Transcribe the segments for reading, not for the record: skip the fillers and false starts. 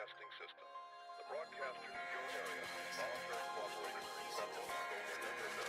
broadcasting system. The broadcaster's zone area, officer cooperating level, zone area.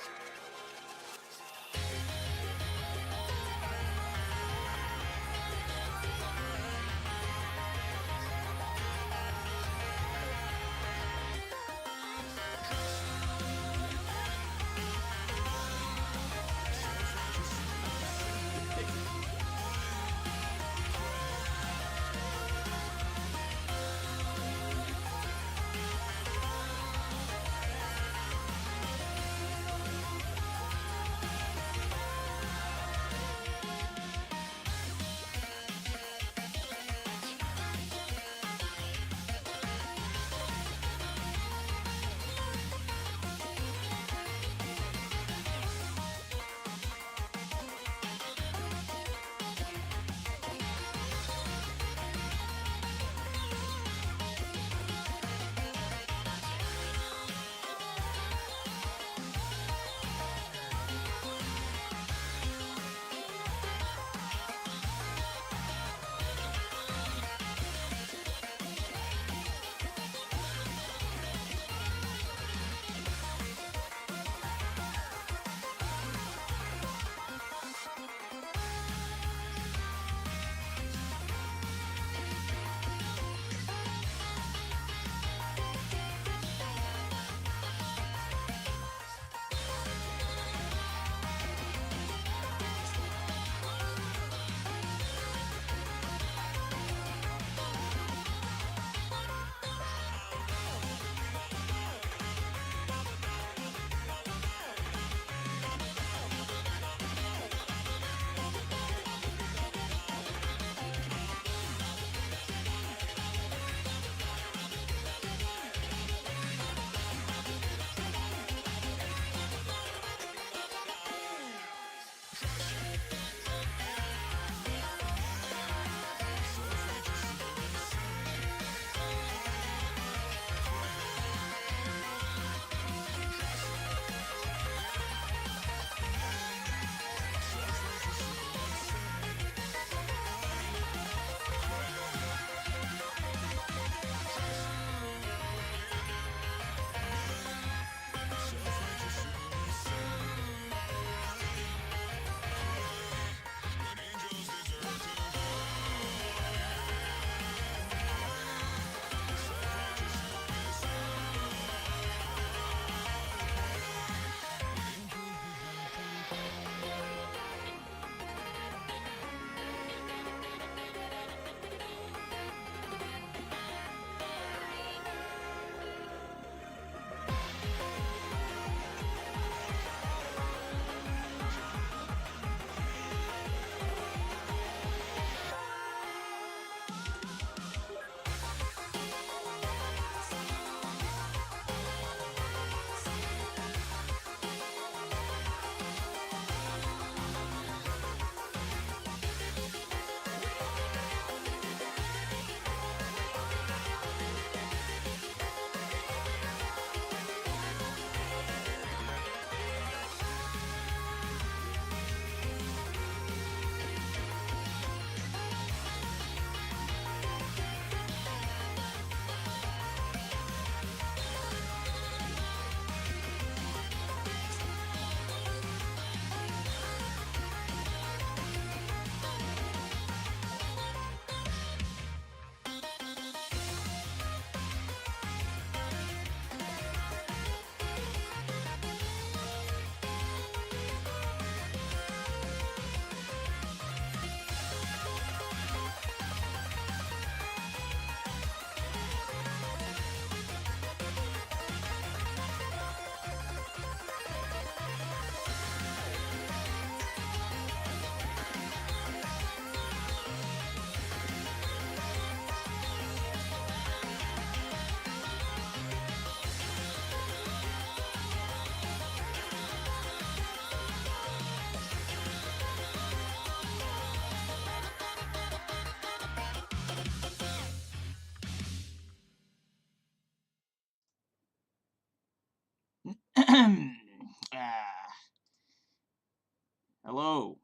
Hello.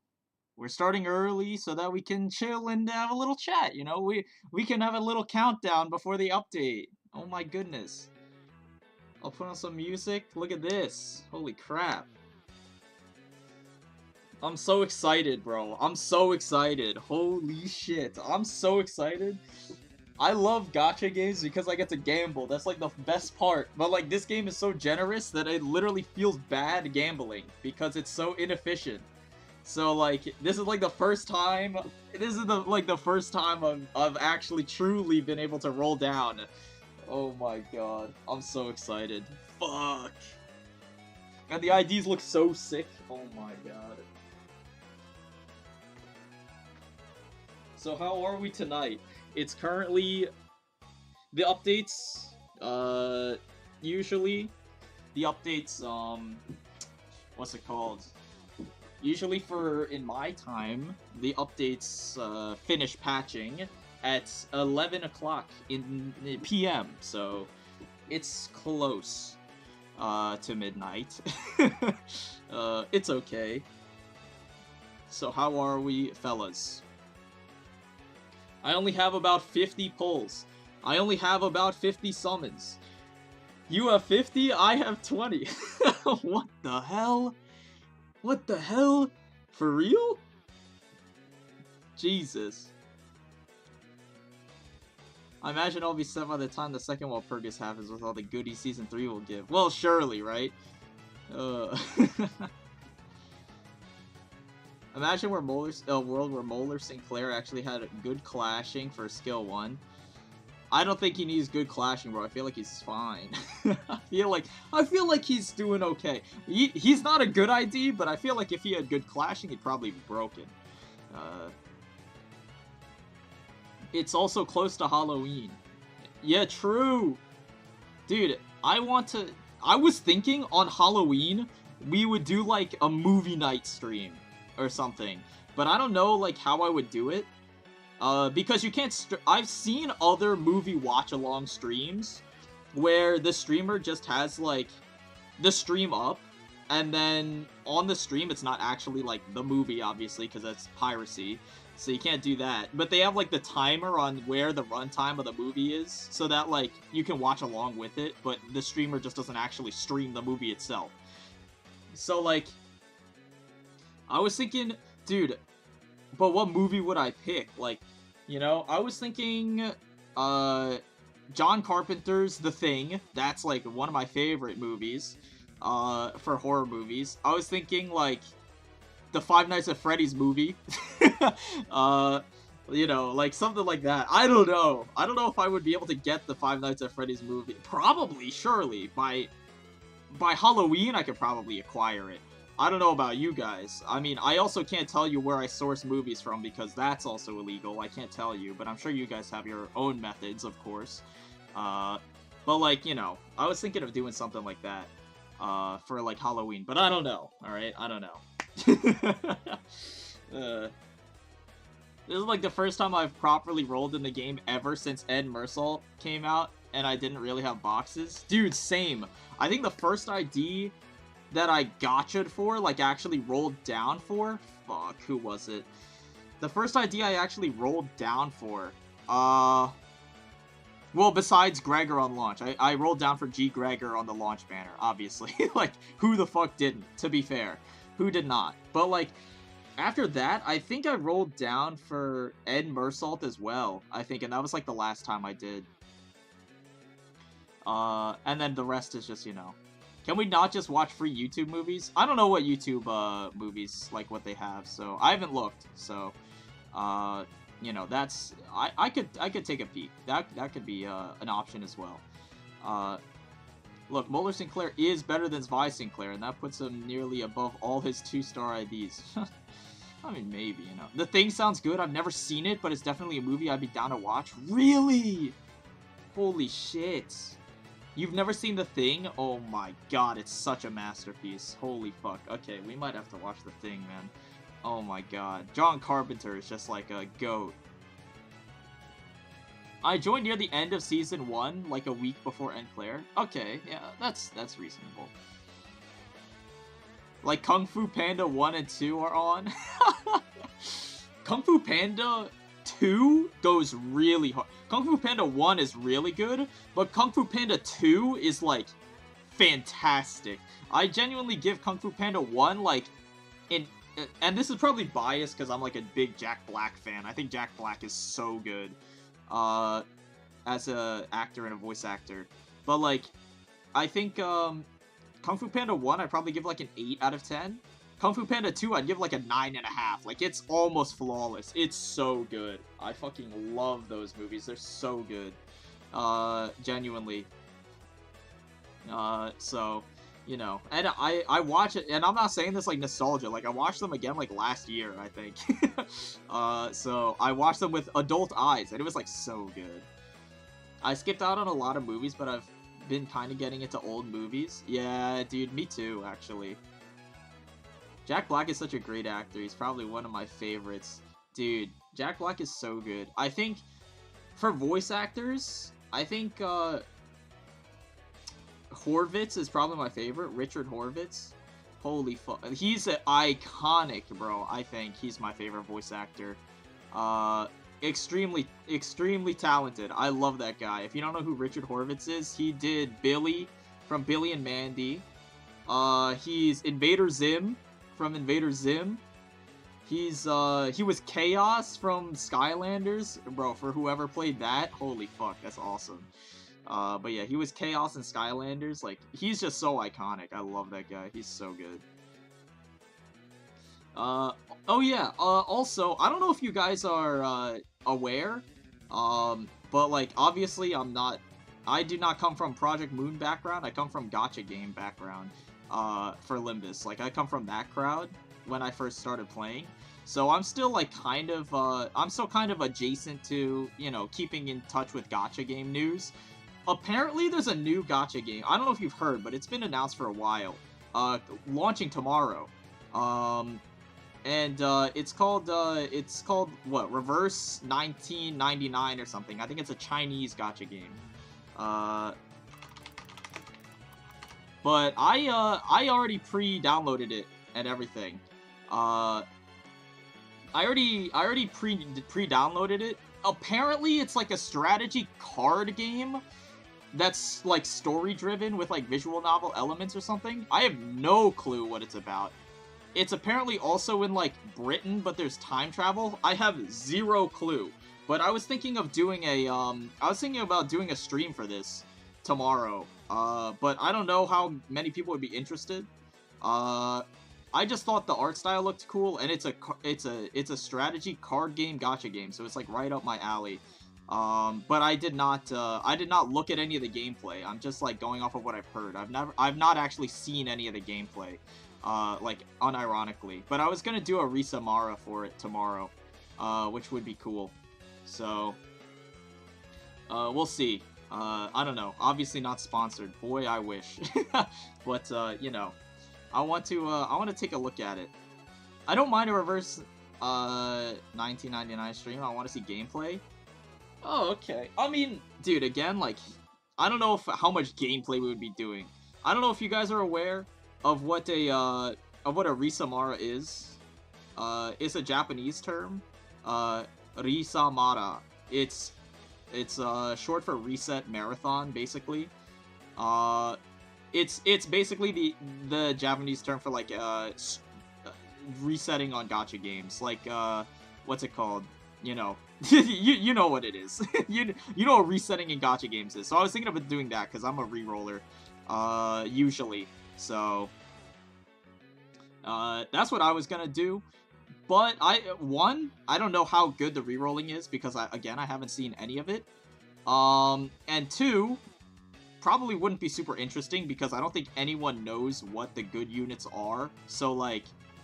We're starting early so that we can chill and have a little chat, you know? We can have a little countdown before the update. Oh my goodness. I'll put on some music. Look at this. Holy crap. I'm so excited, bro. I'm so excited. Holy shit. I'm so excited. I love gacha games because I get to gamble. That's like the best part. But like this game is so generous that it literally feels bad gambling because it's so inefficient. So like this is like the first time. This is the first time I've actually truly been able to roll down. Oh my god, I'm so excited. Fuck. And the IDs look so sick. Oh my god. So how are we tonight? It's currently the updates. Usually the updates. What's it called? Usually in my time, the updates finish patching at 11 o'clock in PM, so it's close to midnight. It's okay. So how are we, fellas? I only have about 50 pulls. I only have about 50 summons. You have 50, I have 20. What the hell? What the hell? For real? Jesus. I imagine I'll be set by the time the second WALPURGIS happens with all the goodies Season 3 will give. Well, surely, right? Imagine a world where Molar Sinclair actually had a good clashing for skill 1. I don't think he needs good clashing, bro. I feel like he's fine. I feel like he's doing okay. He's not a good ID, but I feel like if he had good clashing, he'd probably be broken. It's also close to Halloween. Yeah, true. Dude, I was thinking on Halloween, we would do like a movie night stream or something. But I don't know like how I would do it. Because you can't, I've seen other movie watch-along streams where the streamer just has, like, the stream up, and then on the stream it's not actually, like, the movie, obviously, because that's piracy, so you can't do that. But they have, like, the timer on where the runtime of the movie is, so that, like, you can watch along with it, but the streamer just doesn't actually stream the movie itself. So, like, I was thinking, dude, but what movie would I pick? Like, you know, I was thinking, John Carpenter's The Thing. That's, like, one of my favorite movies, for horror movies. I was thinking, like, the Five Nights at Freddy's movie. You know, like, something like that. I don't know. I don't know if I would be able to get the Five Nights at Freddy's movie. Probably, surely. By Halloween, I could probably acquire it. I don't know about you guys. I mean, I also can't tell you where I source movies from because that's also illegal. I can't tell you, but I'm sure you guys have your own methods, of course. But, like, you know, I was thinking of doing something like that for, like, Halloween. But I don't know, alright? I don't know. This is, like, the first time I've properly rolled in the game ever since Ed Mersal came out, and I didn't really have boxes. Dude, same. I think the first ID that I gotcha'd for, like, actually rolled down for? Fuck, who was it? The first ID I actually rolled down for, well, besides Gregor on launch. I rolled down for G. Gregor on the launch banner, obviously. Like, who the fuck didn't, to be fair? Who did not? But, like, after that, I think I rolled down for Ed Mersalt as well, I think, and that was, like, the last time I did. And then the rest is just, you know. Can we not just watch free YouTube movies? I don't know what YouTube, movies, like, what they have, so I haven't looked, so, you know, that's, I could take a peek. That could be, an option as well. Look, Molar Sinclair is better than Zvi Sinclair, and that puts him nearly above all his 2-star IDs. I mean, maybe, you know. The Thing sounds good. I've never seen it, but it's definitely a movie I'd be down to watch. Really? Holy shit. You've never seen The Thing? Oh my god, it's such a masterpiece. Holy fuck. Okay, we might have to watch The Thing, man. Oh my god. John Carpenter is just like a goat. I joined near the end of Season 1, like a week before Enclair. Okay, yeah, that's reasonable. Like Kung Fu Panda 1 and 2 are on. Kung Fu Panda 2 goes really hard. Kung Fu Panda 1 is really good, but Kung Fu Panda 2 is, like, fantastic. I genuinely give Kung Fu Panda 1, like, and this is probably biased because I'm, like, a big Jack Black fan. I think Jack Black is so good, as a actor and a voice actor. But, like, I think, Kung Fu Panda 1, I'd probably give, like, an 8 out of 10. Kung Fu Panda 2, I'd give, like, a 9.5. Like, it's almost flawless. It's so good. I fucking love those movies. They're so good. Genuinely. So, you know. And I watch it, and I'm not saying this, like, nostalgia. Like, I watched them again, like, last year, I think. So, I watched them with adult eyes, and it was, like, so good. I skipped out on a lot of movies, but I've been kind of getting into old movies. Yeah, dude, me too, actually. Jack Black is such a great actor. He's probably one of my favorites. Dude, Jack Black is so good. I think, for voice actors, I think, Horvitz is probably my favorite. Richard Horvitz. Holy fuck. He's iconic, bro. I think he's my favorite voice actor. Extremely, extremely talented. I love that guy. If you don't know who Richard Horvitz is, he did Billy from Billy and Mandy. He's Invader Zim from Invader Zim. He was Chaos from Skylanders. Bro, for whoever played that, holy fuck, that's awesome. But yeah, he was Chaos in Skylanders. Like, he's just so iconic. I love that guy. He's so good. Oh yeah, also, I don't know if you guys are, aware, but, like, obviously I do not come from Project Moon background, I come from Gacha game background, for Limbus. Like, I come from that crowd when I first started playing, so I'm still, like, kind of adjacent to, you know, keeping in touch with Gacha game news. Apparently, there's a new Gacha game, I don't know if you've heard, but it's been announced for a while, launching tomorrow, and it's called what, Reverse 1999 or something. I think it's a Chinese gacha game. But I already pre-downloaded it and everything. I already pre-downloaded it. Apparently, it's like a strategy card game that's like story driven with like visual novel elements or something. I have no clue what it's about. It's apparently also in, like, Britain, but there's time travel. I have zero clue. But I was thinking of doing about doing a stream for this tomorrow. But I don't know how many people would be interested. I just thought the art style looked cool, and it's a strategy card game gacha game, so it's, like, right up my alley. But I did not look at any of the gameplay. I'm just, like, going off of what I've heard. I've not actually seen any of the gameplay. Like, unironically. But I was gonna do a Risa Mara for it tomorrow, which would be cool. So, we'll see. I don't know. Obviously not sponsored. Boy, I wish. But, you know, I want to take a look at it. I don't mind a Reverse, 1999 stream. I want to see gameplay. Oh, okay. I mean, dude, again, like, I don't know how much gameplay we would be doing. I don't know if you guys are aware of what a Risamara is. It's a Japanese term. Risamara. It's short for Reset Marathon, basically. It's basically the Japanese term for, like, resetting on gacha games. Like, what's it called? You know, you know what it is. you know what resetting in gacha games is. So I was thinking about doing that because I'm a reroller, usually. So, that's what I was gonna do, but I don't know how good the rerolling is, because I haven't seen any of it, and two, probably wouldn't be super interesting, because I don't think anyone knows what the good units are, so, like,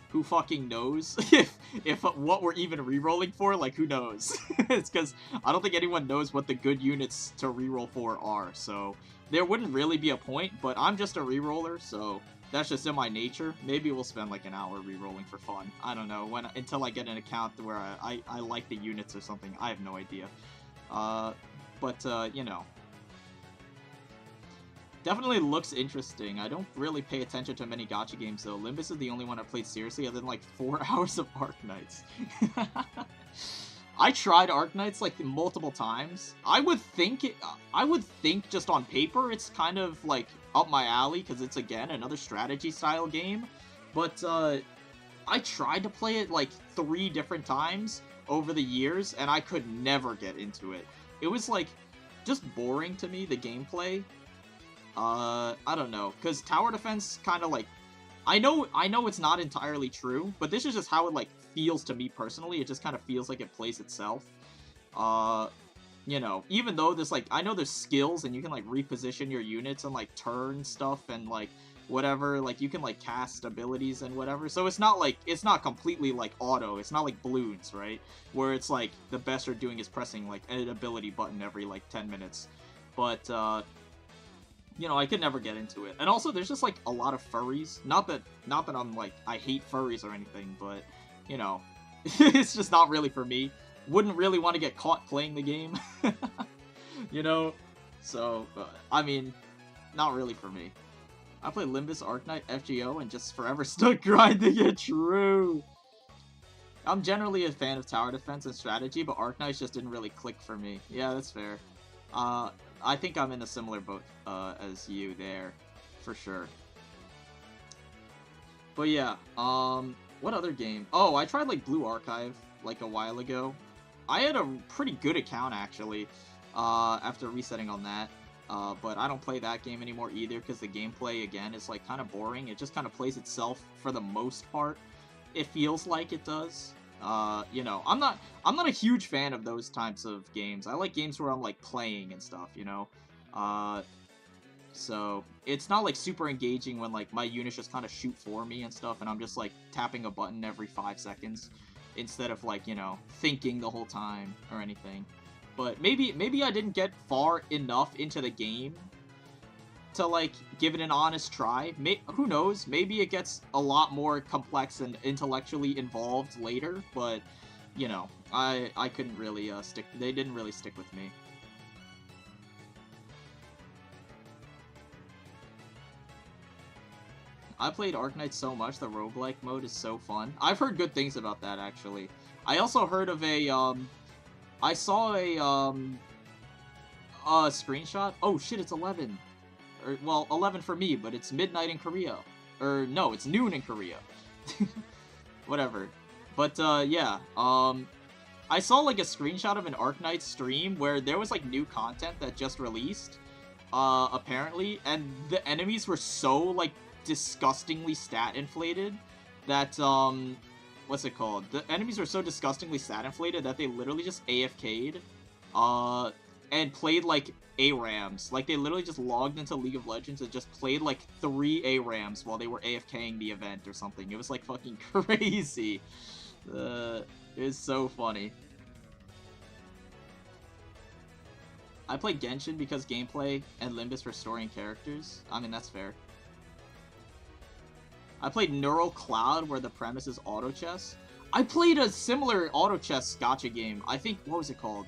who fucking knows if what we're even rerolling for, like, who knows? It's because I don't think anyone knows what the good units to reroll for are, so there wouldn't really be a point, but I'm just a reroller, so that's just in my nature. Maybe we'll spend like an hour rerolling for fun. I don't know, until I get an account where I like the units or something. I have no idea. But, you know. Definitely looks interesting. I don't really pay attention to many gacha games, though. Limbus is the only one I played seriously, other than, like, 4 hours of Arknights. I tried Arknights, like, multiple times. I would think just on paper it's kind of, like, up my alley, because it's, again, another strategy-style game. But, I tried to play it, like, 3 different times over the years, and I could never get into it. It was, like, just boring to me, the gameplay. I don't know, because tower defense kind of, like, I know it's not entirely true, but this is just how it, like, feels to me personally. It just kind of feels like it plays itself. You know, even though there's, like, I know there's skills, and you can, like, reposition your units and, like, turn stuff and, like, whatever, like, you can, like, cast abilities and whatever, so it's not, like, it's not completely, like, auto, it's not like Bloons, right, where it's, like, the best you're doing is pressing, like, an ability button every, like, 10 minutes, but, you know, I could never get into it. And also, there's just, like, a lot of furries. Not that I'm, like, I hate furries or anything, but, you know, it's just not really for me. Wouldn't really want to get caught playing the game. You know? So, I mean, not really for me. I play Limbus, Arknight, FGO, and just forever stuck grinding it. True! I'm generally a fan of tower defense and strategy, but Arknight just didn't really click for me. Yeah, that's fair. I think I'm in a similar boat as you there, for sure. But yeah, what other game? Oh, I tried, like, Blue Archive, like, a while ago. I had a pretty good account, actually, after resetting on that. But I don't play that game anymore either, because the gameplay, again, is, like, kind of boring. It just kind of plays itself for the most part. It feels like it does. You know, I'm not a huge fan of those types of games. I like games where I'm, like, playing and stuff, you know? So, it's not, like, super engaging when, like, my units just kind of shoot for me and stuff, and I'm just, like, tapping a button every 5 seconds, instead of, like, you know, thinking the whole time, or anything. But maybe I didn't get far enough into the game to, like, give it an honest try. Who knows? Maybe it gets a lot more complex and intellectually involved later, but, you know, I couldn't really they didn't really stick with me. I played Arknight so much, the roguelike mode is so fun. I've heard good things about that, actually. I also heard of a, I saw a screenshot. Oh shit, it's 11. Well, 11 for me, but it's midnight in Korea. Or, no, it's noon in Korea. Whatever. But, yeah, I saw, like, a screenshot of an Arknight stream where there was, like, new content that just released, apparently, and the enemies were so, like, disgustingly stat-inflated that, what's it called? The enemies were so disgustingly stat-inflated that they literally just AFK'd, and played, like, ARAMs. Like, they literally just logged into League of Legends and just played, like, 3 ARAMs while they were AFKing the event or something. It was, like, fucking crazy. It was so funny. I play Genshin because gameplay and Limbus for story and characters. I mean, that's fair. I played Neural Cloud, where the premise is auto chess. I played a similar auto chess gacha game. I think, what was it called?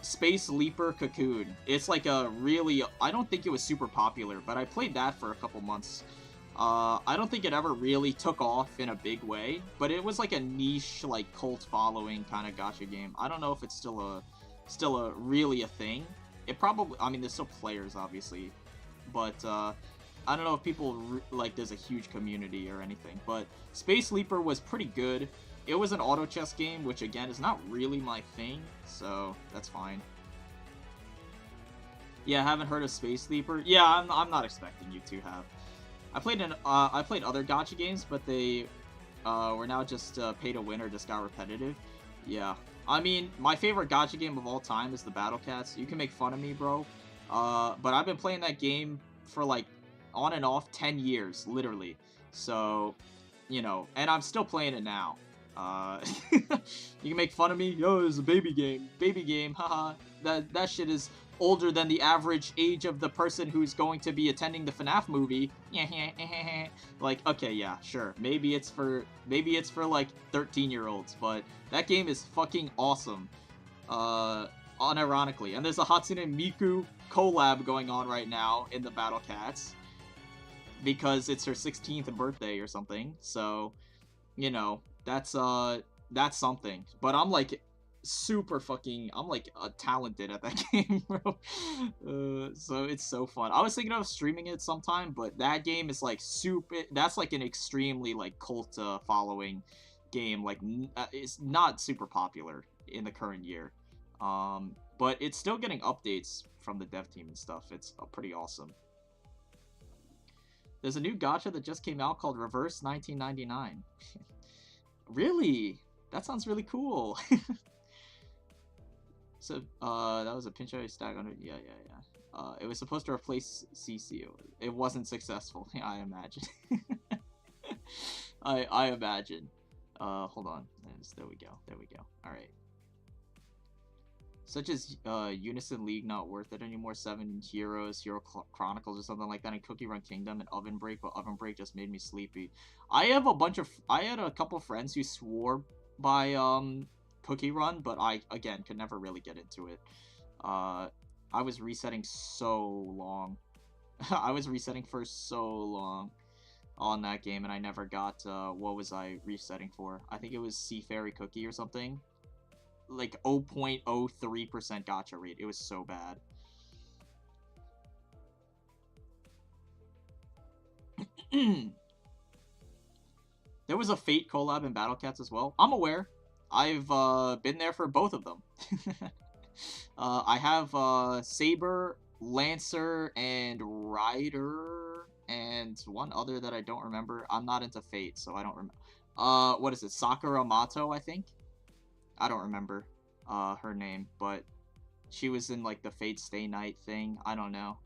Space Leaper Cocoon. It's like a really, I don't think it was super popular, but I played that for a couple months. I don't think it ever really took off in a big way, but it was like a niche, like, cult following kind of gacha game. I don't know if it's still really a thing. It probably, I mean, there's still players, obviously, but, I don't know if people, like, there's a huge community or anything, but Space Leaper was pretty good. It was an auto chess game, which, again, is not really my thing, so that's fine. Yeah, haven't heard of Space Leaper? Yeah, I'm not expecting you to have. I played other gacha games, but they were now just pay to win or just got repetitive. Yeah. I mean, my favorite gacha game of all time is the Battle Cats. You can make fun of me, bro. But I've been playing that game for, like, on and off 10 years, literally. So, you know, and I'm still playing it now. You can make fun of me? Yo, it's a baby game. Baby game, haha. That shit is older than the average age of the person who's going to be attending the FNAF movie. Like, okay, yeah, sure. Maybe it's for like 13-year-olds, but that game is fucking awesome. unironically. And there's a Hatsune Miku collab going on right now in the Battle Cats because it's her 16th birthday or something. So, you know, that's something. But I'm like super fucking, I'm like talented at that game, bro. So it's so fun. I was thinking of streaming it sometime, but that game is like super, that's like an extremely like cult following game. Like it's not super popular in the current year, but it's still getting updates from the dev team and stuff. It's pretty awesome. There's a new gacha that just came out called Reverse 1999. Really? That sounds really cool. So, that was a pinch-eye stack under... Yeah. It was supposed to replace CC. It wasn't successful, I imagine. I imagine. Hold on. There we go. Alright. Such as, Unison League not worth it anymore, 7 Heroes, Hero Chronicles or something like that, and Cookie Run Kingdom, and Oven Break, but Oven Break just made me sleepy. I had a couple friends who swore by, Cookie Run, but I, again, could never really get into it. I was resetting so long. I was resetting for so long on that game, and I never got, what was I resetting for? I think it was Sea Fairy Cookie or something. Like 0.03% gacha rate. It was so bad. There was a Fate collab in Battle Cats as well. I'm aware. I've been there for both of them. I have Saber, Lancer, and Rider, and one other that I don't remember. I'm not into Fate, so I don't remember. What is it? Sakura Mato, I think? I don't remember her name, but she was in like the Fate Stay Night thing. I don't know.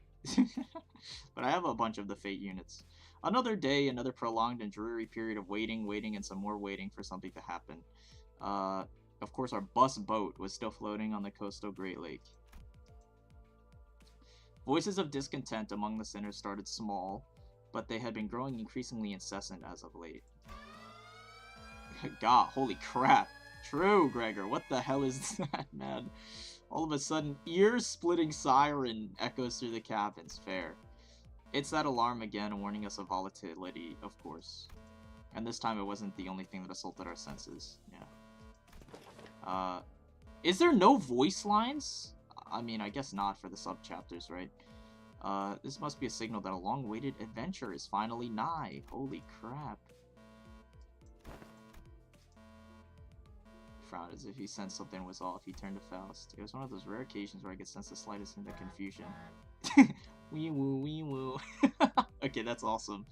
But I have a bunch of the Fate units. Another day, another prolonged and dreary period of waiting, and some more waiting for something to happen. Of course, our bus boat was still floating on the coastal Great Lake. Voices of discontent among the sinners started small, but they had been growing increasingly incessant as of late. God, holy crap. True, Gregor. What the hell is that, man? All of a sudden, ear-splitting siren echoes through the cabins. Fair. It's that alarm again, warning us of volatility, of course. And this time it wasn't the only thing that assaulted our senses. Yeah. Is there no voice lines? I mean, I guess not for the sub-chapters, right? This must be a signal that a long-awaited adventure is finally nigh. Holy crap. Frowned as if he sensed something was off. He turned to Faust. It was one of those rare occasions where I could sense the slightest hint of confusion. Wee woo, wee woo. Okay, that's awesome.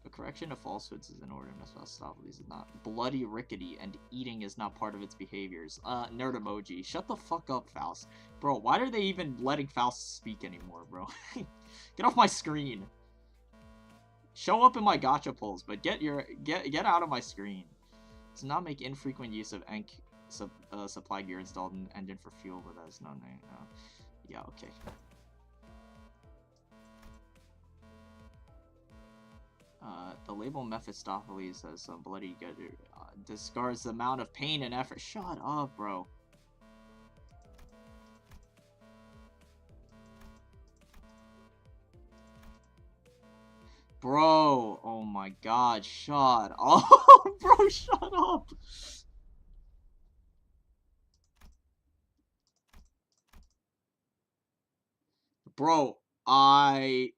A correction of falsehoods is in order, and Mephistopheles is not. Bloody rickety, and eating is not part of its behaviors. Nerd emoji. Shut the fuck up, Faust. Bro, why are they even letting Faust speak anymore, bro? Get off my screen. Show up in my gacha polls, but get out of my screen. To not make infrequent use of supply gear installed in engine for fuel, but that's no name. Yeah, okay. The label Mephistopheles has some bloody gutter. Discards the amount of pain and effort. Shut up, bro. Bro, oh my god, shut up. Bro, shut up. Bro, I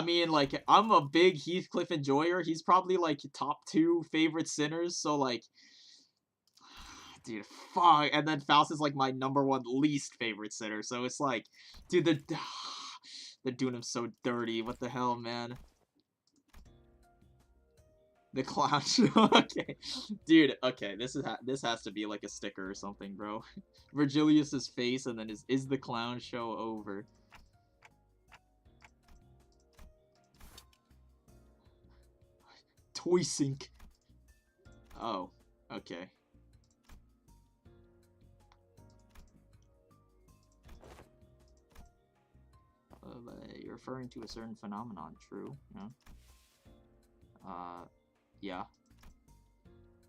mean, like, I'm a big Heathcliff enjoyer. He's probably, like, top 2 favorite sinners, so, like, dude, fuck. And then Faust is, like, my #1 least favorite sinner, so it's like, dude, they're doing him so dirty. What the hell, man? The clown show. Okay, dude. Okay, this has to be like a sticker or something, bro. Virgilius's face, and then is the clown show over? Toy sync. Oh, okay. You're referring to a certain phenomenon, true? Yeah. Yeah.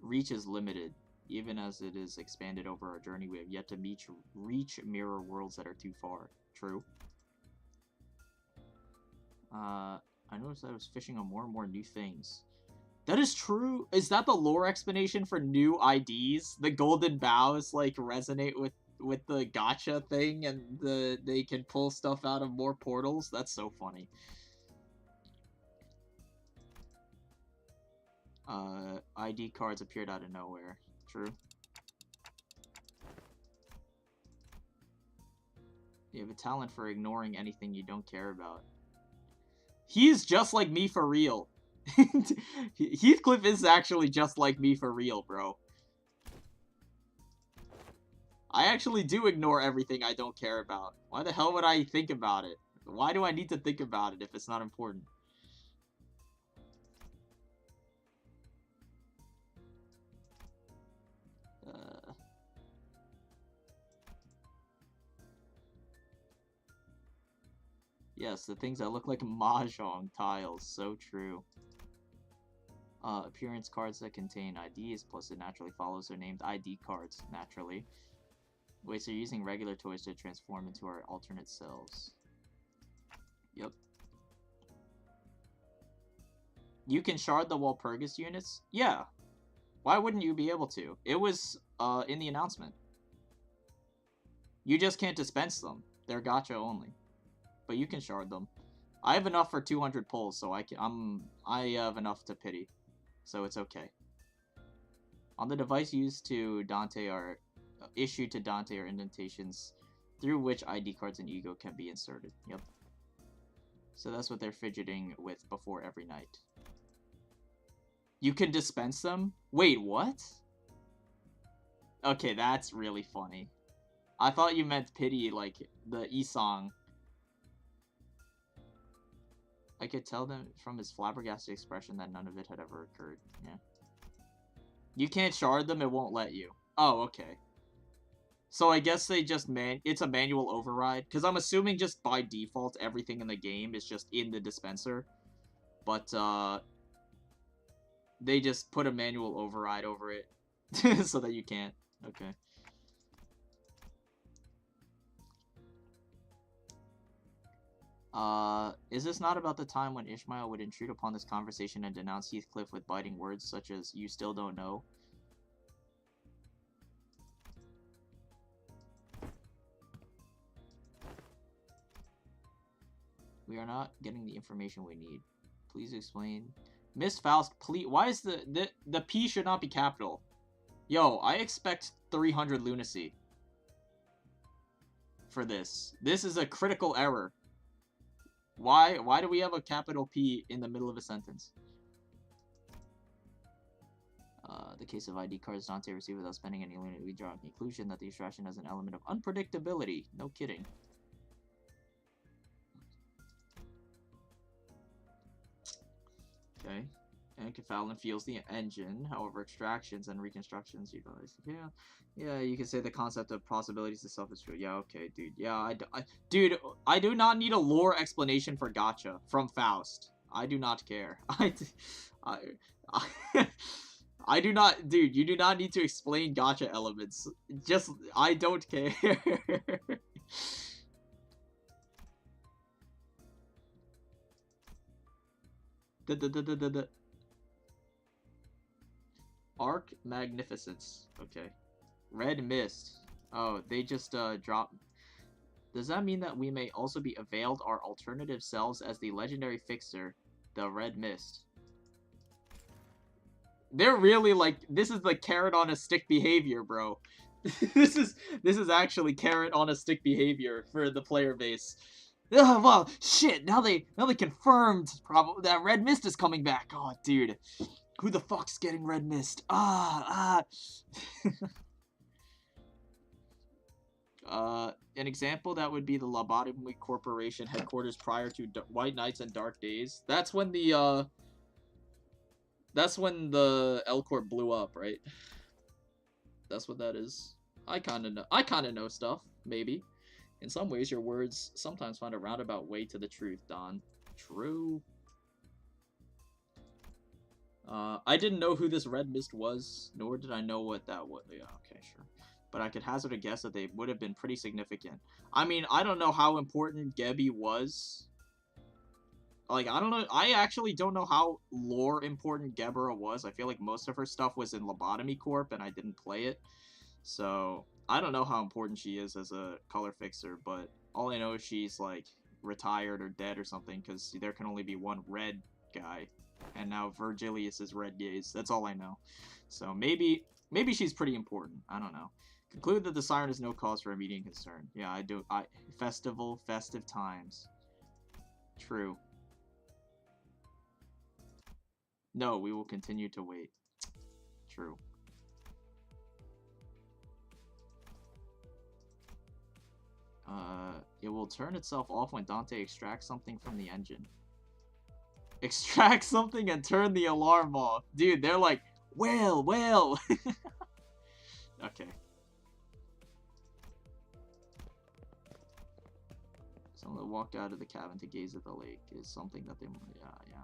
reach is limited. Even as it is expanded over our journey, we have yet to reach mirror worlds that are too far. True. I noticed that I was fishing on more and more new things. That is true. Is that the lore explanation for new IDs? The golden bows like resonate with the gacha thing, and they can pull stuff out of more portals? That's so funny. ID cards appeared out of nowhere. True. You have a talent for ignoring anything you don't care about. He's just like me for real. Heathcliff is actually just like me for real, bro. I actually do ignore everything I don't care about. Why the hell would I think about it? Why do I need to think about it if it's not important? Yes, the things that look like mahjong tiles. So true. Appearance cards that contain IDs, plus it naturally follows their named ID cards, naturally. Wait, so you're using regular toys to transform into our alternate selves. Yep. You can shard the Walpurgis units? Yeah. Why wouldn't you be able to? It was, in the announcement. You just can't dispense them. They're gacha only. But you can shard them. I have enough for 200 pulls, so I have enough to pity. So it's okay. On the device used to Dante are issued to Dante are indentations through which ID cards and ego can be inserted. Yep. So that's what they're fidgeting with before every night. You can dispense them? Wait, what? Okay, that's really funny. I thought you meant pity, like the E-song. I could tell them from his flabbergasted expression that none of it had ever occurred. Yeah. You can't shard them, it won't let you. Oh, okay. So I guess they just it's a manual override. Because I'm assuming just by default, everything in the game is just in the dispenser. But, they just put a manual override over it. So that you can't. Okay. Is this not about the time when Ishmael would intrude upon this conversation and denounce Heathcliff with biting words such as, "You still don't know"? We are not getting the information we need. Please explain. Miss Faust, please. Why is the P should not be capital? Yo, I expect 300 lunacy for this. This is a critical error. Why do we have a capital P in the middle of a sentence? The case of ID cards Dante received without spending any lunacy, we draw a conclusion that the extraction has an element of unpredictability. No kidding. Okay. And Kefalin feels the engine. However, extractions and reconstructions utilize. Yeah, you can say the concept of possibilities itself is true. Yeah, okay, dude. Yeah, dude, I do not need a lore explanation for Gacha from Faust. I do not care. I do not, dude, you do not need to explain Gacha elements. Just, I don't care. Arc Magnificence. Okay. Red Mist. Oh, they just dropped. Does that mean that we may also be availed our alternative selves as the legendary fixer, the Red Mist? They're really like, this is the carrot on a stick behavior, bro. this is actually carrot on a stick behavior for the player base. Oh, well, shit, now they confirmed probably that Red Mist is coming back. Oh, dude. Who the fuck's getting Red Mist? An example that would be the Lobotomy Corporation headquarters prior to White Nights and Dark Days. That's when the L Corp blew up, right? That's what that is. I kinda know stuff, maybe. In some ways, your words sometimes find a roundabout way to the truth, Don. True. I didn't know who this red mist was, nor did I know what that was. Yeah, okay, sure. But I could hazard a guess that they would have been pretty significant. I mean, I don't know how important Gebby was. Like, I don't know. I actually don't know how lore important Gebera was. I feel like most of her stuff was in Lobotomy Corp, and I didn't play it. So, I don't know how important she is as a color fixer, but all I know is she's, like, retired or dead or something, because there can only be one red guy. And now Virgilius is Red Gaze. That's all I know. So, maybe she's pretty important. I don't know. Conclude that the siren is no cause for immediate concern. Yeah, I do. Festive times. True. No, we will continue to wait. True. It will turn itself off when Dante extracts something from the engine. Extract something and turn the alarm off. Dude, they're like, well. Okay. Someone that walked out of the cabin to gaze at the lake is something that they... Yeah.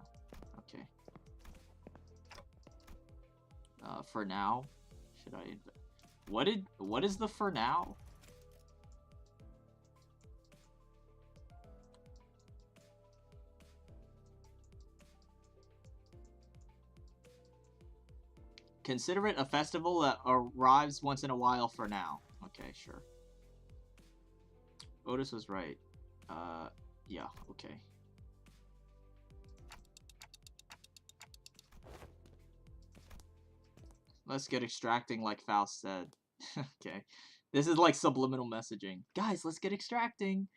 Okay. For now? Should I... What is the for now? Consider it a festival that arrives once in a while for now. Okay, sure. Otis was right. Yeah, okay. Let's get extracting like Faust said. Okay. This is like subliminal messaging. Guys, let's get extracting.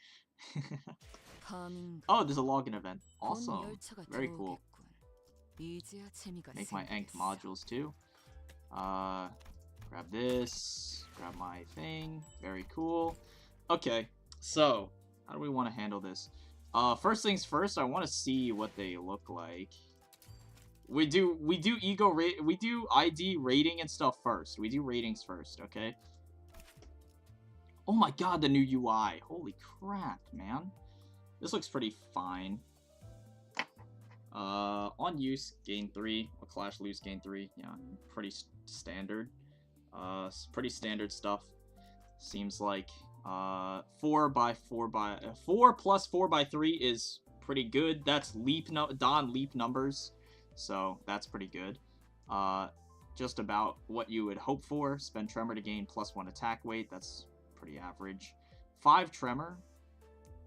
Oh, there's a login event. Awesome. Very cool. Make my Enk modules too. Grab this. Grab my thing. Very cool. Okay, so how do we want to handle this? First things first, I want to see what they look like. We do ego rate, we do ID rating and stuff first. We do ratings first, okay? Oh my god, the new UI. Holy crap, man. This looks pretty fine. On use, gain 3. Or clash lose, gain 3. Yeah, pretty standard. Pretty standard stuff. Seems like 4 plus 4 by 3 is pretty good. That's Don leap numbers. So that's pretty good. Just about what you would hope for. Spend Tremor to gain +1 attack weight. That's pretty average. 5 Tremor.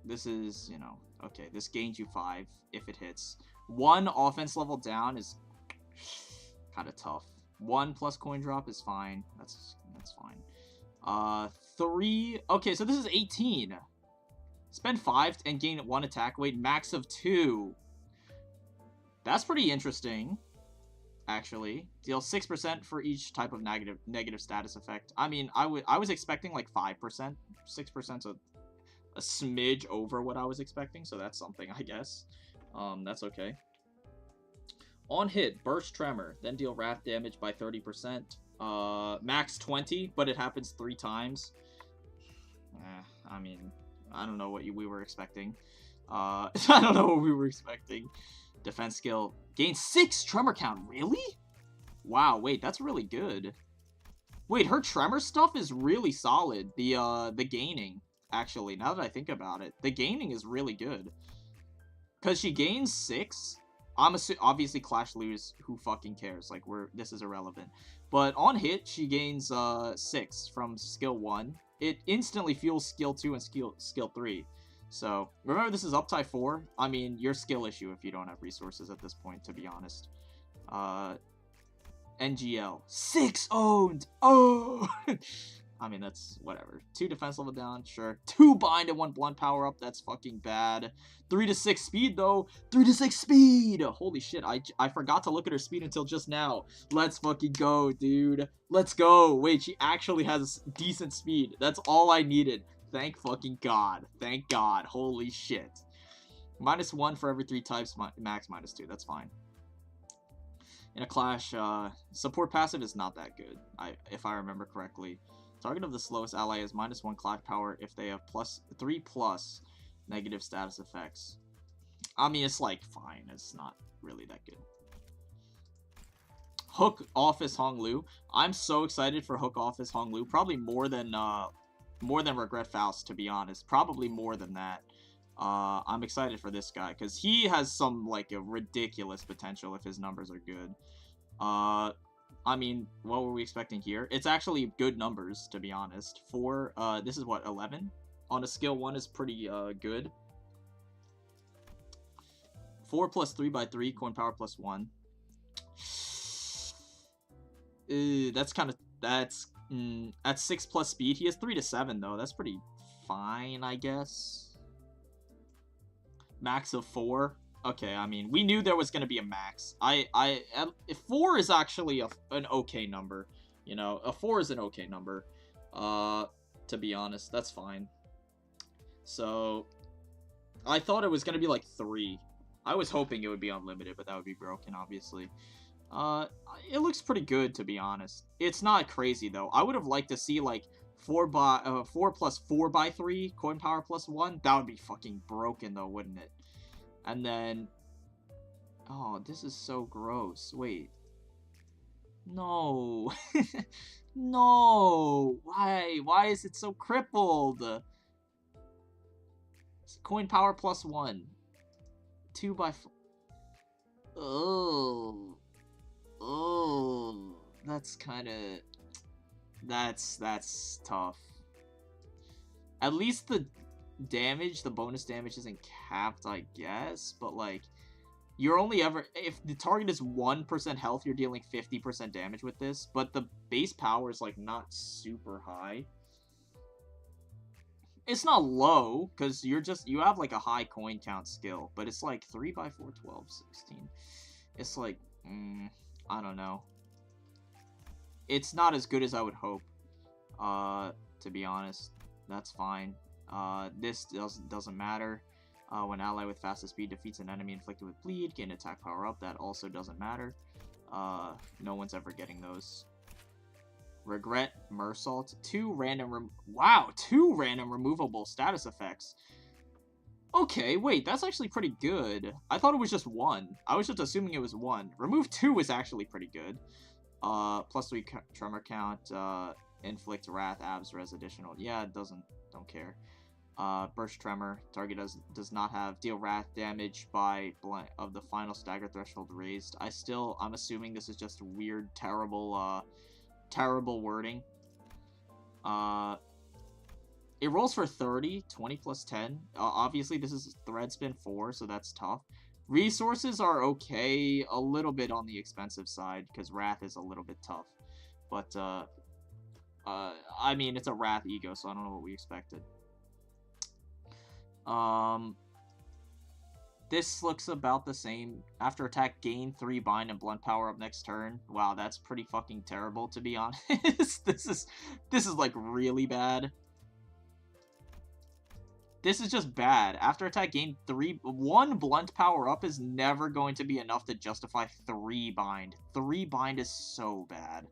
This is, you know, okay. This gains you 5 if it hits. 1 offense level down is kind of tough. 1 plus coin drop is fine. That's fine. 3. Okay, so this is 18. Spend 5 and gain 1 attack weight. Max of 2. That's pretty interesting, actually. Deal 6% for each type of negative status effect. I mean, I was expecting like 5%. 6%'s a smidge over what I was expecting, so that's something, I guess. That's okay. On hit, burst Tremor, then deal wrath damage by 30%. Max 20, but it happens 3 times. I mean, I don't know what we were expecting. I don't know what we were expecting. Defense skill. Gain 6 Tremor count. Really? Wow, wait, that's really good. Wait, her Tremor stuff is really solid. The gaining, actually, now that I think about it. The gaining is really good. Because she gains 6. I'm obviously Clash lose, who fucking cares? Like, this is irrelevant. But on hit, she gains 6 from skill 1. It instantly fuels skill 2 and skill 3. So, remember this is Uptie 4. I mean, your skill issue if you don't have resources at this point, to be honest. NGL. 6 owned! Oh! I mean, that's whatever. 2 defense level down, sure. 2 bind and 1 blunt power up, that's fucking bad. 3 to 6 speed, though. 3 to 6 speed! Holy shit, I forgot to look at her speed until just now. Let's fucking go, dude. Let's go. Wait, she actually has decent speed. That's all I needed. Thank fucking god. Thank god. Holy shit. -1 for every 3 types, max -2. That's fine. In a clash, support passive is not that good, if I remember correctly. Target of the slowest ally is -1 clash power if they have +3+ negative status effects. I mean, it's like fine. It's not really that good. Hook Office Honglu. I'm so excited for Hook Office Honglu. Probably more than Regret Faust, to be honest. Probably more than that. I'm excited for this guy because he has some like a ridiculous potential if his numbers are good. I mean, what were we expecting here? It's actually good numbers, to be honest. 4, this is what, 11? On a skill 1 is pretty, good. 4 plus 3 by 3, coin power plus 1. That's kind of, at 6 plus speed. He has 3 to 7, though. That's pretty fine, I guess. Max of 4. Okay, I mean, we knew there was going to be a max. 4 is actually an okay number. You know, a 4 is an okay number. To be honest, that's fine. So, I thought it was going to be like 3. I was hoping it would be unlimited, but that would be broken, obviously. It looks pretty good, to be honest. It's not crazy, though. I would have liked to see, like, 4 plus 4 by 3, coin power plus 1. That would be fucking broken, though, wouldn't it? And then... Oh, this is so gross. Wait. No. No. Why? Why is it so crippled? Coin power plus 1. 2 by 4. Oh. Oh. That's kind of... That's tough. At least the damage, the bonus damage isn't capped, I guess, but like you're only ever, if the target is 1% health, you're dealing 50% damage with this, but the base power is like not super high. It's not low because you have like a high coin count skill, but it's like 3 by 4, 12, 16. It's like I don't know. It's not as good as I would hope, to be honest. That's fine. This doesn't matter. When ally with fastest speed defeats an enemy inflicted with bleed, gain attack power up. That also doesn't matter. No one's ever getting those. Regret, Mersault, 2 random removable status effects. Okay, wait, that's actually pretty good. I thought it was just 1. I was just assuming it was 1. Remove 2 is actually pretty good. Plus 3 tremor count, inflict wrath, abs, res additional. Yeah, it don't care. Burst Tremor. Target does not have deal wrath damage by blank of the final stagger threshold raised. I'm assuming this is just weird, terrible wording. It rolls for 30, 20 plus 10. Obviously, this is thread spin 4, so that's tough. Resources are okay, a little bit on the expensive side, because Wrath is a little bit tough. But, I mean, it's a Wrath Ego, so I don't know what we expected. This looks about the same. After attack, gain 3 bind and blunt power up next turn. Wow, that's pretty fucking terrible, to be honest. This is like really bad. This is just bad. After attack, gain 1 blunt power up is never going to be enough to justify 3 bind. 3 bind is so bad.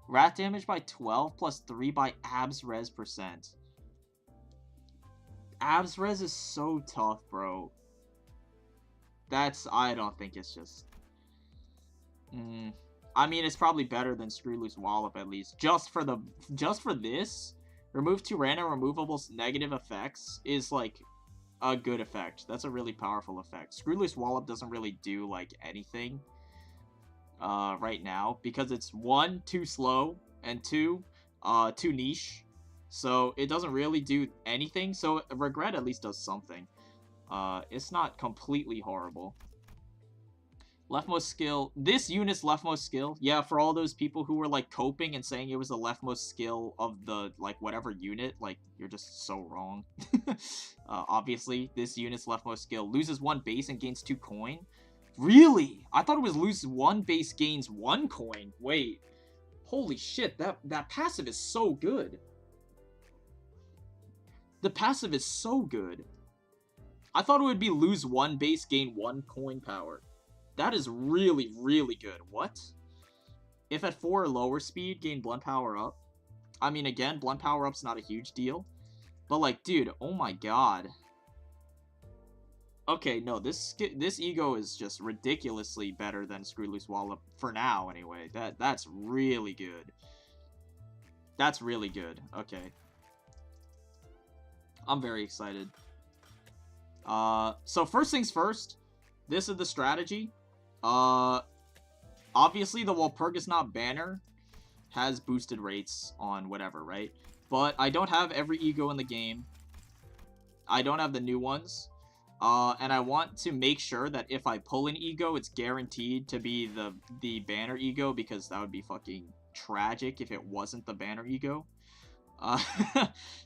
Wrath damage by 12 plus 3 by abs res %. Abs res is so tough, bro. I don't think it's just... I mean, it's probably better than Screw Loose Wallop, at least. Just for this, remove 2 random removable negative effects is, like, a good effect. That's a really powerful effect. Screw Loose Wallop doesn't really do, like, anything right now, because it's 1, too slow, and 2, too niche. So, it doesn't really do anything, so Regret at least does something. It's not completely horrible. Leftmost skill. This unit's leftmost skill. Yeah, for all those people who were, like, coping and saying it was the leftmost skill of the, like, whatever unit, like, you're just so wrong. Obviously, this unit's leftmost skill. Loses 1 base and gains 2 coin. Really? I thought it was lose 1 base, gains 1 coin. Wait. Holy shit, that passive is so good. The passive is so good. I thought it would be lose 1 base, gain 1 coin power. That is really, really good. What? If at 4 or lower speed, gain blunt power up. I mean, again, blunt power up's not a huge deal. But, like, dude, oh my god. Okay, no, this ego is just ridiculously better than Screw Loose Wallop for now. Anyway, that's really good. That's really good. Okay, I'm very excited. So first things first. This is the strategy. Obviously the Walpurgis Knot banner has boosted rates on whatever, right? But I don't have every ego in the game. I don't have the new ones. And I want to make sure that if I pull an ego, it's guaranteed to be the banner ego, because that would be fucking tragic if it wasn't the banner ego.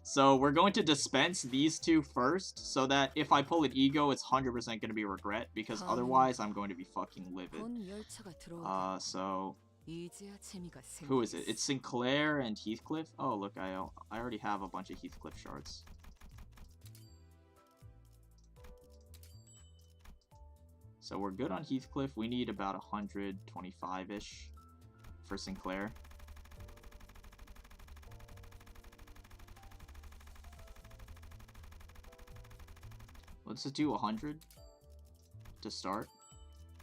So we're going to dispense these two first, so that if I pull an ego, it's 100% going to be regret, because otherwise I'm going to be fucking livid. So who is it? It's Sinclair and Heathcliff. Oh, look, I already have a bunch of Heathcliff shards. So we're good on Heathcliff. We need about 125-ish for Sinclair. Let's just do 100 to start.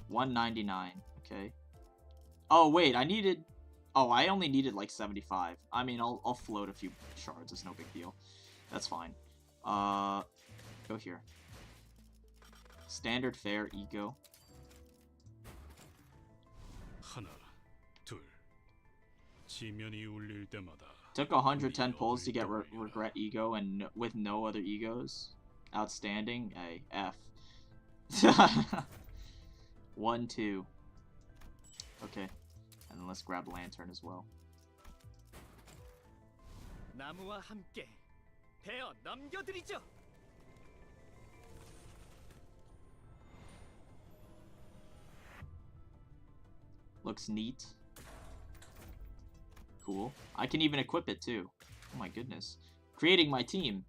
199, okay. Oh, wait, I needed... Oh, I only needed like 75. I mean, I'll float a few shards. It's no big deal. That's fine. Go here. Standard fare ego. Took 110 pulls to get regret ego, and with no other egos. Outstanding. A F. 1, 2. Okay. And then let's grab Lantern as well. Looks neat. Cool. I can even equip it too. Oh my goodness. Creating my team.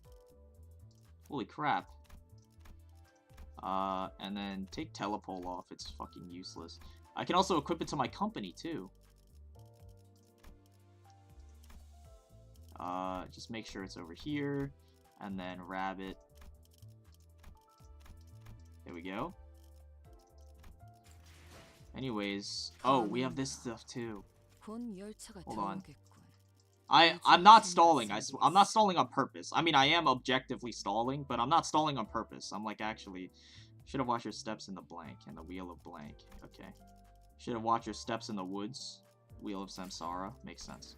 Holy crap. And then take Telepole off. It's fucking useless. I can also equip it to my company too. Just make sure it's over here. And then Rabbit. There we go. Anyways, oh, we have this stuff too. Hold on. I'm not stalling. I'm not stalling on purpose. I mean, I am objectively stalling, but I'm not stalling on purpose. I'm like, actually, should have watched your steps in the blank, and the wheel of blank. Okay. Should have watched your steps in the woods. Wheel of Samsara. Makes sense.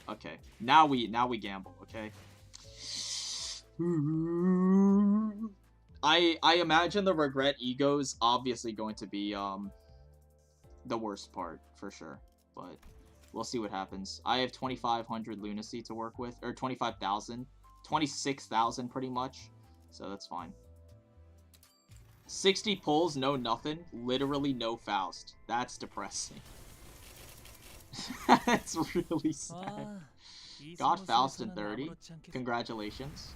Okay. Now we gamble, okay? I imagine the regret ego is obviously going to be the worst part for sure, but we'll see what happens. I have 2,500 lunacy to work with, or 25,000, 26,000 pretty much, so that's fine. 60 pulls, no nothing, literally no Faust. That's depressing. That's really sad. Got Faust in 30. Congratulations.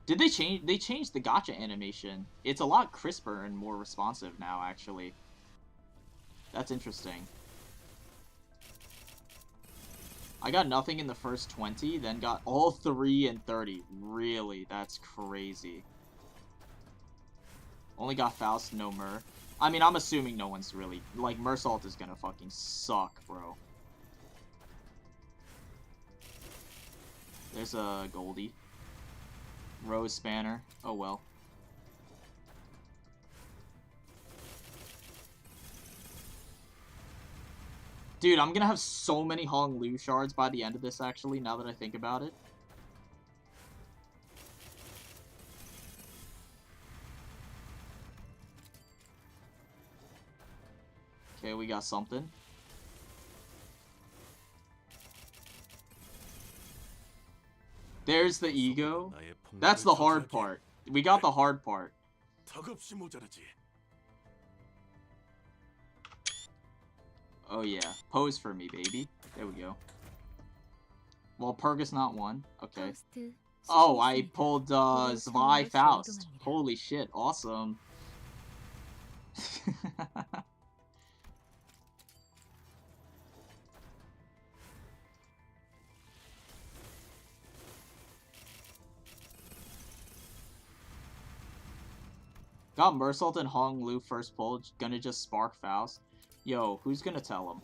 Did they change? They changed the Gacha animation. It's a lot crisper and more responsive now, actually. That's interesting. I got nothing in the first 20, then got all 3 and 30. Really? That's crazy. Only got Faust, no Myrrh. I mean, I'm assuming no one's really... Like, Mersault is gonna fucking suck, bro. There's a Goldie. Rose Spanner. Oh well. Dude, I'm gonna have so many Hong Lu shards by the end of this, actually, now that I think about it. Okay, we got something. There's the ego. That's the hard part. We got the hard part. Oh yeah, pose for me, baby. There we go. Walpurgis not one. Okay. Oh, I pulled Zwei Faust. Holy shit, awesome. Got Mersault and Hong Lu first pull, gonna just spark Faust. Yo, who's gonna tell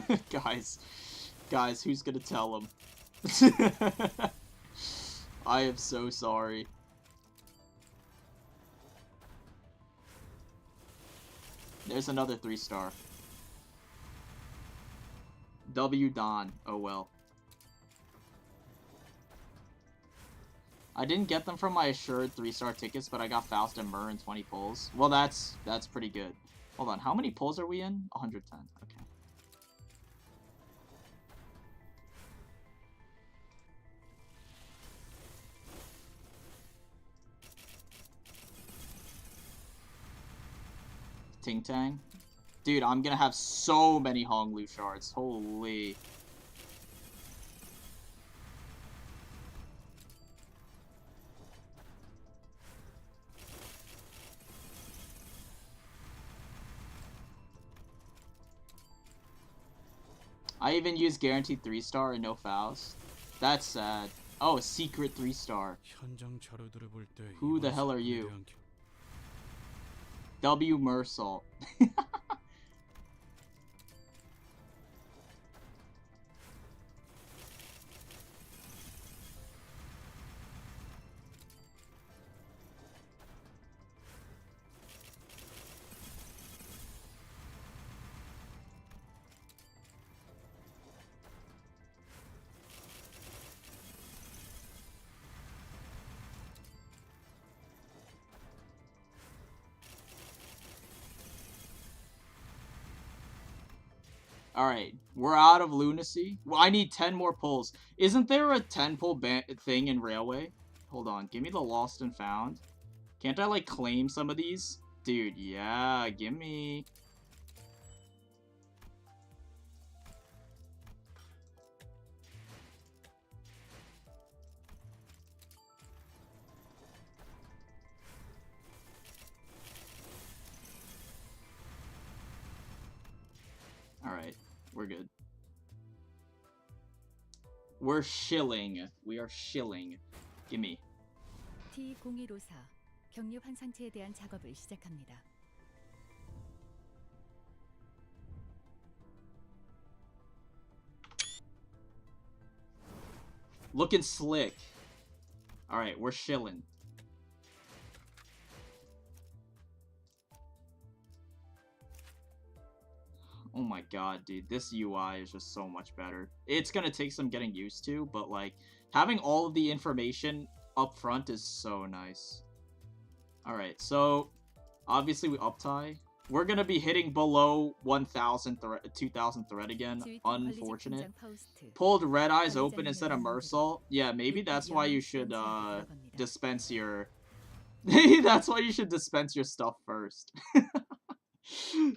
him? Guys, who's gonna tell him? I am so sorry. There's another 3-star. W Don. Oh well. I didn't get them from my assured 3-star tickets, but I got Faust and Myrrh in 20 pulls. Well, that's pretty good. Hold on, how many pulls are we in? 110. Okay. Ting Tang. Dude, I'm gonna have so many Hong Lu shards. Holy. I even used guaranteed 3-star and no Faust. That's sad. Oh, a secret 3-star. Who the hell are you? W Mersault. Alright, we're out of lunacy. Well, I need 10 more pulls. Isn't there a 10-pull thing in Railway? Hold on, give me the Lost and Found. Can't I, like, claim some of these? Dude, yeah, give me. Alright, we're good. We're shilling. We are shilling. Gimme. T0154 경류 환상체에 대한 작업을 시작합니다. Looking slick. Alright, we're shilling. Oh my god, dude, this UI is just so much better. It's gonna take some getting used to, but like, having all of the information up front is so nice. Alright, so, obviously we up-tie. We're gonna be hitting below 1,000 2,000 thread again. Unfortunate. Pulled Red Eyes open instead of Mersault. Yeah, maybe that's why you should, dispense your... Maybe that's why you should dispense your stuff first.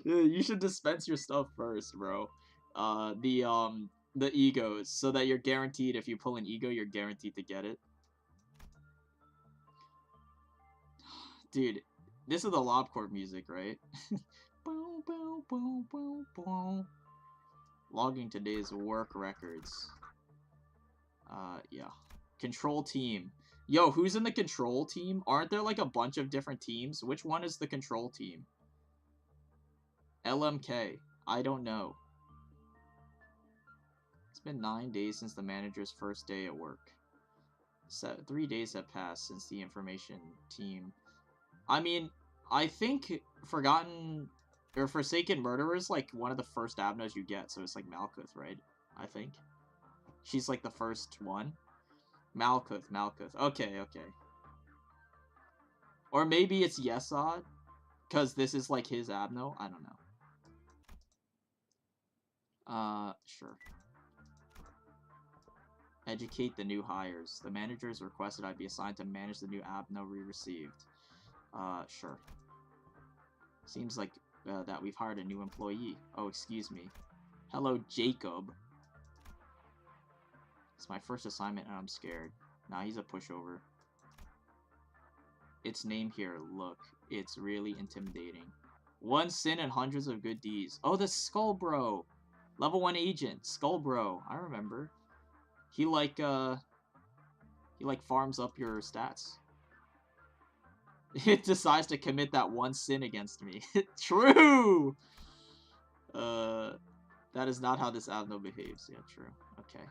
You should dispense your stuff first, bro. The egos, so that you're guaranteed, if you pull an ego, you're guaranteed to get it. Dude, this is the LobCorp music, right? Logging today's work records. Yeah. Control team. Yo, who's in the control team? Aren't there like a bunch of different teams? Which one is the control team? LMK. I don't know. It's been 9 days since the manager's first day at work. 3 days have passed since the information team. I mean, I think Forsaken Murderer is like one of the first Abnos you get, so it's like Malkuth, right? I think. She's like the first one. Malkuth. Okay. Or maybe it's Yesod, because this is like his Abno. I don't know. Sure. Educate the new hires. The managers requested I be assigned to manage the new Abno we received. Sure. Seems like that we've hired a new employee. Oh, excuse me. Hello, Jacob. It's my first assignment and I'm scared. Nah, he's a pushover. Its name here, look. It's really intimidating. 1 sin and hundreds of good deeds. Oh, the Skull Bro! Level 1 agent, Skull Bro. I remember. He like farms up your stats. It decides to commit that one sin against me. True! That is not how this abno behaves. Yeah, true. Okay.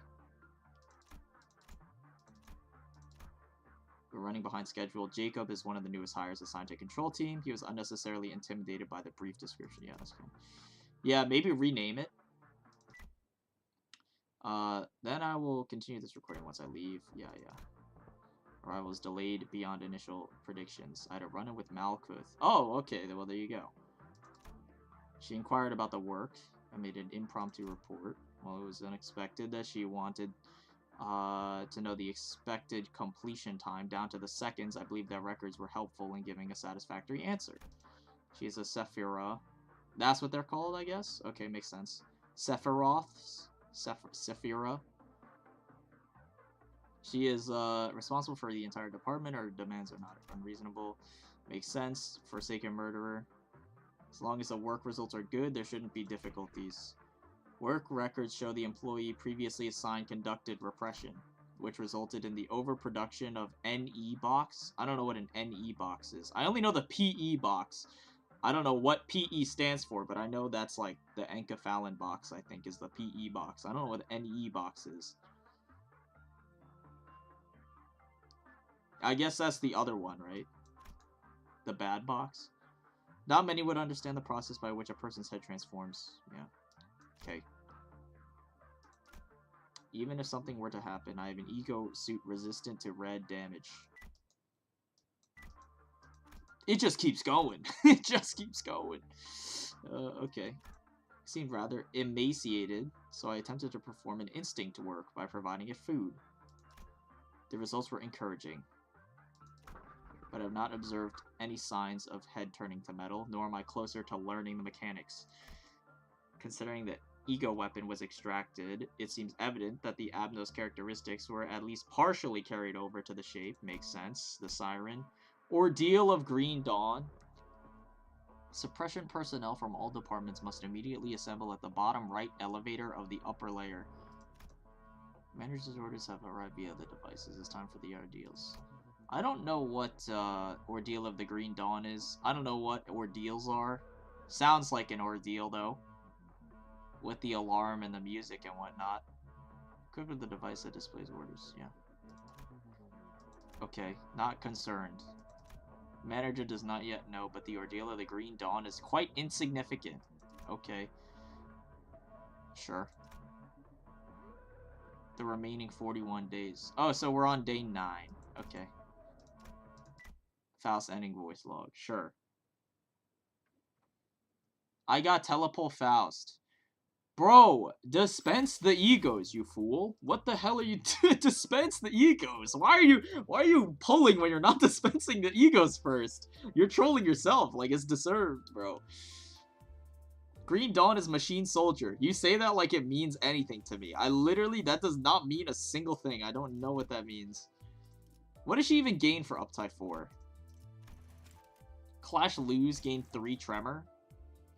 We're running behind schedule. Jacob is one of the newest hires assigned to control team. He was unnecessarily intimidated by the brief description. Yeah, that's cool. Yeah, maybe rename it. Then I will continue this recording once I leave. Yeah. Arrival was delayed beyond initial predictions. I had a run-in with Malkuth. Oh, okay. Well, there you go. She inquired about the work. I made an impromptu report. Well, it was unexpected that she wanted to know the expected completion time down to the seconds. I believe that records were helpful in giving a satisfactory answer. She is a Sephira. That's what they're called, I guess? Okay, makes sense. Sephiroths? Sephira. She is responsible for the entire department. Her demands are not unreasonable. Makes sense. Forsaken murderer. As long as the work results are good, there shouldn't be difficulties. Work records show the employee previously assigned conducted repression, which resulted in the overproduction of NE box. I don't know what an NE box is. I only know the PE box. I don't know what PE stands for, but I know that's like the enkephalin box, I think, is the PE box. I don't know what the NE box is. I guess that's the other one, right? The bad box? Not many would understand the process by which a person's head transforms. Yeah. Okay. Even if something were to happen, I have an ego suit resistant to red damage. It just keeps going. It just keeps going. Okay. It seemed rather emaciated, so I attempted to perform an instinct work by providing it food. The results were encouraging, but I have not observed any signs of head turning to metal, nor am I closer to learning the mechanics. Considering that ego weapon was extracted, it seems evident that the Abno's characteristics were at least partially carried over to the shape. Makes sense. The Siren. Ordeal of Green Dawn. Suppression personnel from all departments must immediately assemble at the bottom right elevator of the upper layer. Manager's orders have arrived via the devices. It's time for the ordeals. I don't know what Ordeal of the Green Dawn is. I don't know what ordeals are. Sounds like an ordeal, though. With the alarm and the music and whatnot. Equip with the device that displays orders, yeah. Okay, not concerned. Manager does not yet know, but the Ordeal of the Green Dawn is quite insignificant. Okay. Sure. The remaining 41 days. Oh, so we're on day 9. Okay. Faust ending voice log. Sure. I got Telepole Faust. Bro, dispense the egos, you fool. What the hell are you doing? Dispense the egos. Why are you pulling when you're not dispensing the egos first? You're trolling yourself like it's deserved, bro. Green Dawn is machine soldier. You say that like it means anything to me. That does not mean a single thing. I don't know what that means. What does she even gain for Uptype 4? Clash Lose gain 3 Tremor.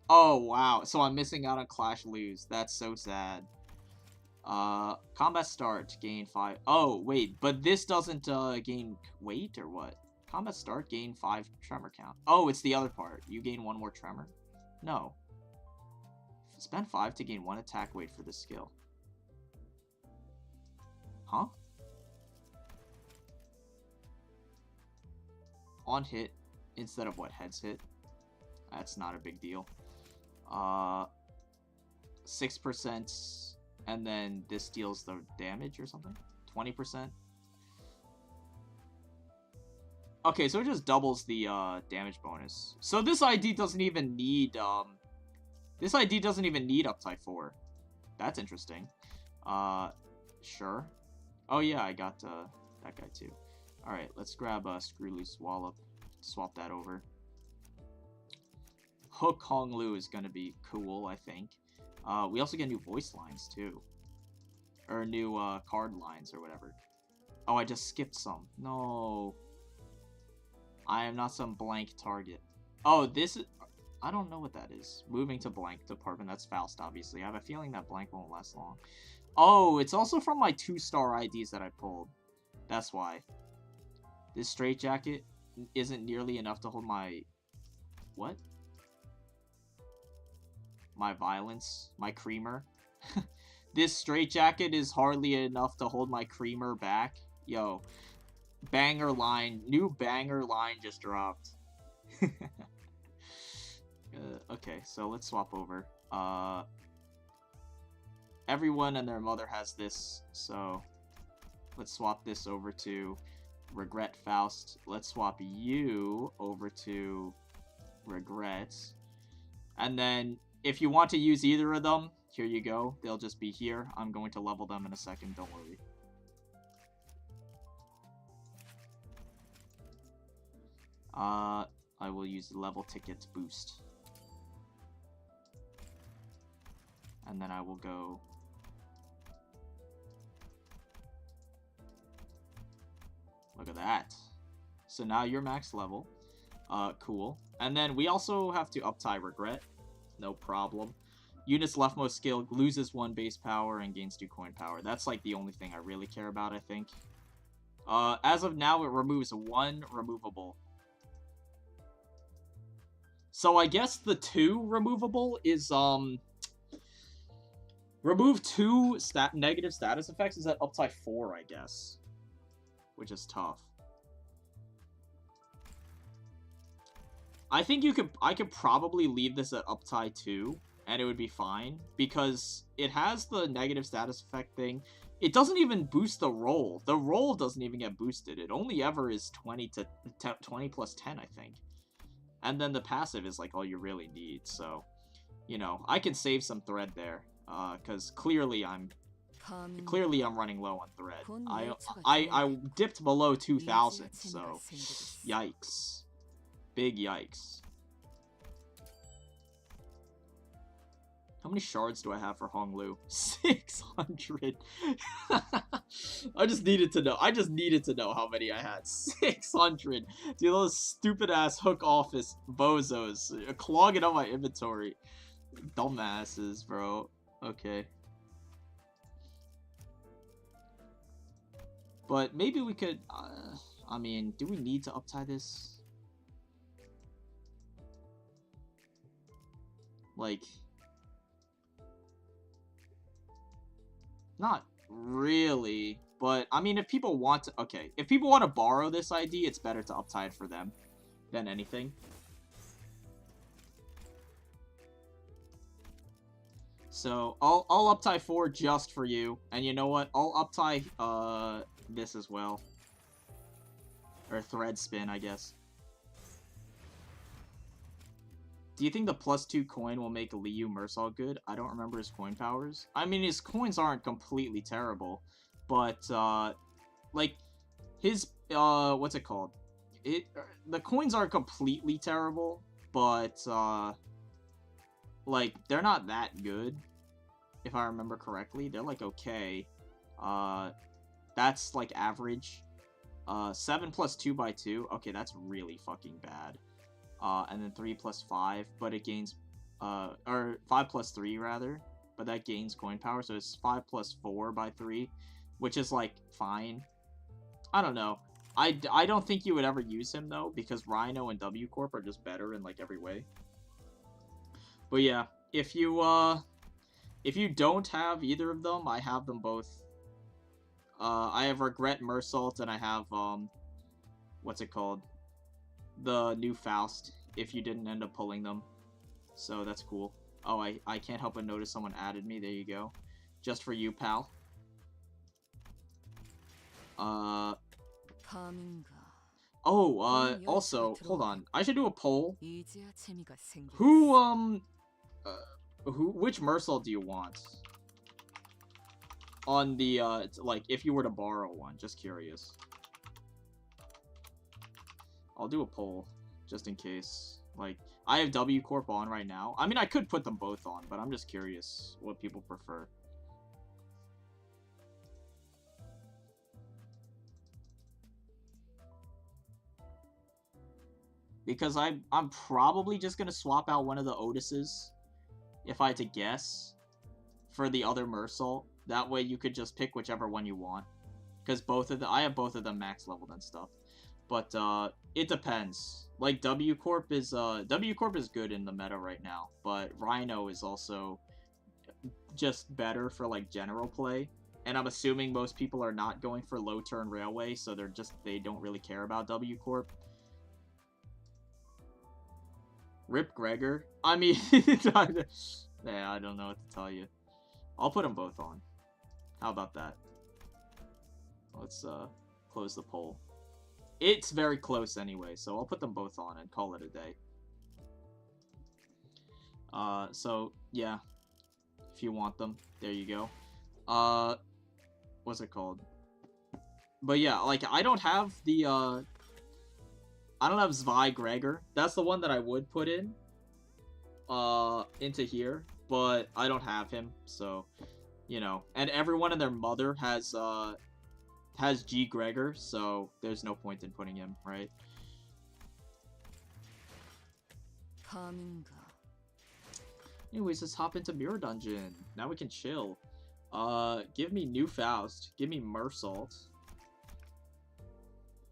Oh, wow. So I'm missing out on Clash Lose. That's so sad. Combat Start, gain 5. Oh, wait. But this doesn't gain weight or what? Combat Start, gain 5 Tremor count. Oh, it's the other part. You gain 1 more Tremor? No. Spend 5 to gain 1 attack weight for this skill. Huh? On hit, instead of what? Heads hit? That's not a big deal. 6%, and then this deals the damage or something? 20%? Okay, so it just doubles the damage bonus. So this ID doesn't even need Uptype 4. That's interesting. Sure. Oh yeah, I got that guy too. Alright, let's grab Screw Loose Wallop. Swap that over. Hook Hong Lu is gonna be cool, I think. We also get new voice lines too. Or new card lines or whatever. Oh, I just skipped some. No. I am not some blank target. Oh, this is... I don't know what that is. Moving to blank department. That's Faust, obviously. I have a feeling that blank won't last long. Oh, it's also from my 2-star IDs that I pulled. That's why. This straitjacket. isn't nearly enough to hold my... What? My violence? My creamer? This straitjacket is hardly enough to hold my creamer back? Yo. Banger line. New banger line just dropped. Okay, so let's swap over. Everyone and their mother has this, so let's swap this over to Regret Faust. Let's swap you over to Regret. And then, if you want to use either of them, here you go. They'll just be here. I'm going to level them in a second, don't worry. I will use the level tickets boost. And then I will go... Look at that. So now you're max level. Cool. And then we also have to uptie Regret. No problem. Unit's leftmost skill loses 1 base power and gains 2 coin power. That's like the only thing I really care about, I think. As of now, it removes 1 removable. So I guess the 2 removable is, remove 2 negative status effects is at uptie 4, I guess. Which is tough. I think I could probably leave this at uptie 2, and it would be fine, because it has the negative status effect thing. It doesn't even boost the roll. The roll doesn't even get boosted. It only ever is 20 plus 10, I think. And then the passive is like all you really need, so, you know, I can save some thread there, because clearly I'm running low on thread. I dipped below 2,000, so yikes. Big yikes. How many shards do I have for Honglu? 600. I just needed to know how many I had. 600. Dude, those stupid ass hook office bozos clogging up my inventory. Dumbasses, bro. Okay. But maybe we could, I mean, do we need to uptie this? Like, not really, but, I mean, if people want to, okay, if people want to borrow this ID, it's better to uptie it for them than anything. So, I'll uptie 4 just for you, and you know what, I'll uptie, this as well. Or thread spin, I guess. Do you think the +2 coin will make Liu Mersal good? I don't remember his coin powers. I mean, his coins aren't completely terrible, but, like, his, what's it called? The coins aren't completely terrible, but, like, they're not that good, if I remember correctly. They're, like, okay. That's, like, average. 7 plus 2 by 2. Okay, that's really fucking bad. And then 3 plus 5, but it gains, or 5 plus 3, rather. But that gains coin power, so it's 5 plus 4 by 3, which is, like, fine. I don't know. I don't think you would ever use him, though, because Rhino and W Corp are just better in, like, every way. But yeah, if you don't have either of them, I have them both. I have Regret Mersalt, and I have, what's it called? The new Faust, if you didn't end up pulling them. So that's cool. Oh, I can't help but notice someone added me. There you go. Just for you, pal. Also, hold on. I should do a poll. Which Mersal do you want? On the, like, if you were to borrow one. Just curious. I'll do a poll, just in case. Like, I have W Corp on right now. I mean, I could put them both on, but I'm just curious what people prefer. Because I'm probably just gonna swap out one of the Otises, if I had to guess, for the other Mersal. That way you could just pick whichever one you want. Because I have both of them max leveled and stuff. But it depends. Like W Corp is good in the meta right now, but Rhino is also just better for like general play. And I'm assuming most people are not going for low turn railway, so they don't really care about W Corp. Rip Gregor. I mean, yeah, I don't know what to tell you. I'll put them both on. How about that? Let's close the poll. It's very close anyway, so I'll put them both on and call it a day. So yeah, if you want them, there you go. What's it called? But yeah, like I don't have the I don't have Zwei Gregor. That's the one that I would put in into here, but I don't have him, so you know. And everyone and their mother has G Gregor, so there's no point in putting him, right? Anyways, let's hop into Mirror Dungeon. Now we can chill. Give me New Faust. Give me Mersault.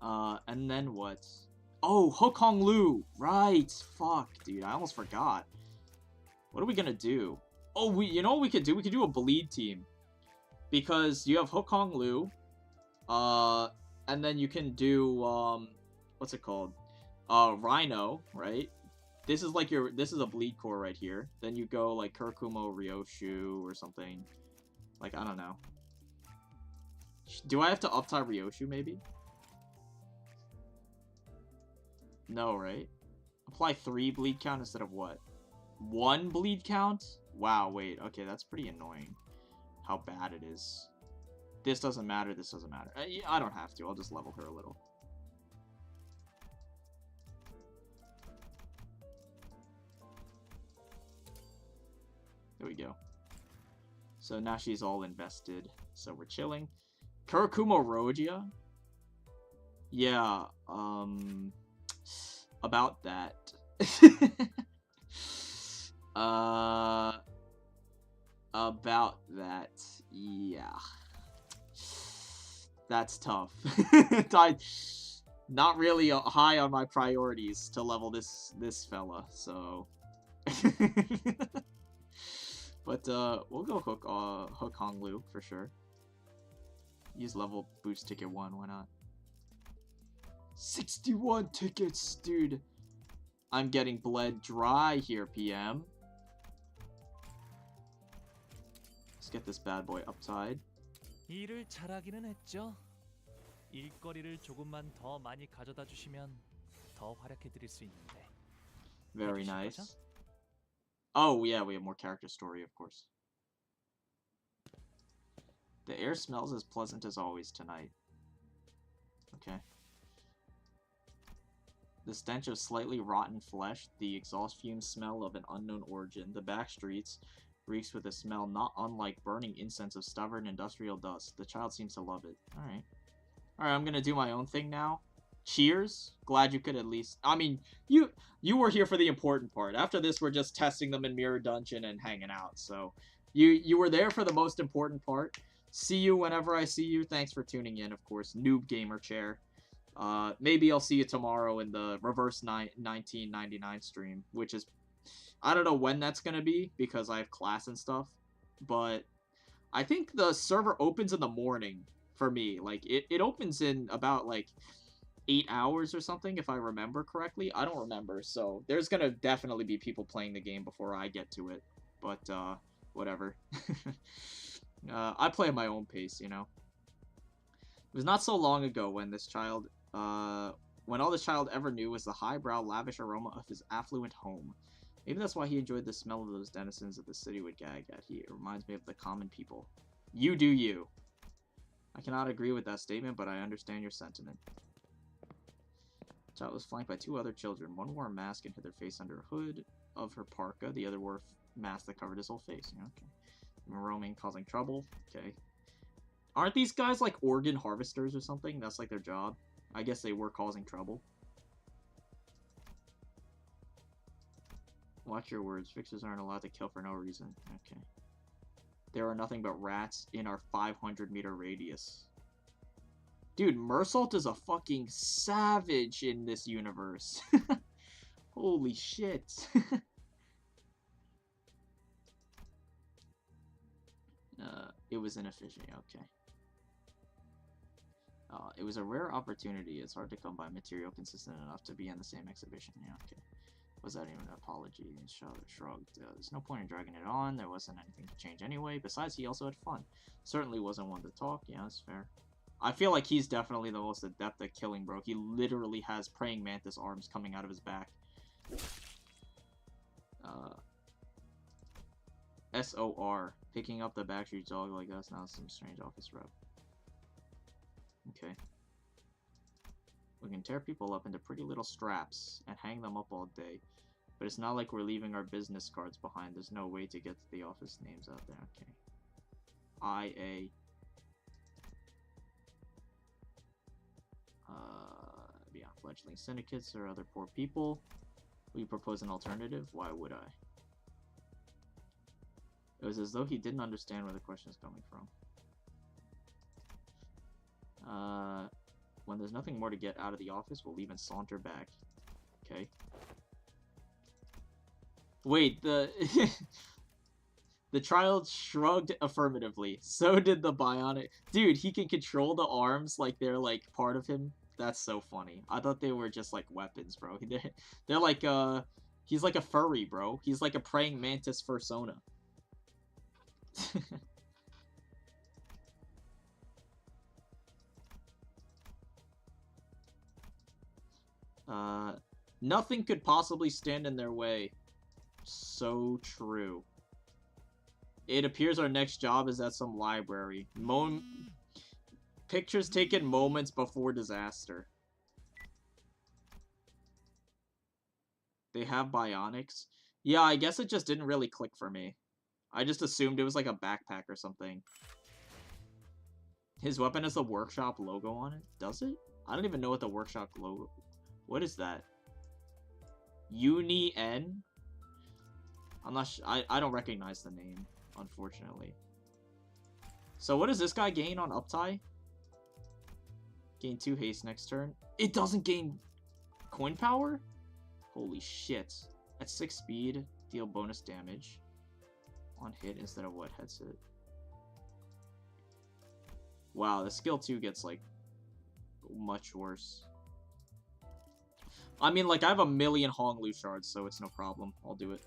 And then what? Oh, Hook Hong Lu! Right! Fuck, dude, I almost forgot. What are we gonna do? Oh, you know what we could do? We could do a bleed team. Because you have Hook Hong Lu, and then you can do, what's it called? Rhino, right? This is like this is a bleed core right here. Then you go like Kurkumo Ryoshu or something. Like, I don't know. Do I have to up-tie Ryoshu, maybe? No, right? Apply 3 bleed count instead of what? 1 bleed count? Wow, wait. Okay, that's pretty annoying. How bad it is. This doesn't matter, this doesn't matter. I don't have to, I'll just level her a little. There we go. So now she's all invested, so we're chilling. Kurkumo Rogia? Yeah, about that. About that, yeah. That's tough. Not really high on my priorities to level this fella, so... But, we'll go Hook Hong Lu, for sure. Use level boost ticket 1, why not? 61 tickets, dude! I'm getting bled dry here, PM. Let's get this bad boy upside. 일을 잘하기는 했죠. 일거리를 조금만 더 많이 가져다 주시면 더 활약해 드릴 수 있는데. Very nice. Oh, yeah, we have more character story, of course. The air smells as pleasant as always tonight. Okay. The stench of slightly rotten flesh, the exhaust fume smell of an unknown origin. The back streets reeks with a smell not unlike burning incense of stubborn industrial dust. The child seems to love it. Alright. Alright, I'm gonna do my own thing now. Cheers. Glad you could at least... I mean, you were here for the important part. After this, we're just testing them in Mirror Dungeon and hanging out. So, you were there for the most important part. See you whenever I see you. Thanks for tuning in, of course. Noob Gamer Chair. Maybe I'll see you tomorrow in the Reverse 1999 stream, which is... I don't know when that's gonna be, because I have class and stuff. But I think the server opens in the morning for me. Like, it opens in about, like... 8 hours or something, if I remember correctly. I don't remember, so there's gonna definitely be people playing the game before I get to it. But, whatever. I play at my own pace, you know? It was not so long ago when this child, when all this child ever knew was the highbrow, lavish aroma of his affluent home. Maybe that's why he enjoyed the smell of those denizens that the city would gag at. It reminds me of the common people. You do you. I cannot agree with that statement, but I understand your sentiment. The child was flanked by 2 other children. One wore a mask and hid their face under a hood of her parka. The other wore a mask that covered his whole face. Okay. Roaming, causing trouble. Okay. Aren't these guys like organ harvesters or something? That's like their job. I guess they were causing trouble. Watch your words. Fixers aren't allowed to kill for no reason. Okay. There are nothing but rats in our 500-meter radius. Dude, Mersault is a fucking savage in this universe. Holy shit. It was inefficient, okay. It was a rare opportunity. It's hard to come by material consistent enough to be in the same exhibition. Yeah, okay. Was that even an apology? And shrugged. There's no point in dragging it on. There wasn't anything to change anyway. Besides, he also had fun. Certainly wasn't one to talk. Yeah, that's fair. I feel like he's definitely the most adept at killing, bro. He literally has praying mantis arms coming out of his back. SOR. Picking up the backstreet dog like us. Now some strange office rep. Okay. We can tear people up into pretty little straps and hang them up all day. But it's not like we're leaving our business cards behind. There's no way to get to the office names out there. Okay. IA. Beyond fledgling syndicates or other poor people. Will you propose an alternative? Why would I? It was as though he didn't understand where the question is coming from. When there's nothing more to get out of the office, we'll leave and saunter back. Okay. Wait, the child shrugged affirmatively. So did the bionic. Dude, he can control the arms like they're like part of him. That's so funny. I thought they were just like weapons, bro. They're like he's like a furry, bro. He's like a praying mantis fursona. Nothing could possibly stand in their way. So true. It appears our next job is at some library. Pictures taken moments before disaster. They have bionics? Yeah, I guess it just didn't really click for me. I just assumed it was like a backpack or something. His weapon has the workshop logo on it? Does it? I don't even know what the workshop logo... What is that? Uni-N? I'm not I don't recognize the name, unfortunately. So what does this guy gain on uptie? Gain 2 haste next turn. It doesn't gain coin power? Holy shit. At 6 speed, deal bonus damage on hit instead of what heads hit. Wow, the skill 2 gets like much worse. I mean, like, I have a million Honglu shards, so it's no problem. I'll do it.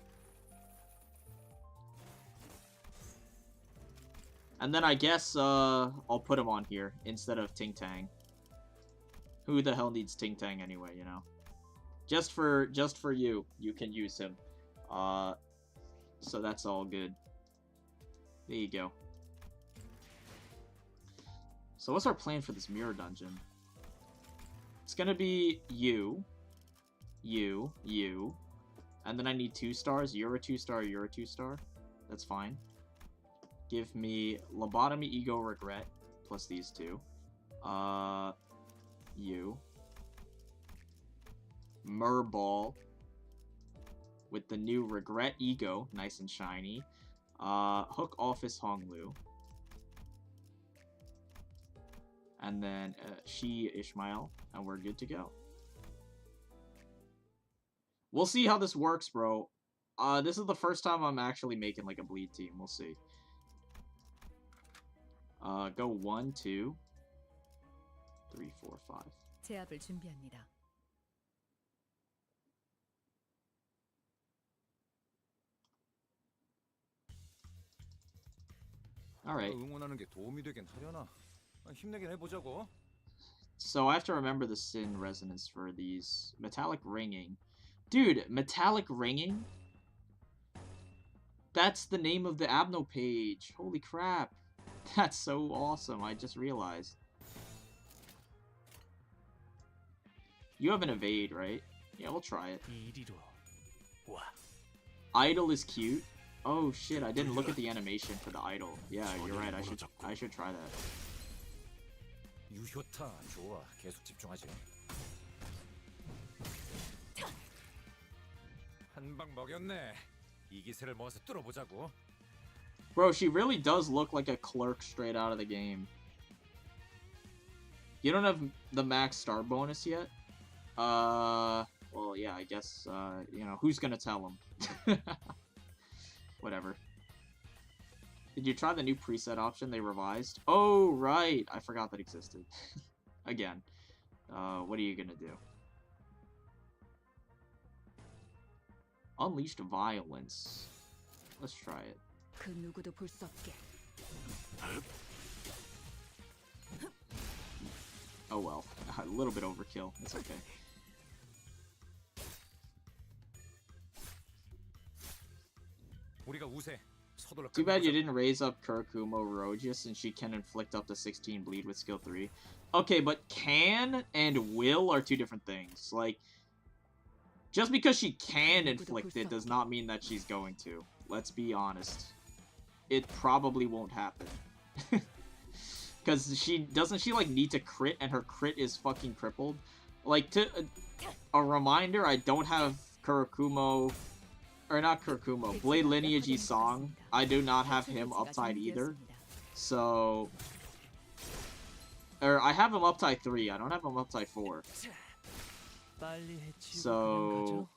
And then I guess I'll put him on here instead of Ting Tang. Who the hell needs Ting Tang anyway, you know? Just for you, you can use him. So that's all good. There you go. So what's our plan for this mirror dungeon? It's gonna be you, and then I need 2 stars. You're a 2-star, you're a 2-star. That's fine. Give me Lobotomy, Ego, Regret, plus these 2. You. Murball. With the new Regret Ego, nice and shiny. Hook Office Honglu. And then She Ishmael, and we're good to go. We'll see how this works, bro. This is the first time I'm actually making like a bleed team. We'll see. Go 1, 2, 3, 4, 5. 제압을 준비합니다. Alright. 응원하는 게 도움이 되긴 하려나. 힘내긴 해보자고. So I have to remember the Sin resonance for these. Metallic ringing. Dude, metallic ringing? That's the name of the Abno page. Holy crap. That's so awesome. I just realized. You have an evade, right? Yeah, we'll try it. Idol is cute. Oh shit, I didn't look at the animation for the idol. Yeah, you're right. I should try that. 유효타 좋아. 계속 집중하지. 한 방 먹였네. 이 기세를 모아서 뚫어보자고. Bro, she really does look like a clerk straight out of the game. You don't have the max star bonus yet? Well, yeah, I guess, you know, who's gonna tell him? Whatever. Did you try the new preset option they revised? Oh, right! I forgot that existed. Again. What are you gonna do? Unleashed violence. Let's try it. 그 누구도 볼 수 없게. Oh well. A little bit overkill. It's okay. 우리가 우세. 서둘러 Too bad you 끝내보자고. didn't raise up Kurakumo Roja since she can inflict up to 16 bleed with skill 3. Okay, but can and will are two different things. Like, just because she can inflict it does not mean that she's going to. Let's be honest. It probably won't happen. Because doesn't she like need to crit and her crit is fucking crippled? Like, to a reminder, I don't have Kurakumo, or not Kurakumo, Blade Lineage Song. I do not have him uptied either. So, or I have him uptied 3, I don't have him uptied 4. 빨리 해치우고 그냥 So, 가죠.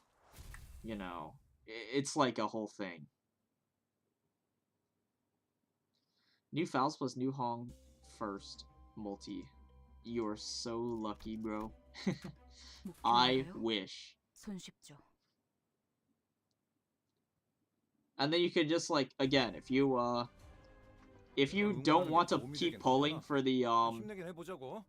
you know, it's like a whole thing. New Fouls plus New Hong first multi. You're so lucky, bro. I wish. 손쉽죠. And then you could just like, again, if you don't want to keep pulling for the 힘내긴 해보자고.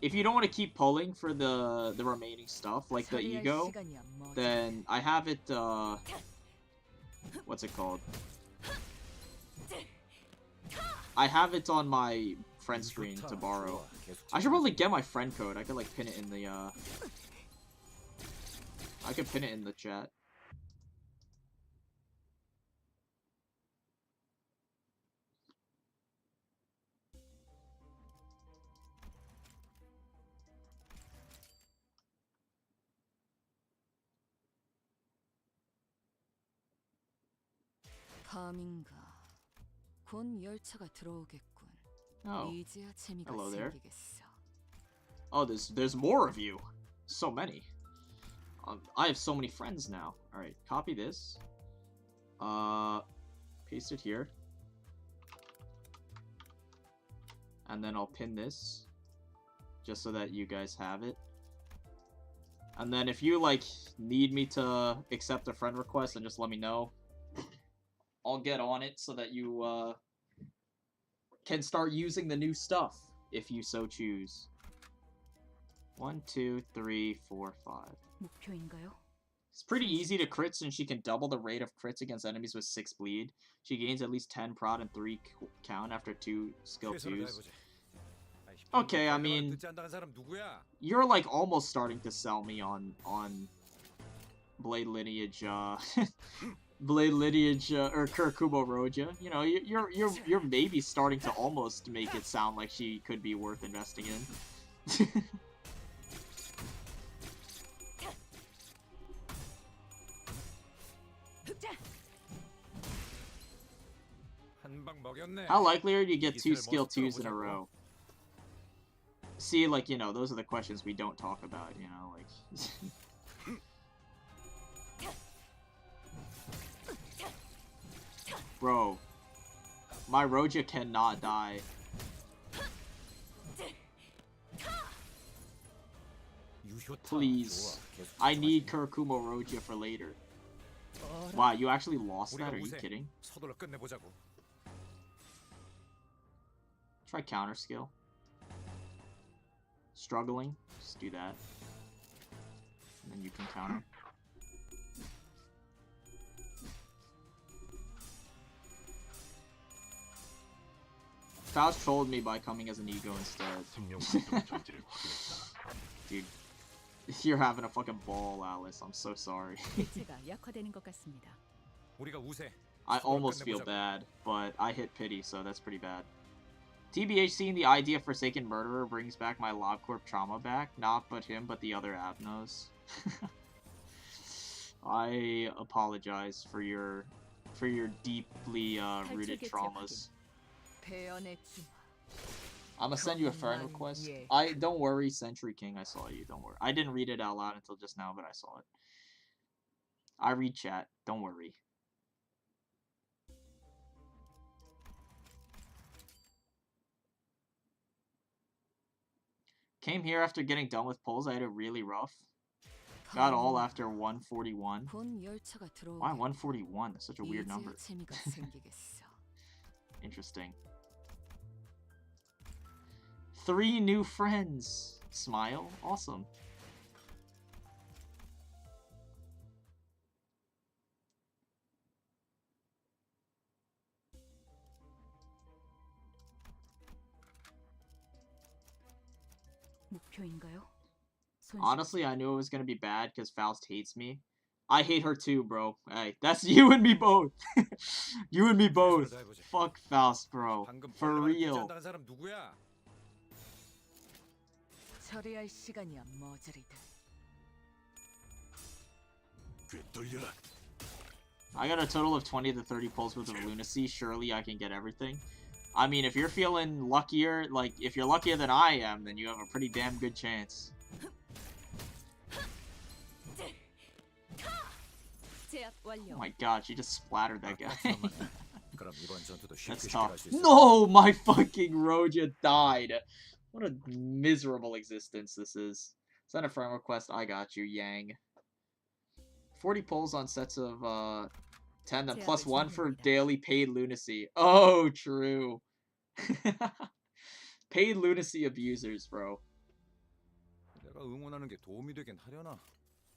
if you don't want to keep pulling for the remaining stuff like the 처리할 ego, 시간이야, 뭐. then I have it what's it called? I have it on my friend screen to borrow. I should probably get my friend code. I could like pin it in the I could pin it in the chat. 밤인가. 곧 열차가 들어오겠군. Oh. 이제야 재미가 Hello there. 생기겠어. Oh, there's more of you. So many. I have so many friends now. All right, copy this. Paste it here. And then I'll pin this just so that you guys have it. And then if you like need me to accept a friend request, then just let me know. I'll get on it so that you can start using the new stuff if you so choose. 1, 2, 3, 4, 5. 목표인가요? It's pretty easy to crit since she can double the rate of crits against enemies with 6 bleed. She gains at least 10 prod and 3 count after 2 skill 2s. Okay, I mean, 듣지 않다는 사람 누구야? you're like almost starting to sell me on Blade Lineage, Blade Lineage or Kurakumo Roja. You know, you're maybe starting to almost make it sound like she could be worth investing in. 한방 먹였네. How likely are you to get 2 skill 2s in a row? See, like, you know, those are the questions we don't talk about, you know, like... Bro, my Roja cannot die. Please, I need Kurakumo Roja for later. Wow, you actually lost that? Are you kidding? 서둘러 끝내보자고. Try counter skill. Struggling, just do that. And then you can counter. Faust trolled me by coming as an ego instead. Dude, you're having a fucking ball, Alice. I'm so sorry. 대체가 약화되는 것 같습니다. 우리가 우세. I almost feel bad, but I hit pity, so that's pretty bad. TBH, seeing the idea of Forsaken Murderer brings back my LobCorp trauma back. Not but him, but the other Abnos. I apologize for your deeply rooted traumas. 배연의 중. I'm gonna send you a friend request. Don't worry, Century King, I saw you. Don't worry. I didn't read it out loud until just now, but I saw it. I read chat. Don't worry. Came here after getting done with polls. I had it really rough. Got all after 141. Why 141? That's such a weird number. Interesting. 3 new friends. Smile. Awesome. Honestly, I knew it was gonna be bad because Faust hates me. I hate her too, bro. Hey, that's you and me both. You and me both. Fuck Faust, bro. For real. I got a total of 20 to 30 pulls worth of lunacy. Surely I can get everything. I mean, if you're feeling luckier, like, if you're luckier than I am, then you have a pretty damn good chance. Oh my god, she just splattered that guy. That's tough. No, my fucking Roja died. What a miserable existence this is. Send a friend request, I got you, Yang. 40 pulls on sets of, 10, then plus 1 for daily paid lunacy. Oh, true. Paid lunacy abusers, bro. 내가 응원하는 게 도움이 되긴 하려나?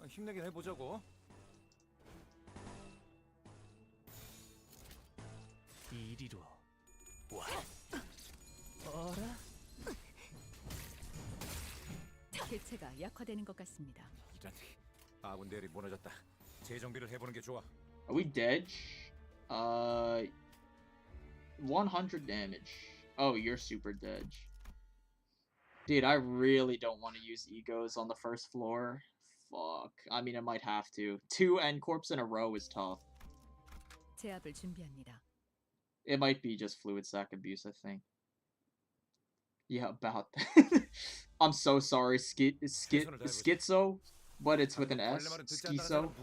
힘내긴 해보자고. 이리로 와. 어라? 개체가 약화되는 것 같습니다. 이런 아군 대열이 무너졌다. 재정비를 해보는 게 좋아. Are we dead? 100 damage. Oh, you're super dead. Dude, I really don't want to use egos on the first floor. Fuck. I mean, I might have to. 2 end corps in a row is tough. 제압을 준비합니다. It might be just fluid sac abuse, I think. Yeah, about that. I'm so sorry, schizo, but it's with an S. Schizo.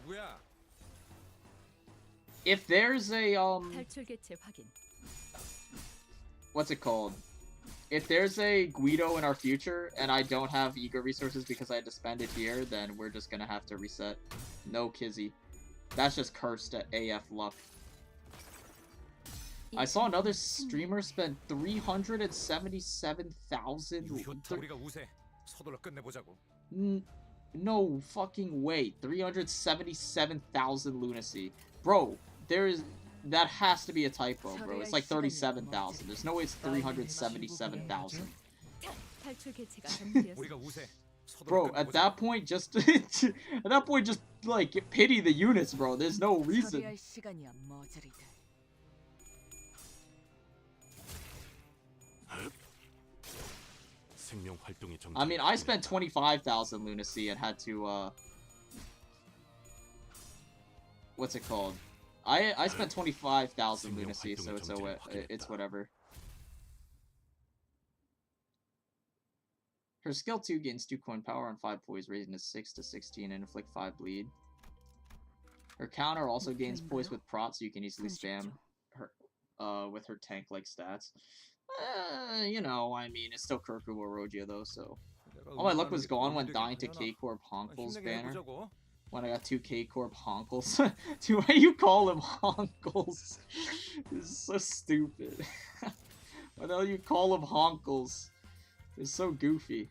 If there's a, 탈출 개체 확인. what's it called? If there's a Guido in our future, and I don't have ego resources because I had to spend it here, then we're just gonna have to reset. No Kizzy. That's just cursed at AF luck. I saw another streamer spend 377,000. 우리가 우세. 서둘러 끝내보자고. No fucking way. 377,000 lunacy. Bro, that has to be a typo, bro. It's like 37,000. There's no way it's 377,000. 우리가 우세. Bro, at that point, just like pity the units, bro. There's no reason. I mean, I spent 25,000 lunacy and had to, what's it called? I spent 25,000 lunacy, so it's whatever. Her skill 2 gains 2 coin power on 5 poise, raising to 6 to 16 and inflict 5 bleed. Her counter also gains poise with prot, so you can easily spam her with her tank-like stats. You know, I mean, it's still Kirku or Rogia though, so. All my luck was gone when dying to K-Corp Honkel's banner. When I got 2 K-Corp Honkels. Dude, why do you call him Honkels? This is so stupid. Why the hell you call him Honkels? It's so goofy.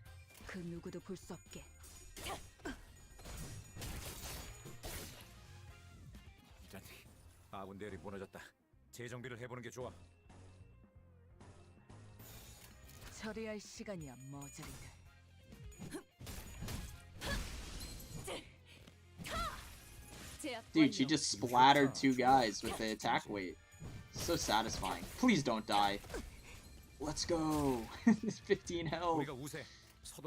아군 대열이 무너졌다. 재정비를 해보는 게 좋아. 처리할 시간이야, 머저리들. Dude, she just splattered 2 guys with the attack weight. So satisfying. Please don't die. Let's go. 15 health.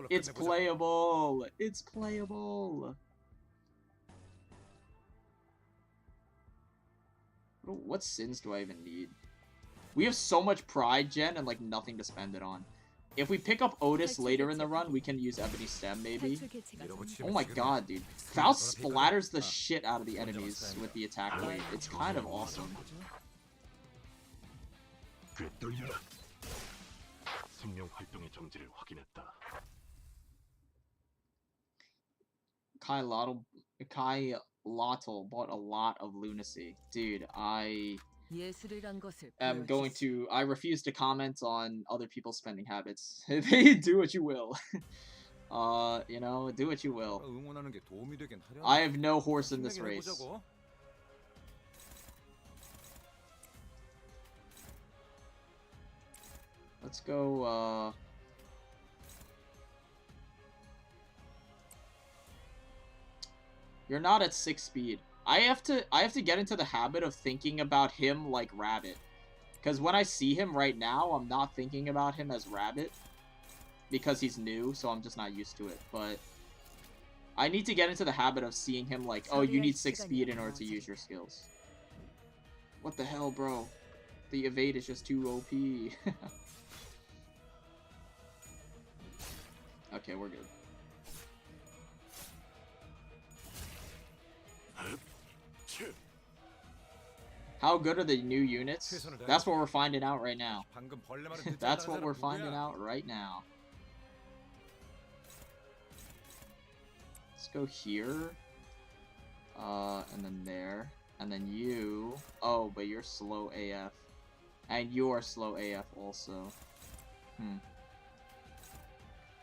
It's playable. It's playable. What sins do I even need? We have so much pride, Jen, and like nothing to spend it on. If we pick up Otis later in the run, we can use Ebony Stem, maybe. 탈출 개체가 Oh my god, dude. Faust splatters the shit out of the enemies with the attack weight. It's kind of awesome. 꿰뚫려라. 생명 활동의 정지를 확인했다. Kai Lotl bought a lot of lunacy. Dude, I 예술이란 것을 am going 보여주시. to... I refuse to comment on other people's spending habits. They do what you will. You know, do what you will. 응원하는 게 도움이 되긴 하려나. I have no horse in this 힘내긴 race. 해보자고. Let's go, You're not at 6 speed. I have to get into the habit of thinking about him like Rabbit. Because when I see him right now, I'm not thinking about him as Rabbit. Because he's new, so I'm just not used to it. But I need to get into the habit of seeing him like, oh, you need 6 speed in order to use your skills. What the hell, bro? The evade is just too OP. Okay, we're good. How good are the new units? That's what we're finding out right now. 방금 벌레만은 듣지 That's 않은 what we're 사람 finding 누구야? out right now. Let's go here. And then there. And then you. Oh, but you're slow AF. And you're slow AF also.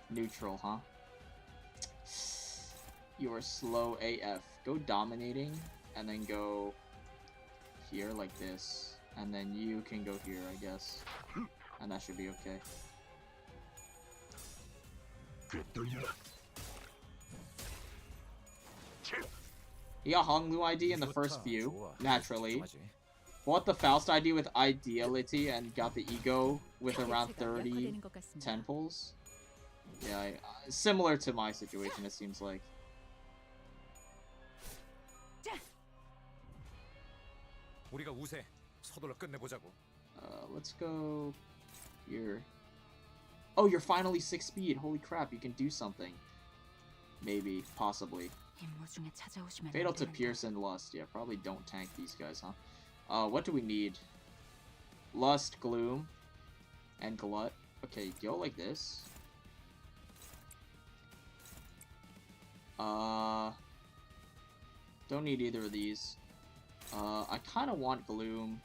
Neutral, huh? You're slow AF. Go dominating, and then go here like this. And then you can go here, I guess. And that should be okay. 꿰뚫려라. He got Honglu ID in the first 좋다, few, 좋아. naturally. 걱정하지. Bought the Faust ID with Ideality and got the Ego with around 개체가 30 약화되는 것 같습니다. temples. Yeah, similar to my situation, it seems like. 우리가 우세. 서둘러 끝내보자고. Let's go here. Oh, you're finally 6 speed. Holy crap, you can do something. Maybe, possibly. 임무 중에 찾아오시면 안 Fatal to 됩니다. Pierce and Lust. Yeah, probably don't tank these guys, huh? What do we need? Lust, Gloom, and Glut. Okay, go like this. Don't need either of these. I kind of want Gloom.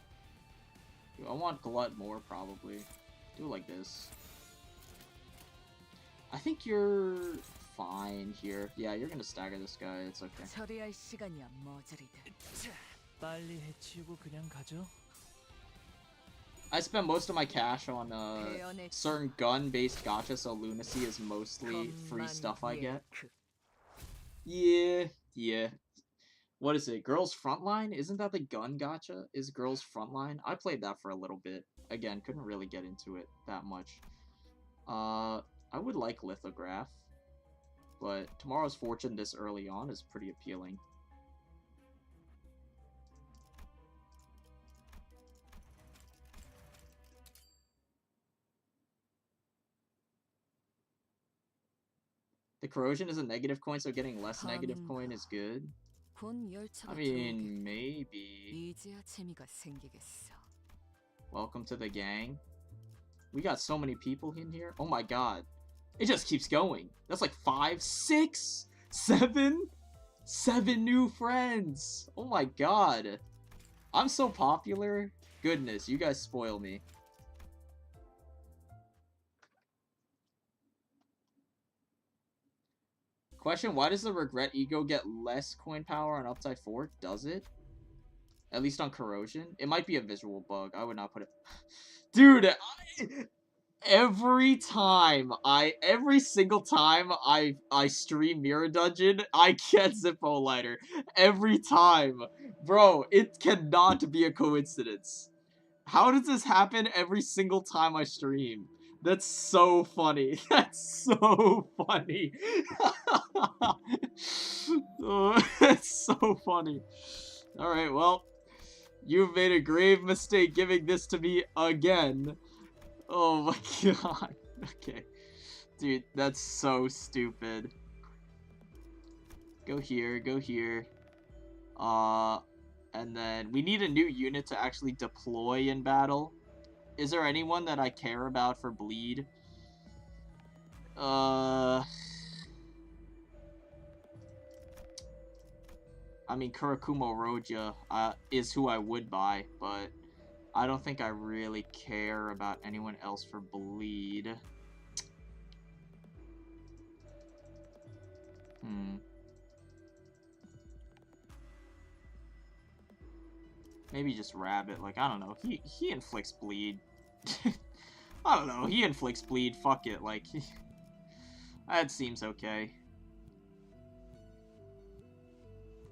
I want Glut more, probably. Do it like this. I think you're fine here. Yeah, you're gonna stagger this guy. It's okay. 처리할 시간이야 머저리들. 빨리 해치우고 그냥 가죠. I spent most of my cash on certain gun-based gacha, so lunacy is mostly free stuff I get. Yeah. What is it? Girls Frontline? Isn't that the gun gacha? Is Girls Frontline? I played that for a little bit. Again, couldn't really get into it that much. I would like Lithograph, but Tomorrow's Fortune this early on is pretty appealing. The corrosion is a negative coin, so getting less negative coin is good. 곧 열차가 I 들어오게. mean, maybe. 이제야 재미가 생기겠어. Welcome to the gang. We got so many people in here. Oh my god. It just keeps going. That's like 5, 6, 7 new friends. Oh my god. I'm so popular. Goodness, you guys spoil me. Question, why does the Regret Ego get less coin power on Upside 4? Does it? At least on Corrosion? It might be a visual bug. I would not put it... Dude, every single time I stream Mirror Dungeon, I get Zippo Lighter. Every time. Bro, it cannot be a coincidence. How does this happen every single time I stream? That's so funny. That's so funny. Oh, that's so funny. Alright, well, you've made a grave mistake giving this to me again. Oh my god. Okay. Dude, that's so stupid. Go here, go here. And then we need a new unit to actually deploy in battle. Is there anyone that I care about for bleed? I mean, Kurakumo Roja is who I would buy, but I don't think I really care about anyone else for bleed. Maybe just Rabbit. Like, I don't know. He inflicts bleed. I don't know. He inflicts bleed. Fuck it. Like, that seems okay.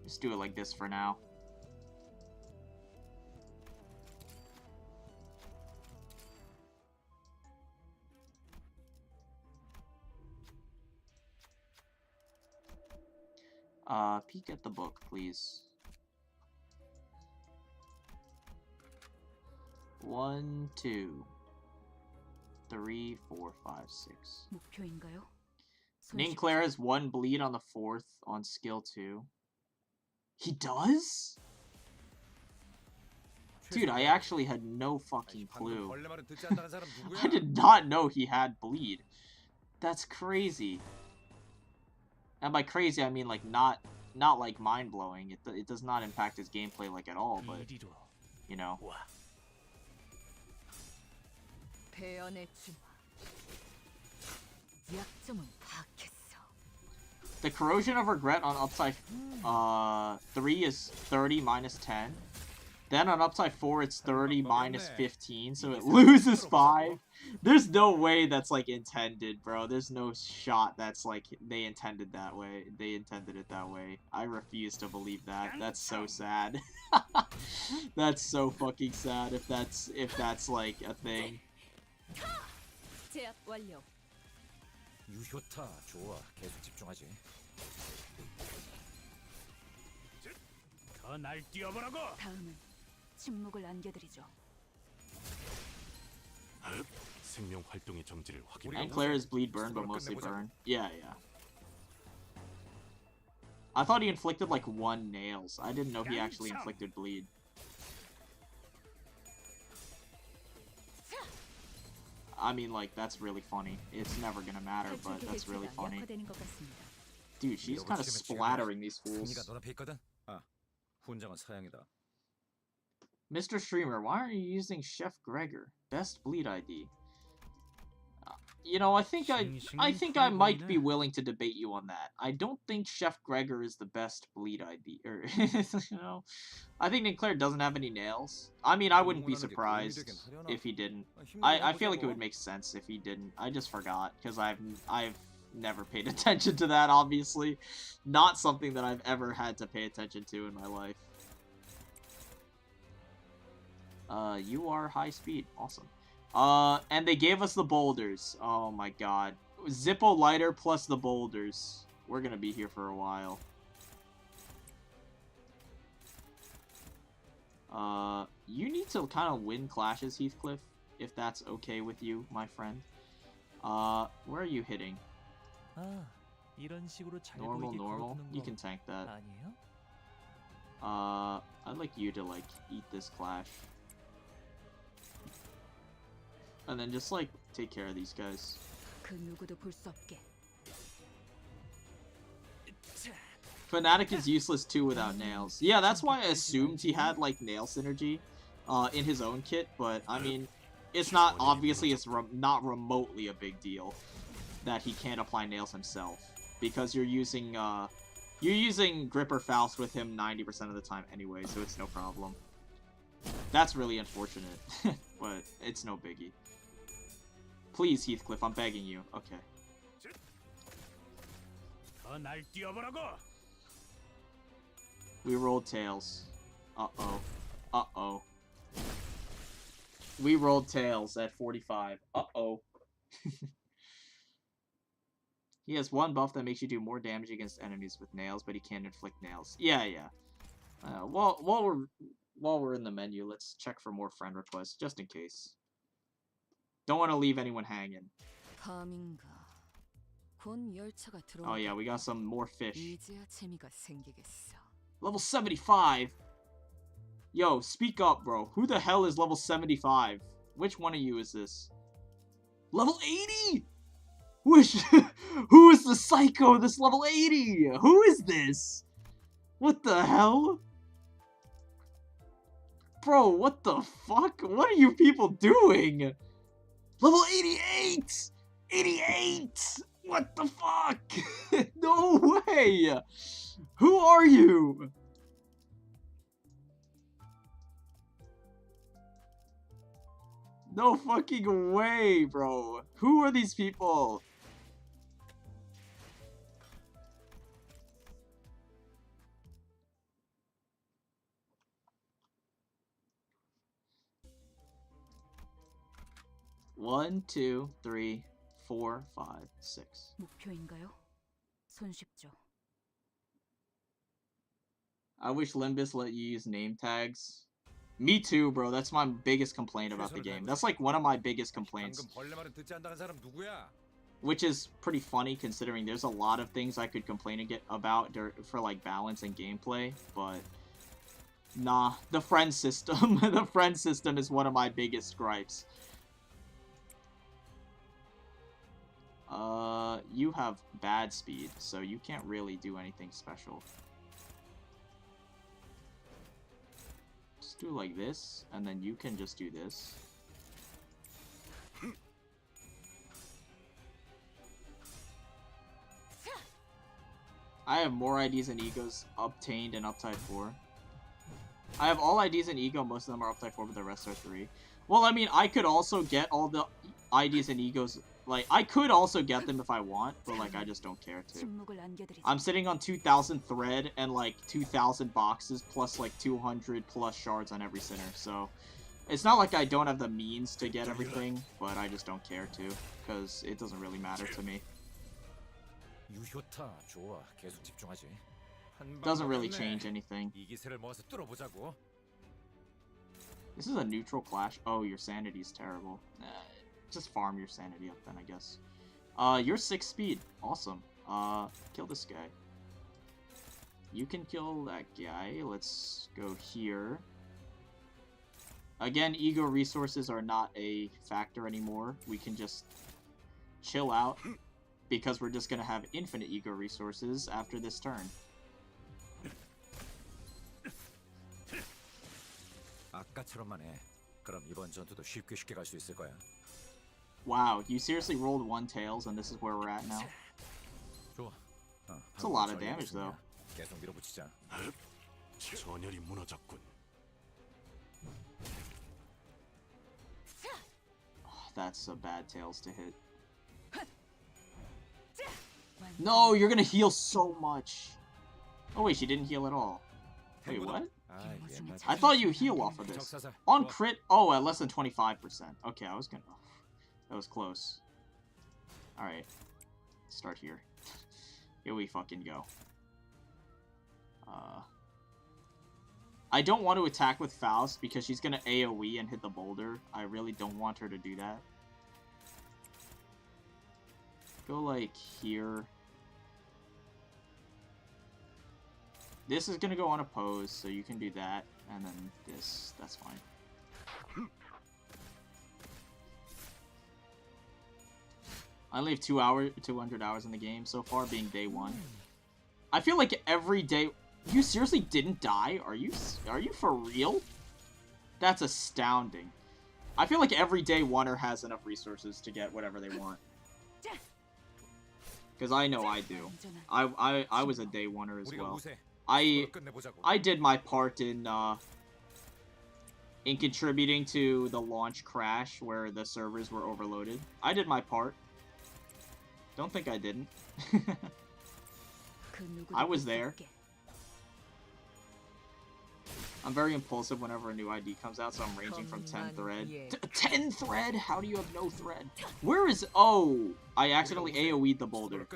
Just do it like this for now. Peek at the book, please. 1, 2, 3, 4, 5, 6. 목표인가요? Ninclair has 1 bleed on the 4th on skill 2. He does? Dude, I actually had no fucking clue. I did not know he had bleed. That's crazy. And by crazy, I mean like not like mind-blowing. It does not impact his gameplay like at all, but you know. The Corrosion of Regret on upside 3 is 30 minus 10. Then on upside 4 it's 30 minus 15, so it loses 5. There's no way that's like intended, bro. There's no shot that's like they intended that way. They intended it that way. I refuse to believe that. That's so sad. That's so fucking sad if that's like a thing. 제압 완료. 유효타 좋아. 계속 집중하지. 더날 뛰어보라고. 다음은 침묵을 안겨드리죠. 생명 활동의 정지를 확인. And Claire is bleed burn, but mostly burn. Yeah, yeah. I thought he inflicted like 1 nails. I didn't know he actually inflicted bleed. I mean, like, that's really funny. It's never gonna matter, but that's really funny. Dude, she's kind of splattering these fools. Mr. Streamer, why aren't you using Chef Gregor? Best bleed ID. You know, I think I might be willing to debate you on that. I don't think Chef Gregor is the best bleed ID. Or, you know, I think Ninclair doesn't have any nails. I mean, I wouldn't be surprised if he didn't. I feel like it would make sense if he didn't. I just forgot because I've never paid attention to that. Obviously, not something that I've ever had to pay attention to in my life. You are high speed. Awesome. And they gave us the boulders. Oh my god. Zippo lighter plus the boulders. We're gonna be here for a while. You need to kind of win clashes, Heathcliff, if that's okay with you, my friend. Where are you hitting? Normal. You can tank that. I'd like you to, like, eat this clash. And then just, like, take care of these guys. Fnatic is useless too without nails. Yeah, that's why I assumed he had, like, nail synergy in his own kit, but, I mean, it's not, obviously, it's not remotely a big deal that he can't apply nails himself. Because you're using Gripper Faust with him 90% of the time anyway, so it's no problem. That's really unfortunate, but it's no biggie. Please, Heathcliff, I'm begging you. Okay. We rolled tails. Uh-oh. Uh-oh. We rolled tails at 45. Uh-oh. He has 1 buff that makes you do more damage against enemies with nails, but he can't inflict nails. Yeah, yeah. While we're in the menu, let's check for more friend requests, just in case. Don't want to leave anyone hanging. 밤인가. 곧 열차가 들어온다. Oh yeah, we got some more fish. 이제야 재미가 생기겠어. Level 75. Yo, speak up, bro. Who the hell is level 75? Which one of you is this? Level 80? Who is the psycho this level 80? Who is this? What the hell? Bro, what the fuck? What are you people doing? Level 88! 88! What the fuck? No way! Who are you? No fucking way, bro. Who are these people? One, two, three, 4, 5, 6. 목표인가요? 손쉽죠. I wish Limbus let you use name tags. Me too, bro. That's my biggest complaint about the game. That's like one of my biggest complaints. 방금 벌레 말은 듣지 않다는 사람 누구야? Which is pretty funny considering there's a lot of things I could complain about for like balance and gameplay, but nah, the friend system. The friend system is one of my biggest gripes. You have bad speed, so you can't really do anything special. Just do like this, and then you can just do this. I have more IDs and egos obtained in Uptide 4. I have all IDs and ego, most of them are Uptide 4, but the rest are 3. Well, I mean, I could also get all the IDs and egos, like, I could also get them if I want, but, like, I just don't care to. 침묵을 안겨드리죠. I'm sitting on 2,000 thread and, like, 2,000 boxes plus, like, 200 plus shards on every center, so... It's not like I don't have the means to get everything, but I just don't care to, because it doesn't really matter to me. 유효타 좋아. 계속 집중하지. Doesn't really change anything. 이 기세를 모아서 뚫어보자고. This is a neutral clash. Oh, your sanity's terrible. Just farm your sanity up then, I guess. You're 6 speed. Awesome. Kill this guy. You can kill that guy. Let's go here. Again, ego resources are not a factor anymore. We can just chill out because we're just gonna have infinite ego resources after this turn. 아까처럼만 해. 그럼 이번 전투도 쉽게 갈 수 있을 거야. Wow, you seriously rolled 1 tails and this is where we're at now? 좋아. It's a lot of damage though. 계속 밀어붙이자. 전열이 무너졌군. Oh, that's a bad tails to hit. No, you're gonna heal so much. Oh wait, she didn't heal at all. Wait, what? I thought you heal off of this. On crit? Oh, at less than 25%. Okay, I was gonna... That was close. Alright. Start here. Here we fucking go. I don't want to attack with Faust because she's gonna AoE and hit the boulder. I really don't want her to do that. Go like here. This is gonna go unopposed, so you can do that, and then this, that's fine. I only have 200 hours in the game so far, being day 1. I feel like every day... You seriously didn't die? Are you for real? That's astounding. I feel like every day 1er has enough resources to get whatever they want. Because I know I do. I was a day 1er as well. I did my part in contributing to the launch crash where the servers were overloaded. I did my part. Don't think I didn't. I was there. I'm very impulsive whenever a new ID comes out, so I'm ranging from 10 thread. 10 thread? How do you have no thread? Where is... Oh! I accidentally AoE'd the boulder.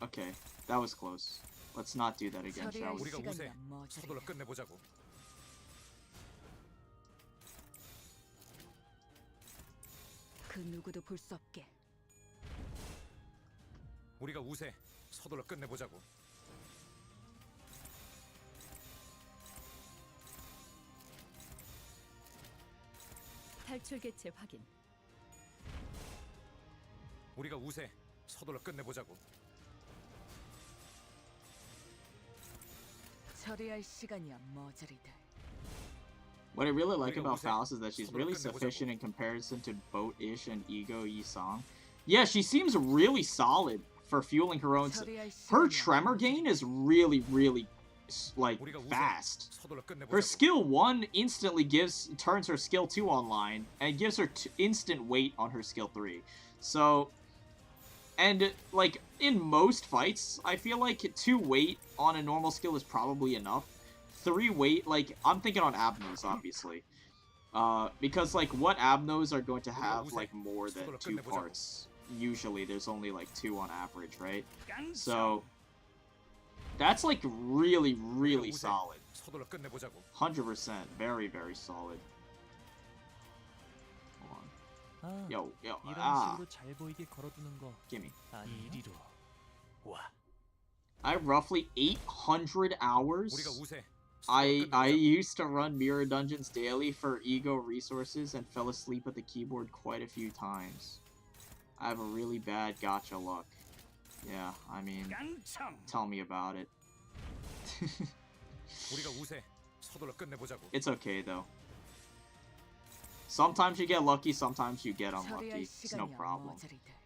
Okay, that was close. Let's not do that again, shall we? 그 누구도 볼 수 없게. 우리가 우세. 서둘러 끝내보자고. 탈출 개체 확인. 우리가 우세. 서둘러 끝내보자고. 처리할 시간이야 머저리들. What I really like about Faust is that she's really sufficient in comparison to Boat-ish and Ego Yi-Song. Yeah, she seems really solid for fueling her own... Her Tremor gain is really, like, fast. Her skill 1 instantly turns her skill 2 online, and gives her instant weight on her skill 3. So... And, like, in most fights, I feel like 2 weight on a normal skill is probably enough. 3 weight, like, I'm thinking on Abnos, obviously. Because, like, what Abnos are going to have, like, more than 2 parts? Usually, there's only, like, 2 on average, right? So, that's, like, really solid. 100%. Very solid. 아, Yo, 이런 ah. 식으로 잘 보이게 걸어두는 거 Gimme. 아니에요? 이리로 와. I have roughly 800 hours. 우리가 우세. I used to run mirror dungeons daily for ego resources and fell asleep at the keyboard quite a few times. I have a really bad gacha luck. Yeah, I mean, tell me about it. 우리가 우세. 서둘러 끝내보자고. It's okay though. Sometimes you get lucky, sometimes you get unlucky. 처리할 It's no 시간이야 problem. 머저리들.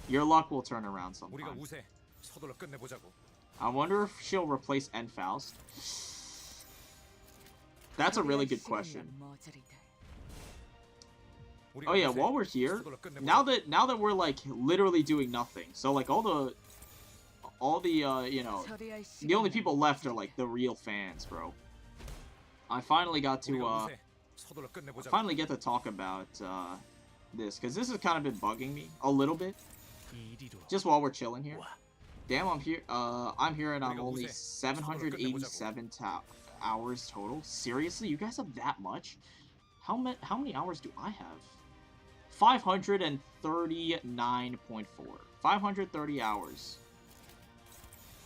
Your luck will turn around 우리가 sometime. 우세. 서둘러 끝내보자고. I wonder if she'll replace Faust. That's a really good 처리할 question. 시간이야, 머저리들. 우리가 Oh yeah, 우세. while we're here, 서둘러 끝내보자고. now that we're like literally doing nothing, so like all the you know, 처리할 the only 시간이야, people left are 머저리들. like the real fans, bro. I finally got to 우리가 우세. 서둘러 끝내보자고. finally get to talk about this, because this has kind of been bugging me a little bit 이리로 just while we're chilling here. 와. Damn, I'm here and I'm 우리가 only 우세. 787 hours total. Seriously, you guys have that much? How many hours do I have? 539.4. 530 hours.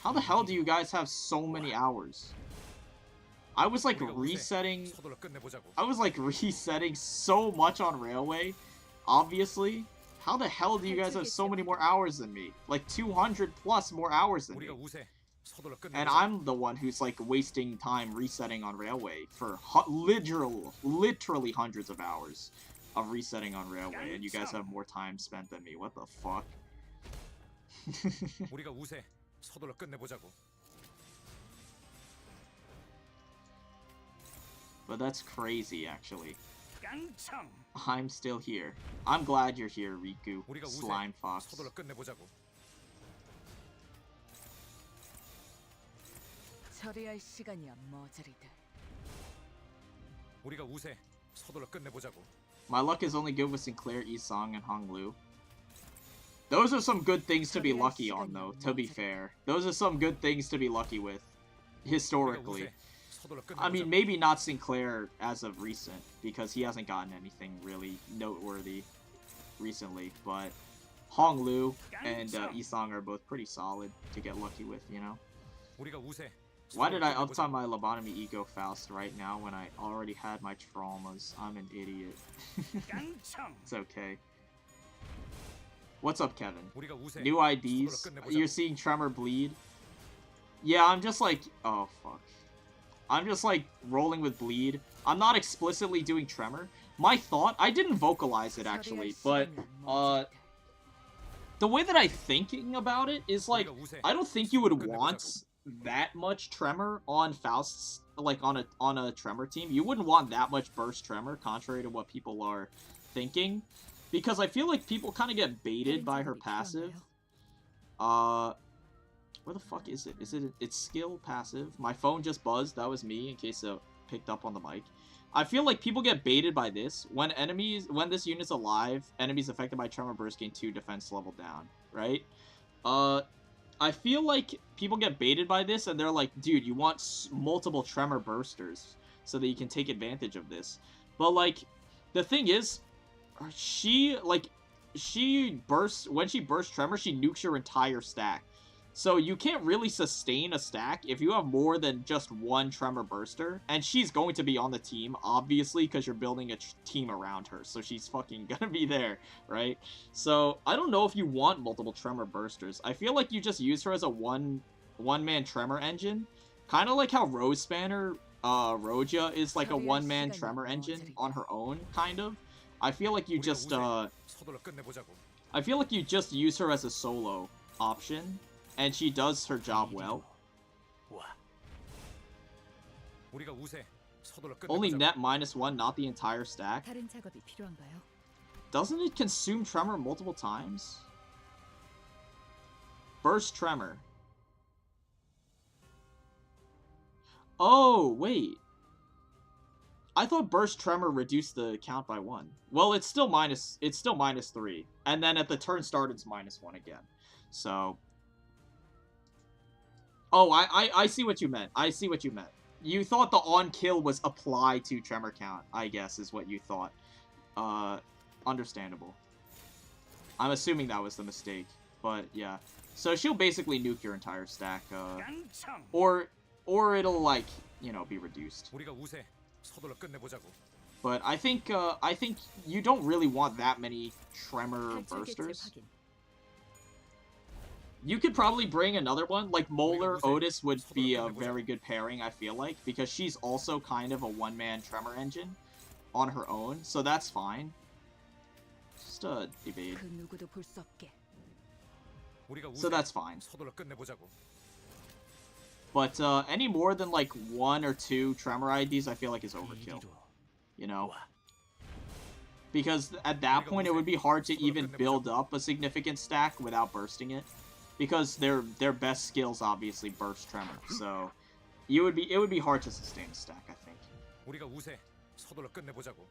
How the hell do you guys have so many hours? I was like 우리가 우세. resetting. 서둘러 끝내보자고. I was like resetting so much on Railway. Obviously. How the hell do you guys have so many more hours than me? Like 200 plus more hours than me. 우리가 우세. 서둘러 And 끝내보자고. I'm the one who's like wasting time resetting on Railway for literally hundreds of hours of resetting on Railway, and you guys have more time spent than me. What the fuck? 우리가 우세. 서둘러 끝내보자고. But that's crazy, actually. I'm still here. I'm glad you're here, Riku. 우리가 우세. Slime Fox. 서둘러 끝내보자고. 처리할 시간이야 머저리들. 우리가 우세. 서둘러 끝내보자고. My luck is only good with Sinclair, Yi-Song, and Hong Lu. Those are some good things to be lucky on, though, to be fair. Those are some good things to be lucky with, historically. I mean, maybe not Sinclair as of recent, because he hasn't gotten anything really noteworthy recently, but Hong Lu and Yi-Song are both pretty solid to get lucky with, you know? 우리가 우세. Why did I uptime my lobotomy ego Faust right now when I already had my traumas? I'm an idiot. It's okay. What's up, Kevin? 우리가 우세. New IDs? You're seeing Tremor bleed? Yeah, I'm just like... Oh, fuck. I'm just like rolling with bleed. I'm not explicitly doing Tremor. My thought... I didn't vocalize it, actually, but... The way that I'm thinking about it is like... I don't think you would want that much Tremor on Faust's... Like, on a Tremor team. You wouldn't want that much burst Tremor, contrary to what people are thinking. Because I feel like people kind of get baited by her passive. Where the fuck is it? It's skill passive. My phone just buzzed. That was me, in case it picked up on the mic. I feel like people get baited by this. When this unit's alive, enemies affected by Tremor Burst gain 2 defense level down, right? I feel like people get baited by this, and they're like, dude, you want multiple Tremor Bursters so that you can take advantage of this. But, like, the thing is, she, like, when she bursts Tremor, she nukes your entire stack. So you can't really sustain a stack if you have more than just one Tremor burster. And she's going to be on the team, obviously, because you're building a team around her. So she's fucking gonna be there, right? So I don't know if you want multiple Tremor bursters. I feel like you just use her as a one-man Tremor engine. Kind of like how Rose Spanner, Roja is like a one-man Tremor engine on her own, kind of. I feel like you just, I feel like you just use her as a solo option. And she does her job well. 와. 우리가 우세. 서둘러 Only 끝내보자고. net -1, not the entire stack. 다른 작업이 필요한가요? Doesn't it consume Tremor multiple times? Burst Tremor. Oh, wait. I thought Burst Tremor reduced the count by 1. Well, it's still -3. And then at the turn start, it's -1 again. So... Oh, I see what you meant. I see what you meant. You thought the on-kill was applied to Tremor count, I guess, is what you thought. Understandable. I'm assuming that was the mistake. But, yeah. So she'll basically nuke your entire stack, or it'll, like, you know, be reduced. 우리가 우세. 서둘러 끝내보자고. But I think you don't really want that many Tremor 탈출 개체 bursters. 확인. You could probably bring another one, like Molar Otis would be a very good pairing, I feel like, because she's also kind of a one-man Tremor engine on her own, so that's fine. Just evade. 그 누구도 볼 수 없게. 우리가 우세. So that's fine. 서둘러 끝내보자고. But any more than like 1 or 2 Tremor IDs, I feel like is overkill. 이리로 You know? 와. Because at that point, it would be hard to even build up a significant stack without bursting it. Because their best skills obviously burst Tremor, so it would be hard to sustain a stack, I think. 우리가 우세. 서둘러 끝내보자고.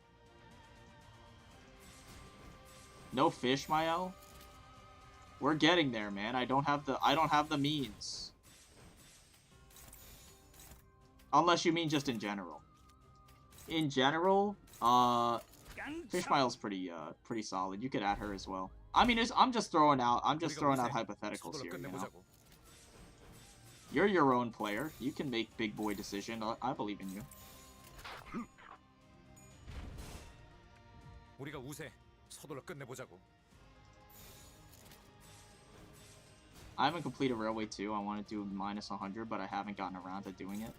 No fish, Mael? We're getting there, man. I don't have the means. Unless you mean just in general. In general, Fishmail's pretty solid. You could add her as well. I mean, I'm just throwing out hypotheticals here, you know. You're your own player. You can make big boy decision. I believe in you. 우리가 우세. 서둘러 끝내보자고. I haven't completed Railway 2. I want to do -100, but I haven't gotten around to doing it.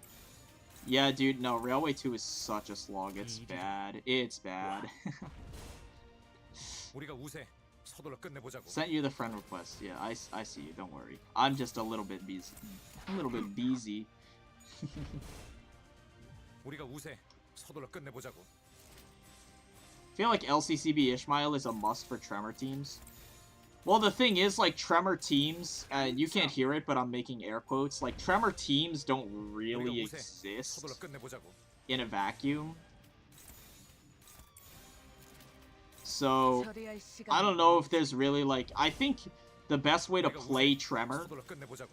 Yeah, dude, no, Railway 2 is such a slog. It's bad. It's bad. 우리가 우세. 서둘러 끝내보자고. Sent you the friend request. Yeah, I see you. Don't worry. I'm just a little bit busy. 우리가 우세. 서둘러 끝내보자고. I feel like LCCB Ishmael is a must for Tremor teams. Well, the thing is, like, Tremor teams, and you can't hear it, but I'm making air quotes, like, Tremor teams don't really exist 서둘러 끝내보자고. in a vacuum. So, 처리할 시간이 I don't know if there's really, like, I think the best way to 우리가 play 우세. Tremor 서둘러 끝내보자고.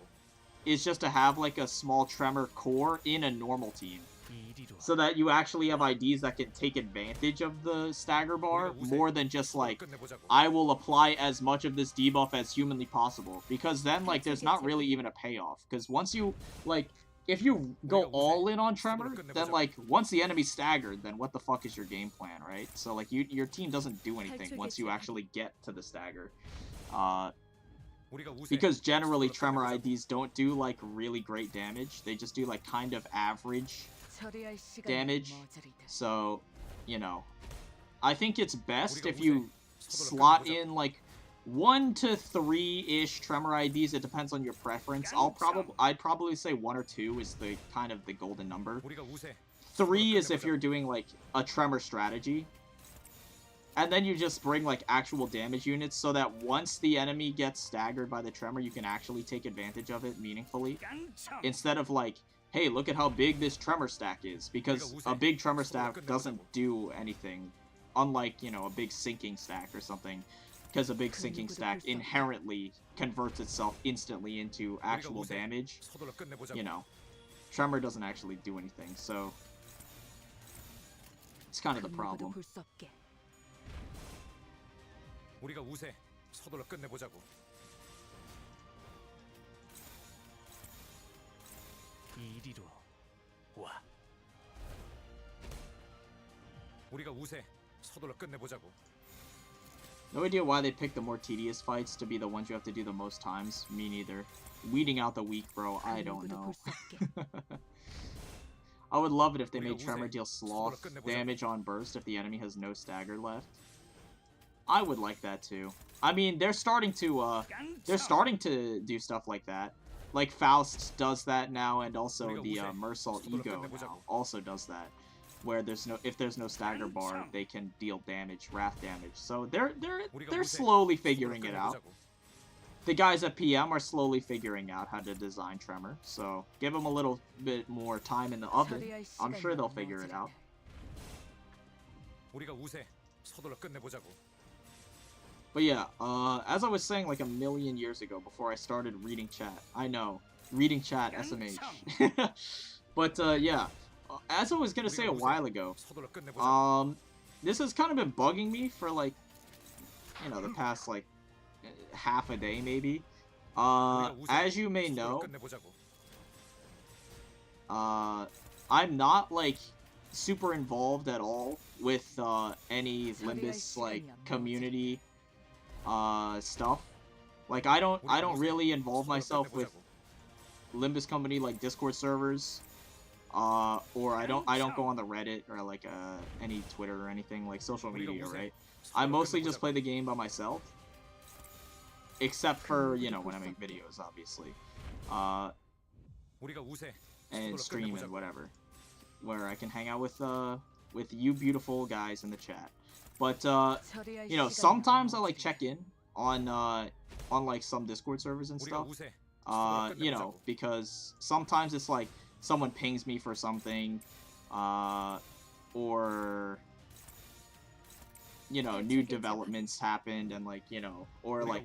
is just to have, like, a small Tremor core in a normal team. 이리로 So that you actually have IDs that can take advantage of the stagger bar more than just like, 끝내보자고. I will apply as much of this debuff as humanly possible. Because then, like, there's not really even a payoff. Because once you, like, if you go all in on Tremor, then, like, once the enemy's staggered, then what the fuck is your game plan, right? So, like, your team doesn't do anything once you actually get to the stagger. 우리가 우세. Because generally, Tremor IDs don't do, like, really great damage. They just do, like, kind of average 처리할 시간이 damage. 모자리다. So, you know, I think it's best if you slot in like 1 to 3-ish Tremor IDs. It depends on your preference. I'd probably say 1 or 2 is the kind of the golden number. 우리가 우세. 3 is if you're doing like a Tremor strategy. And then you just bring like actual damage units so that once the enemy gets staggered by the Tremor, you can actually take advantage of it meaningfully. Instead of like, hey, look at how big this Tremor stack is. Because a big Tremor stack doesn't do anything. Unlike, you know, a big sinking stack or something. Because a big sinking stack inherently converts itself instantly into actual damage. 서둘러 끝내보자고. You know, Tremor doesn't actually do anything, so it's kind of the 그 누구도 problem. 볼 수 없게. 우리가 우세. 서둘러 끝내보자고. 이리로 와. 우리가 우세. 서둘러 끝내보자고. No idea why they picked the more tedious fights to be the ones you have to do the most times. Me neither. Weeding out the weak, bro. I don't know. I would love it if they made Tremor deal sloth damage on burst if the enemy has no stagger left. I would like that too. I mean, they're starting to do stuff like that. Like Faust does that now, and also the Mersault EGO now also does that. Where if there's no stagger bar, they can deal damage, wrath damage. So they're slowly figuring it out. The guys at PM are slowly figuring out how to design Tremor. So give them a little bit more time in the oven. I'm sure they'll figure it out. 우리가 우세. 서둘러 끝내보자고. But yeah, as I was saying like a million years ago before I started reading chat. I know, reading chat, SMH. But yeah. As I was gonna say a while ago, this has kind of been bugging me for like, you know, the past like half a day maybe. As you may know, I'm not like super involved at all with any Limbus like community stuff. Like I don't really involve myself with Limbus company like Discord servers. Or I don't go on the Reddit or like any Twitter or anything like social media, right? I mostly just play the game by myself, except for, you know, when I make videos, obviously, and stream and whatever, where I can hang out with you beautiful guys in the chat. But you know, sometimes I like check in on like some Discord servers and stuff. You know, because sometimes it's like someone pings me for something, or, you know, new developments happened, and like, you know, or like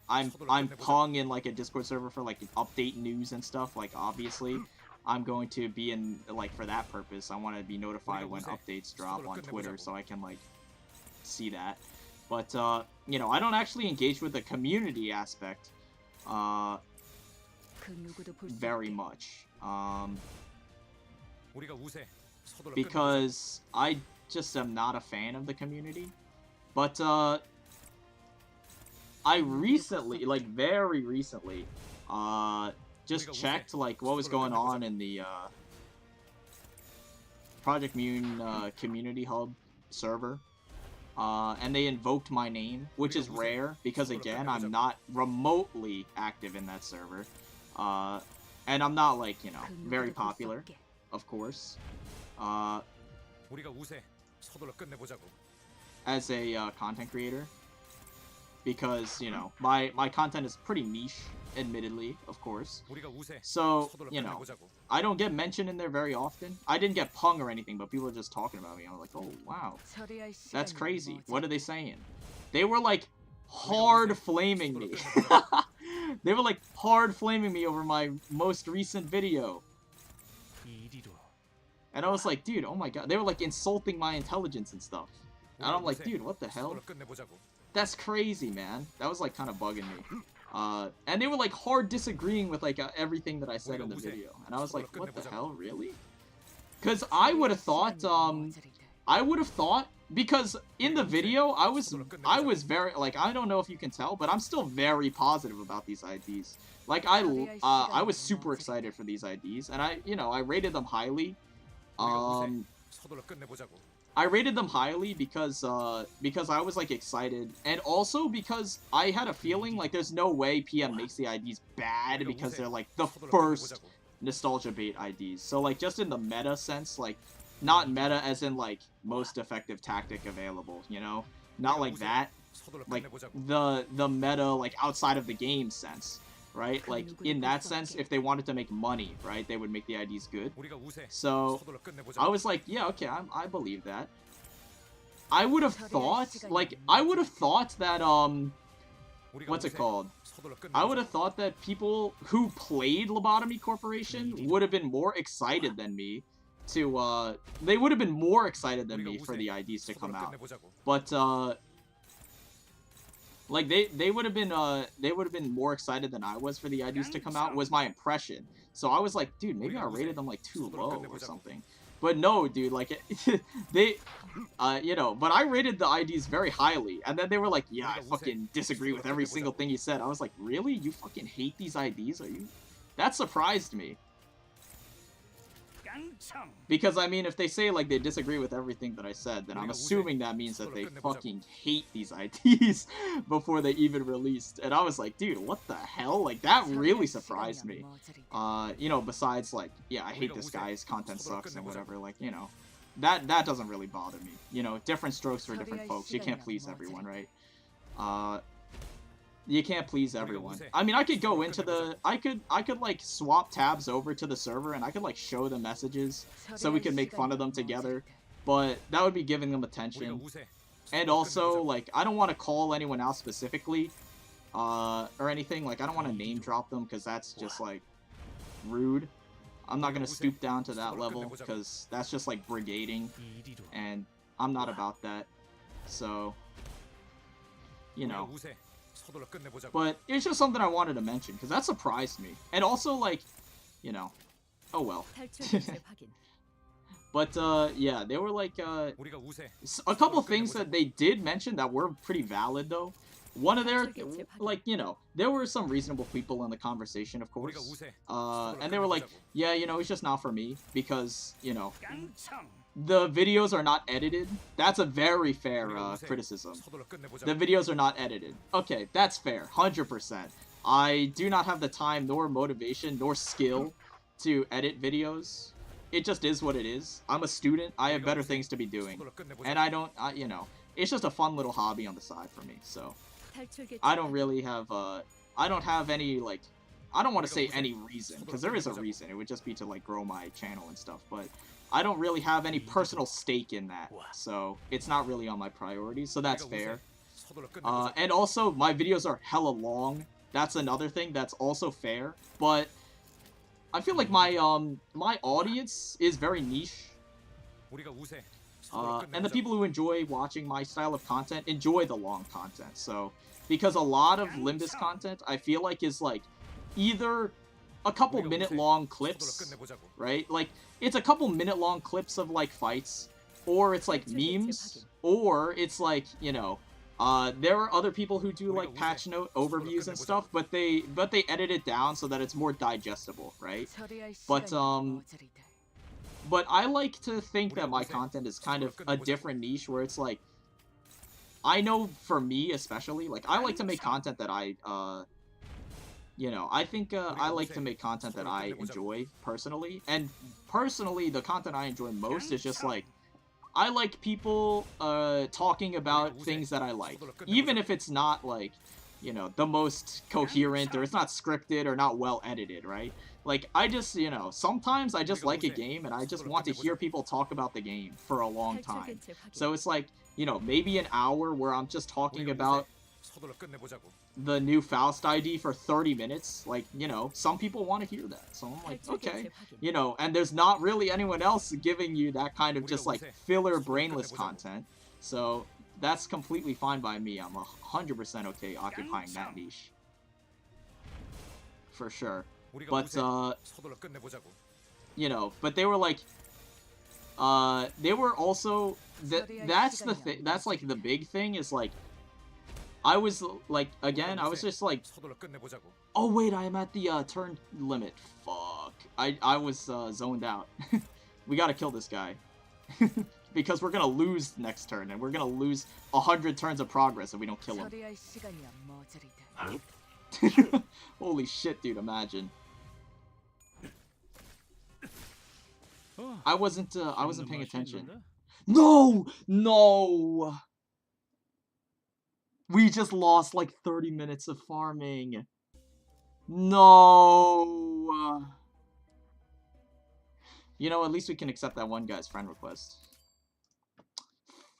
I'm pung in like a Discord server for like update news and stuff. Like obviously, I'm going to be in like for that purpose. I want to be notified when updates drop on Twitter so I can like see that. But you know, I don't actually engage with the community aspect very much. Because I just am not a fan of the community. But I recently, like very recently, just checked like what was going on in the Project Moon Community Hub server. And they invoked my name, which is rare because again, I'm not remotely active in that server. And I'm not like, you know, very popular, of course. As a content creator, because, you know, my content is pretty niche, admittedly, of course. So, you know, I don't get mentioned in there very often. I didn't get pung or anything, but people were just talking about me. I was like, oh, wow, that's crazy. What are they saying? They were like hard flaming me. They were like hard flaming me over my most recent video. And I was like, dude, oh my god. They were like insulting my intelligence and stuff. And I'm like, dude, what the hell? That's crazy, man. That was like kind of bugging me. And they were like hard disagreeing with like everything that I said in the video. And I was like, what the hell, really? Because I would have thought, because in the video, I was very, like, I don't know if you can tell, but I'm still very positive about these IDs. Like, I was super excited for these IDs, and I rated them highly. I rated them highly because I was, like, excited, and also because I had a feeling, like, there's no way PM makes the IDs bad because they're, like, the first nostalgia bait IDs. So, like, just in the meta sense, like, not meta as in, like, most effective tactic available, you know? Not like that. Like, the meta, like, outside of the game sense, right? Like, in that sense, if they wanted to make money, right, they would make the IDs good. So, I was like, yeah, okay, I believe that. I would have thought, like, that, what's it called? I would have thought that people who played Lobotomy Corporation would have been more excited than me to, they would have been more excited than me for the IDs to come out. But, Like they would have been more excited than I was for the IDs to come out, was my impression. So I was like, dude, maybe I rated them like too low or something. But no, dude, like they you know, but I rated the IDs very highly, and then they were like, yeah, I fucking disagree with every single thing you said. I was like, really? You fucking hate these IDs? Are you? That surprised me. Because, I mean, if they say, like, they disagree with everything that I said, then I'm assuming that means that they fucking hate these IDs before they even released. And I was like, dude, what the hell? Like, that really surprised me. You know, besides, like, yeah, I hate this guy, his content sucks and whatever, like, you know. That doesn't really bother me. You know, different strokes for different folks. You can't please everyone, right? You can't please everyone. I mean, I could go into the... I could like, swap tabs over to the server, and I could, like, show the messages so we could make fun of them together. But that would be giving them attention. And also, like, I don't want to call anyone out specifically, or anything. Like, I don't want to name drop them, because that's just, like, rude. I'm not going to stoop down to that level, because that's just, like, brigading. And I'm not about that. So, you know... But it's just something I wanted to mention, because that surprised me. And also, like, you know, oh well. But, yeah, they were, like, a couple things that they did mention that were pretty valid, though. One of their, like, you know, there were some reasonable people in the conversation, of course. And they were like, yeah, you know, it's just not for me, because, you know, the videos are not edited. That's a very fair criticism. The videos are not edited. Okay, that's fair. 100%. I do not have the time, nor motivation, nor skill to edit videos. It just is what it is. I'm a student. I have better things to be doing. And I don't, you know, it's just a fun little hobby on the side for me. So, I don't really have, I don't have any, like, I don't want to say any reason, because there is a reason. It would just be to, like, grow my channel and stuff, but I don't really have any personal stake in that, so it's not really on my priorities, so that's fair. And also, my videos are hella long. That's another thing that's also fair, but I feel like my my audience is very niche. And the people who enjoy watching my style of content enjoy the long content, so because a lot of Limbus content, I feel like, is like either a couple minute-long clips, right? Like, it's a couple minute-long clips of, like, fights, or it's, like, memes, or it's, like, you know, there are other people who do, like, patch note overviews and stuff, but they edit it down so that it's more digestible, right? But I like to think that my content is kind of a different niche, where it's, like, I know for me, especially, like, I like to make content that I, you know, I think I like to make content that I enjoy, personally. And personally, the content I enjoy most is just, like, I like people talking about things that I like. Even if it's not, like, you know, the most coherent, or it's not scripted, or not well edited, right? Like, I just, you know, sometimes I just like a game, and I just want to hear people talk about the game for a long time. So it's like, you know, maybe an hour where I'm just talking about the new Faust ID for 30 minutes, like, you know, some people want to hear that, so I'm like, okay, you know, and there's not really anyone else giving you that kind of just, like, filler, brainless content, so that's completely fine by me. I'm 100% okay occupying that niche. For sure. But, you know, but they were like, they were also, that's the thing, that's, like, the big thing, is, like, I was, like, again, I was just, like, oh, wait, I am at the, turn limit. Fuck. I was, zoned out. We gotta kill this guy. Because we're gonna lose next turn, and we're gonna lose 100 turns of progress if we don't kill him. Holy shit, dude, imagine. I wasn't paying attention. No! No! We just lost, like, 30 minutes of farming. No! You know, at least we can accept that one guy's friend request.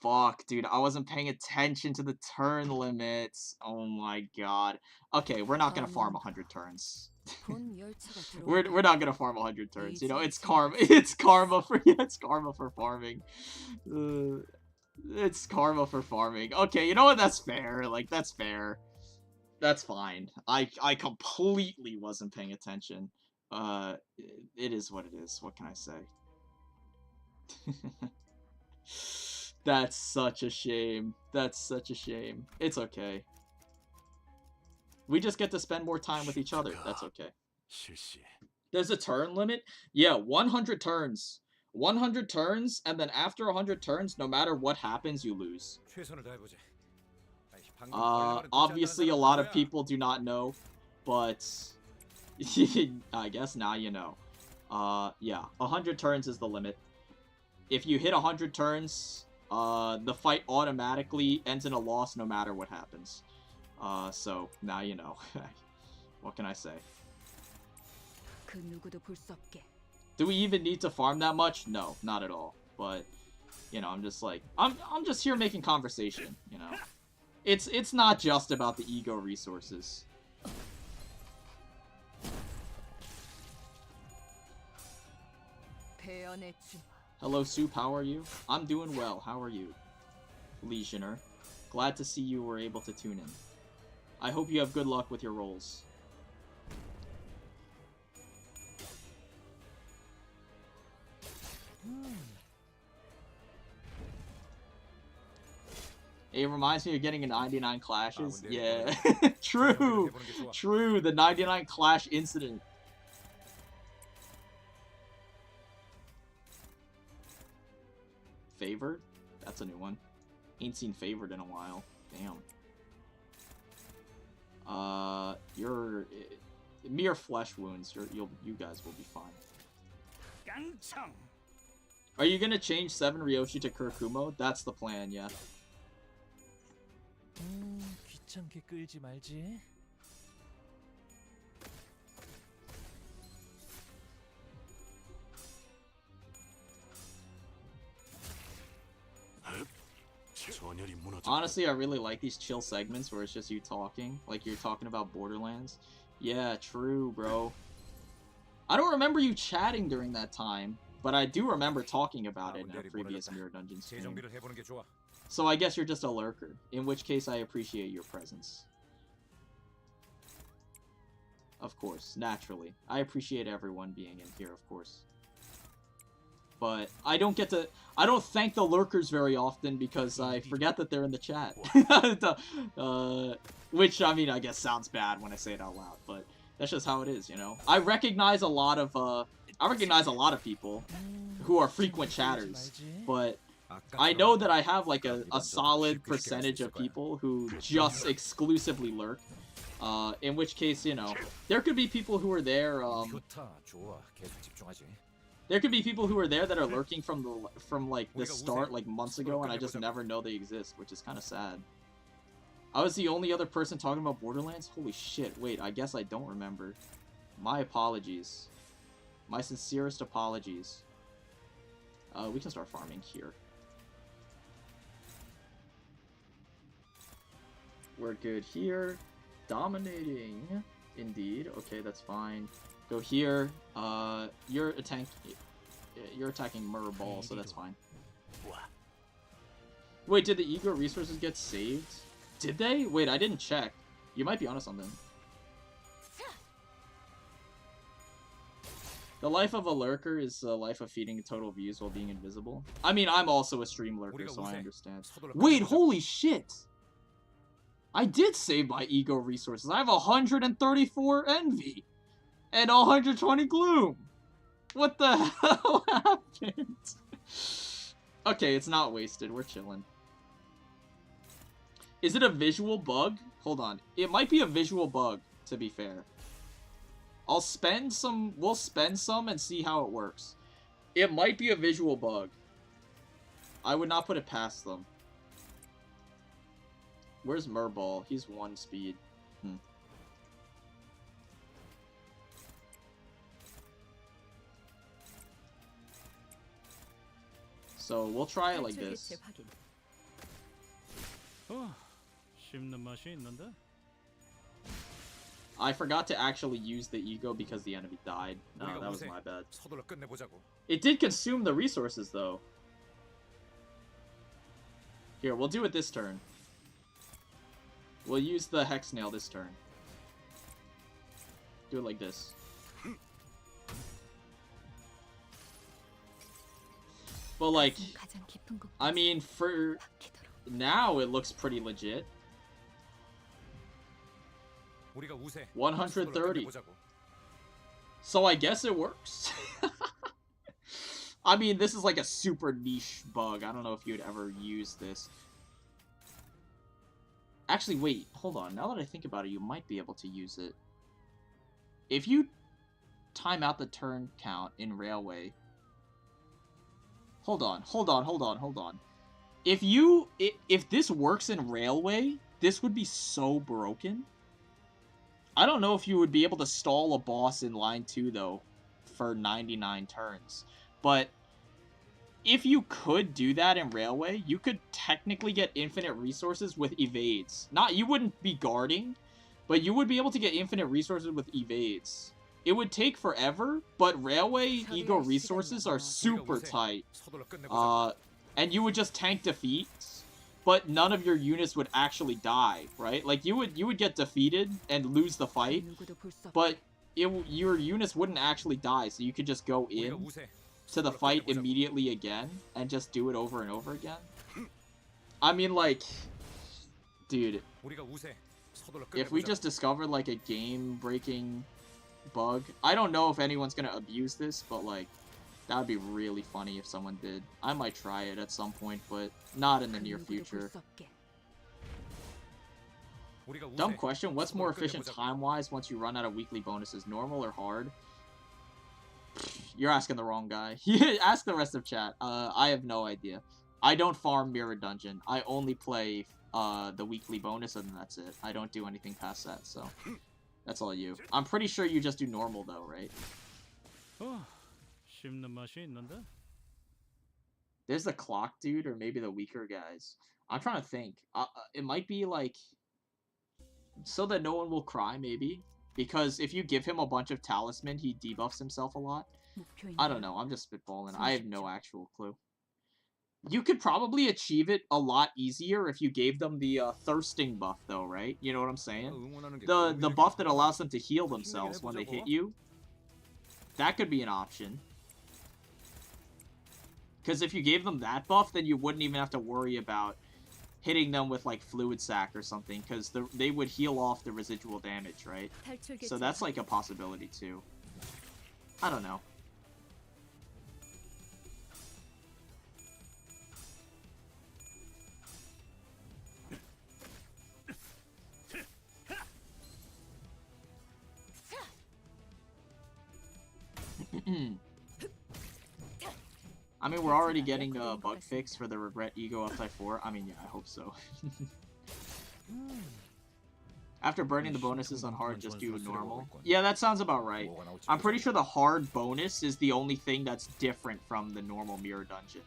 Fuck, dude, I wasn't paying attention to the turn limits. Oh my god. Okay, we're not gonna farm 100 turns. we're not gonna farm 100 turns. You know, it's karma. It's karma for farming. It's karma for farming. Okay, you know what? That's fair. Like, that's fair. That's fine. I completely wasn't paying attention. It is what it is. What can I say? That's such a shame. That's such a shame. It's okay. We just get to spend more time with each other. That's okay. 실시. There's a turn limit? Yeah, 100 turns. 100 turns, and then after 100 turns, no matter what happens, you lose. 최선을 다해보지. 방금 권력을 놓지 Obviously a 않는 lot 사람은 of 누구야? people do not know, but I guess now you know. Yeah, 100 turns is the limit. If you hit 100 turns, the fight automatically ends in a loss no matter what happens. So now you know. What can I say? 그 누구도 볼 수 없게. Do we even need to farm that much? No, not at all. But you know, I'm just like I'm just here making conversation, you know. It's not just about the ego resources. 배연의 춤. Hello, Soup, how are you? I'm doing well, how are you? Legioner. Glad to see you were able to tune in. I hope you have good luck with your rolls. It reminds me of getting a 99 clashes. Yeah, true, true, the 99 clash incident. Favored? That's a new one. Ain't seen Favored in a while. Damn. You're mere flesh wounds. You guys will be fine. 깡총. Are you gonna change 7 Ryoshi to Kurkumo? That's the plan, yeah. 귀찮게 끌지 말지. 전열이 무너져. Honestly, I really like these chill segments where it's just you talking, like you're talking about Borderlands. Yeah, true, bro. I don't remember you chatting during that time, but I do remember talking about it in a previous Mirror Dungeon stream. 재정비를 해보는 게 좋아. So I guess you're just a lurker, in which case I appreciate your presence. Of course, naturally. I appreciate everyone being in here, of course. But I don't thank the lurkers very often because I forget that they're in the chat. Which, I mean, I guess sounds bad when I say it out loud, but that's just how it is, you know? I recognize a lot of people who are frequent chatters, but I know that I have like a solid percentage of people who just exclusively lurk. In which case, you know, there could be people who are there, 좋다, 좋아. 계속 집중하지. there could be people who are there that are lurking from like the start, like months ago, and I just never know they exist, which is kind of sad. I was the only other person talking about Borderlands? Holy shit, wait, I guess I don't remember. My apologies. My sincerest apologies. We can start farming here. We're good here. Dominating. Indeed. Okay, that's fine. Go here. You're attacking Murder Ball, so that's fine. Wait, did the ego resources get saved? Did they? Wait, I didn't check. You might be onto something. The life of a lurker is the life of feeding total views while being invisible. I mean, I'm also a stream lurker, so I understand. Wait, holy shit! I did save my ego resources. I have 134 envy and 120 gloom. What the hell happened? Okay, it's not wasted. We're chilling. Is it a visual bug? Hold on. It might be a visual bug, to be fair. We'll spend some and see how it works. It might be a visual bug. I would not put it past them. Where's Murball? He's 1 speed. So we'll try it like this. 씹는 맛이 있는데? I forgot to actually use the ego because the enemy died. No, that was my bad. 서둘러 끝내보자고. It did consume the resources though. Here, we'll do it this turn. We'll use the Hex Nail this turn. Do it like this. But like, 가장 깊은 곳 I mean, for 박히도록. now it looks pretty legit. 우리가 우세. 130. 끝내보자고. So I guess it works. I mean, this is like a super niche bug. I don't know if you'd ever use this. Actually, wait, hold on. Now that I think about it, you might be able to use it. If you time out the turn count in Railway... Hold on. If this works in Railway, this would be so broken. I don't know if you would be able to stall a boss in line 2, though, for 99 turns. But if you could do that in Railway, you could technically get infinite resources with evades. You wouldn't be guarding, but you would be able to get infinite resources with evades. It would take forever, but Railway Ego resources are super tight. 서둘러 끝내보자고. And you would just tank defeats, but none of your units would actually die, right? Like, you would get defeated and lose the fight, 누구도 볼 수 없게. but your units wouldn't actually die, so you could just go 우리가 in 우세. to the 서둘러 fight 끝내보자고. immediately again and just do it over and over again. I mean, like, dude, 우리가 우세. 서둘러 if we 끝내보자고. just discovered like a game-breaking bug, I don't know if anyone's gonna abuse this, but like, that would be really funny if someone did. I might try it at some point, but not in the 그 near 누구도 볼 future. 수 없게. 우리가 우세. Dumb question, what's more 서둘러 efficient 끝내보자고. time-wise once you run out of weekly bonuses, normal or hard? You're asking the wrong guy. Ask the rest of chat. I have no idea. I don't farm Mirror Dungeon. I only play the weekly bonus and that's it. I don't do anything past that, so that's all you. I'm pretty sure you just do normal though, right? 씹는 맛이 있는데. There's the clock dude or maybe the weaker guys. I'm trying to think. It might be like so that no one will cry maybe. Because if you give him a bunch of talisman, he debuffs himself a lot. 목표인 I don't know. I'm just spitballing. I have no actual clue. You could probably achieve it a lot easier if you gave them the thirsting buff, though, right? You know what I'm saying? 응원하는 게 The 도움이 buff 되겠다. that allows them to heal themselves when they hit you. That could be an option. Because if you gave them that buff, then you wouldn't even have to worry about hitting them with, like, Fluid Sac or something. Because they would heal off the residual damage, right? 탈출 So that's, like, a possibility, too. I don't know. I mean, we're already getting a bug fix for the Regret Ego Upside 4. I mean, yeah, I hope so. After burning the bonuses on hard, just do normal. Yeah, that sounds about right. 뭐가 나올지 I'm pretty 보자. sure the hard bonus is the only thing that's different from the normal Mirror Dungeon.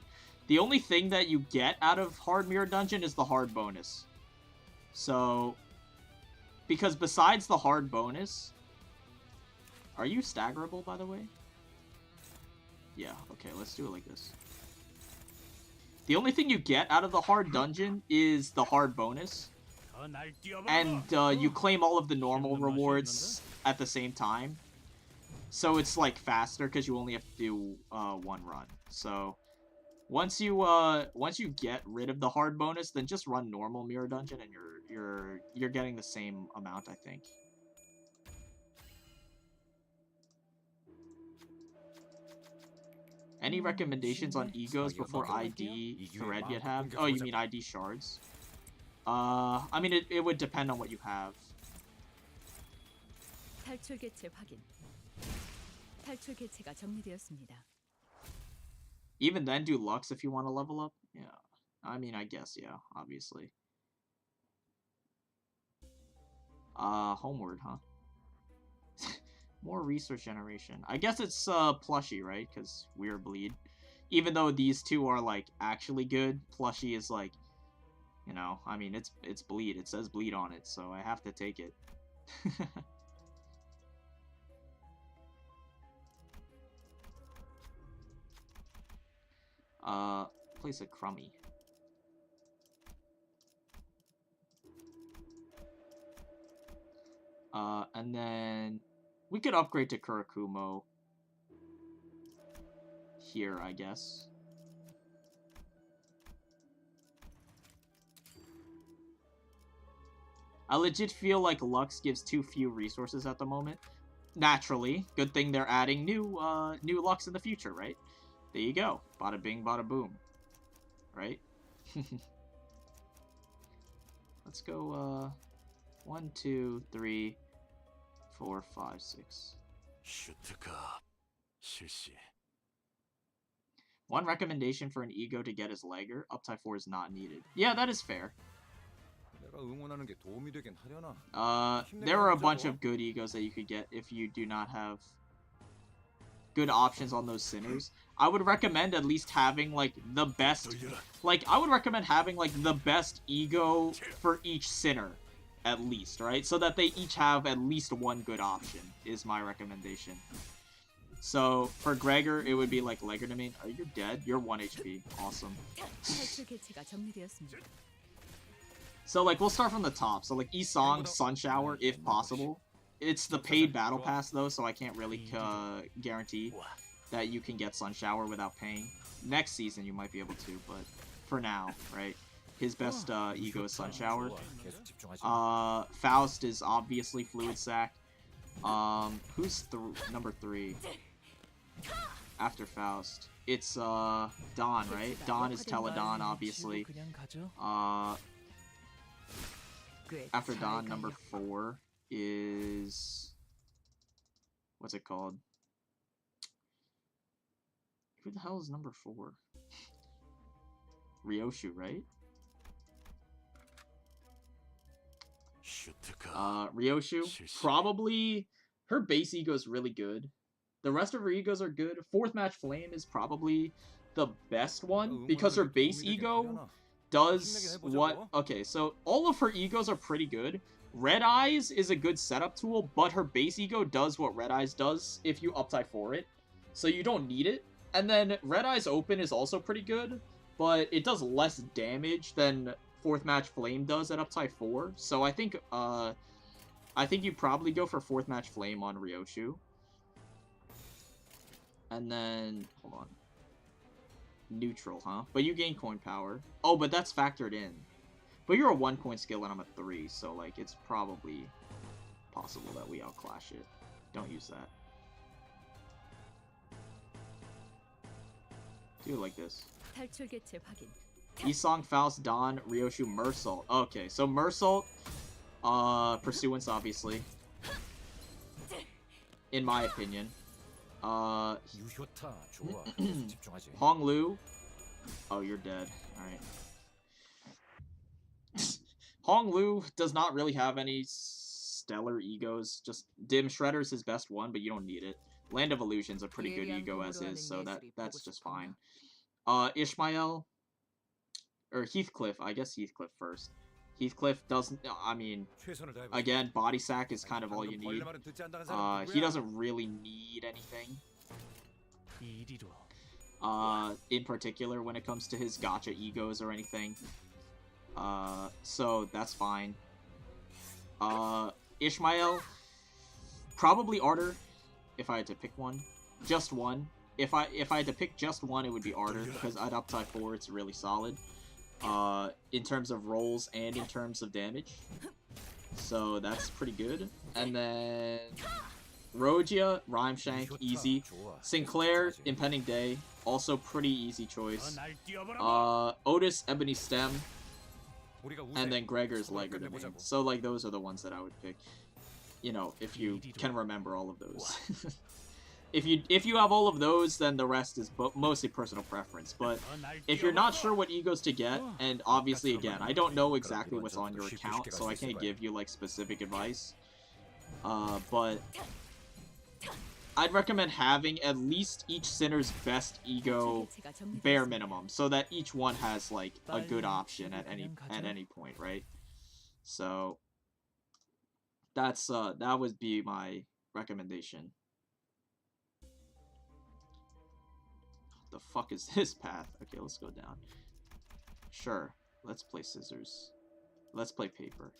The only thing that you get out of hard Mirror Dungeon is the hard bonus. So, because besides the hard bonus... Are you staggerable, by the way? Yeah, okay, let's do it like this. The only thing you get out of the hard dungeon is the hard bonus. 더날 뛰어봐. And you claim all of the normal rewards at the same time. So it's like faster because you only have to do one run. So once you get rid of the hard bonus, then just run normal Mirror Dungeon and you're getting the same amount, I think. Any recommendations on egos before ID thread yet have? Oh, you mean ID shards? I mean, it would depend on what you have. 탈출 개체 확인. 탈출 개체가 정리되었습니다. Even then, do Lux if you want to level up? Yeah. I mean, I guess, yeah, obviously. Homeward, huh? More resource generation. I guess it's Plushie, right? Because we're bleed. Even though these two are like actually good, Plushie is like, you know, I mean it's bleed. It says bleed on it, so I have to take it. Place a crummy. And then we could upgrade to Kurakumo here, I guess. I legit feel like Lux gives too few resources at the moment. Naturally, good thing they're adding new Lux in the future, right? There you go. Bada bing, bada boom. Right? Let's go, 1, 2, 3, 4, 5, 6. One recommendation for an ego to get is Legger. Uptype 4 is not needed. Yeah, that is fair. There are a bunch of good egos that you could get if you do not have good options on those sinners. I would recommend at least having, like, the best... Like, I would recommend having, like, the best ego for each sinner, at least, right? So that they each have at least one good option, is my recommendation. So, for Gregor, it would be, like, Legger to me. Are you dead? You're 1 HP. Awesome. 탈출 개체가 정리되었습니다. So, like, we'll start from the top. So, like, Isong, Sun Shower, if possible. It's the paid battle pass, though, so I can't really guarantee that you can get Sun Shower without paying. Next season, you might be able to, but for now, right? His best ego is Sun Shower. Faust is obviously Fluid Sac. Who's number 3? After Faust. It's, Dawn, right? Dawn is Teledon, obviously. After Dawn, number 4 is... What's it called? Who the hell is number 4? Ryoshu, right? Ryoshu. Probably... Her base ego is really good. The rest of her egos are good. 4th Match Flame is probably the best one, because her base ego does what... Okay, so all of her egos are pretty good. Red Eyes is a good setup tool, but her base ego does what Red Eyes does if you uptype for it. So you don't need it. And then Red Eyes Open is also pretty good, but it does less damage than 4th Match Flame does at uptype 4. So I think you probably go for 4th Match Flame on Ryoshu. And then, hold on. Neutral, huh? But you gain coin power. Oh, but that's factored in. But you're a 1 coin skill and I'm a 3, so like it's probably possible that we outclash it. Don't use that. Do it like this. 탈출 개체 확인. Isong, Faust, Dawn, Ryoshu, Mersault. Okay, so Mersault, Pursuance, obviously. In my opinion. Honglu. Oh, you're dead. Alright. Honglu does not really have any stellar egos. Just Dim Shredder's his best one, but you don't need it. Land of Illusion's a pretty good ego as is, so that's just fine. Ishmael, or Heathcliff, I guess Heathcliff first. Heathcliff doesn't, I mean, again, Body Sack is kind of all you need. He doesn't really need anything. In particular, when it comes to his Gacha egos or anything. So that's fine. Ishmael, probably Ardor, if I had to pick one. Just one. If I had to pick just one, it would be Ardor, because at uptype 4, it's really solid. In terms of rolls and in terms of damage. So that's pretty good. And then Rogia, Rhymeshank, easy. Sinclair, Impending Day, also pretty easy choice. Otis, Ebony Stem, and then Gregor's Legger to me. So like those are the ones that I would pick. You know, if you can remember all of those. If you have all of those, then the rest is mostly personal preference. But if you're not sure what egos to get, and obviously, again, I don't know exactly what's on your account, so I can't give you, like, specific advice. But I'd recommend having at least each sinner's best ego bare minimum, so that each one has, like, a good option at any point, right? So that's that would be my recommendation. The fuck is this path? Okay, let's go down. Sure, let's play scissors. Let's play paper.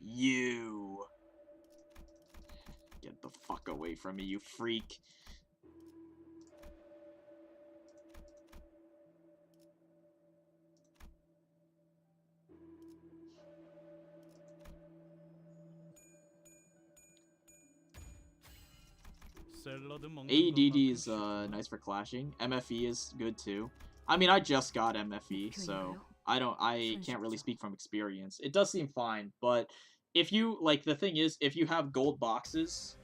You. Get the fuck away from me, you freak. 샐러드 먹는 AEDD is 것만큼 nice for clashing. MFE is good too. I mean, I just got MFE, so I can't really speak from experience. It does seem fine, but if you, like, the thing is, if you have gold boxes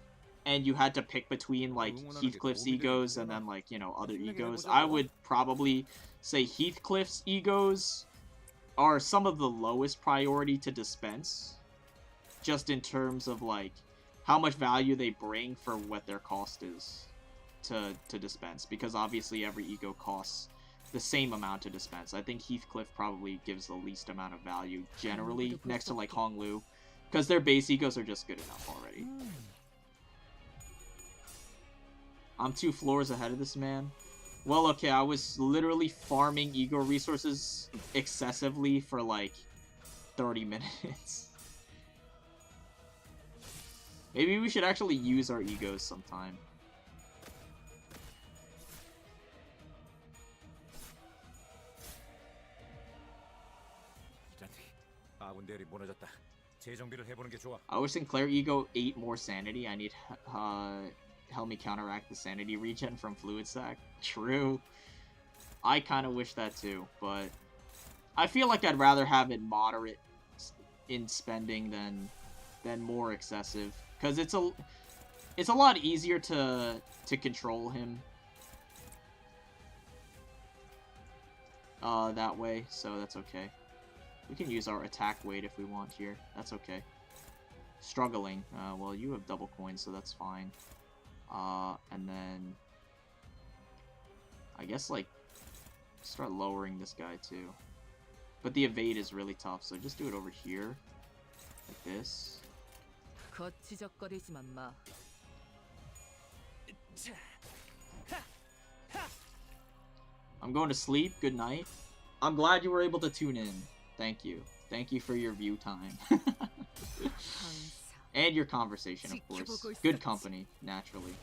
and you had to pick between, like, Heathcliff's egos and then, like, you know, other egos, I would probably say Heathcliff's egos are some of the lowest priority to dispense, just in terms of, like, how much value they bring for what their cost is to dispense, because obviously every ego costs the same amount to dispense. I think Heathcliff probably gives the least amount of value generally, next to like Honglu, because their base egos are just good enough already. I'm 2 floors ahead of this man. Well, okay, I was literally farming ego resources excessively for like 30 minutes. Maybe we should actually use our egos sometime. I wish Sinclair ego 8 more sanity. I need help me counteract the sanity regen from Fluid Sac. True. I kind of wish that too, but I feel like I'd rather have it moderate in spending than more excessive, because it's a lot easier to control him that way, so that's okay. We can use our attack weight if we want here. That's okay. Struggling. Well, you have double coins, so that's fine. And then I guess, like, start lowering this guy too. But the evade is really tough, so just do it over here, like this. 거치적거리지만 마. I'm going to sleep. Good night. I'm glad you were able to tune in. Thank you. Thank you for your view time. And your conversation, of course. Good company, naturally.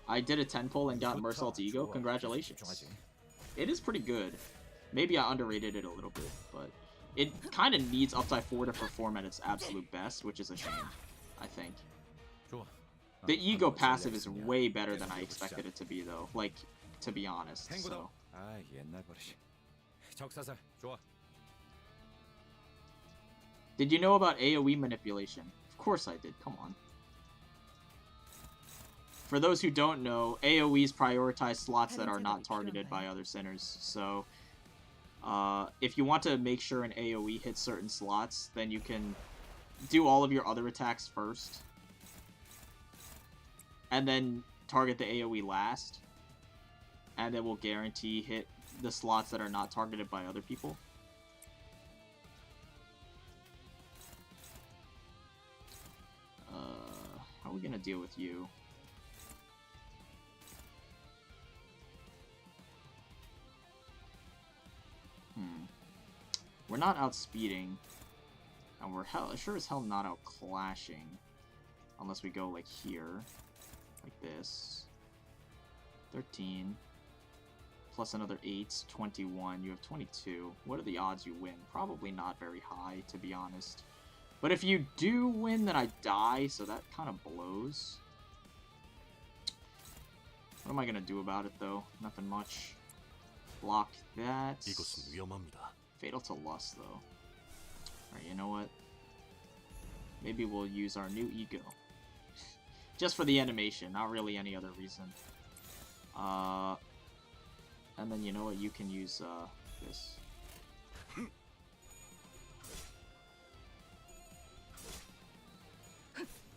I did a 10 pull and got Mersault's ego. Congratulations. It is pretty good. Maybe I underrated it a little bit, but it kind of needs Upside 4 to perform at its absolute best, which is a shame, I think. The ego passive is way better than I expected it to be, though. Like, to be honest, so. Did you know about AoE manipulation? Of course I did, come on. For those who don't know, AoEs prioritize slots that are not targeted by other sinners, so if you want to make sure an AoE hits certain slots, then you can do all of your other attacks first, and then target the AoE last, and it will guarantee hit the slots that are not targeted by other people. How are we gonna deal with you? We're not outspeeding, and we're sure as hell not out clashing, unless we go like here, like this. 13 plus another 8, 21. You have 22. What are the odds you win? Probably not very high, to be honest. But if you do win, then I die, so that kind of blows. What am I gonna do about it, though? Nothing much. Block that. Fatal to Lust, though. Alright, you know what? Maybe we'll use our new ego. Just for the animation, not really any other reason. And then, you know what? You can use, this.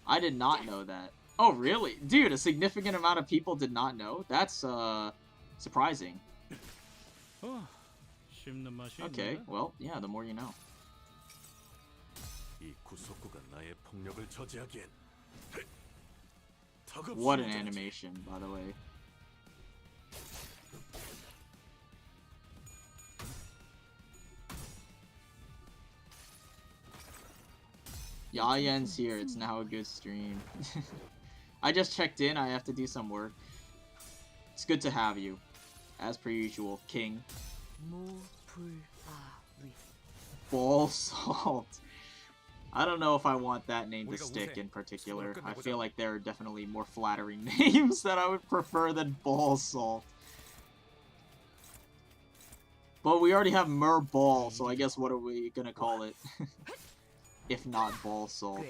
I did not know that. Oh, really? Dude, a significant amount of people did not know? That's, surprising. Okay, well, yeah, the more you know. What an animation, by the way. Yayan's here. It's now a good stream. I just checked in. I have to do some work. It's good to have you. As per usual, King. Ball salt. I don't know if I want that name to stick in particular. I feel like there are definitely more flattering names that I would prefer than ball salt. But we already have Mer Ball, so I guess what are we gonna call it? If not ball salt.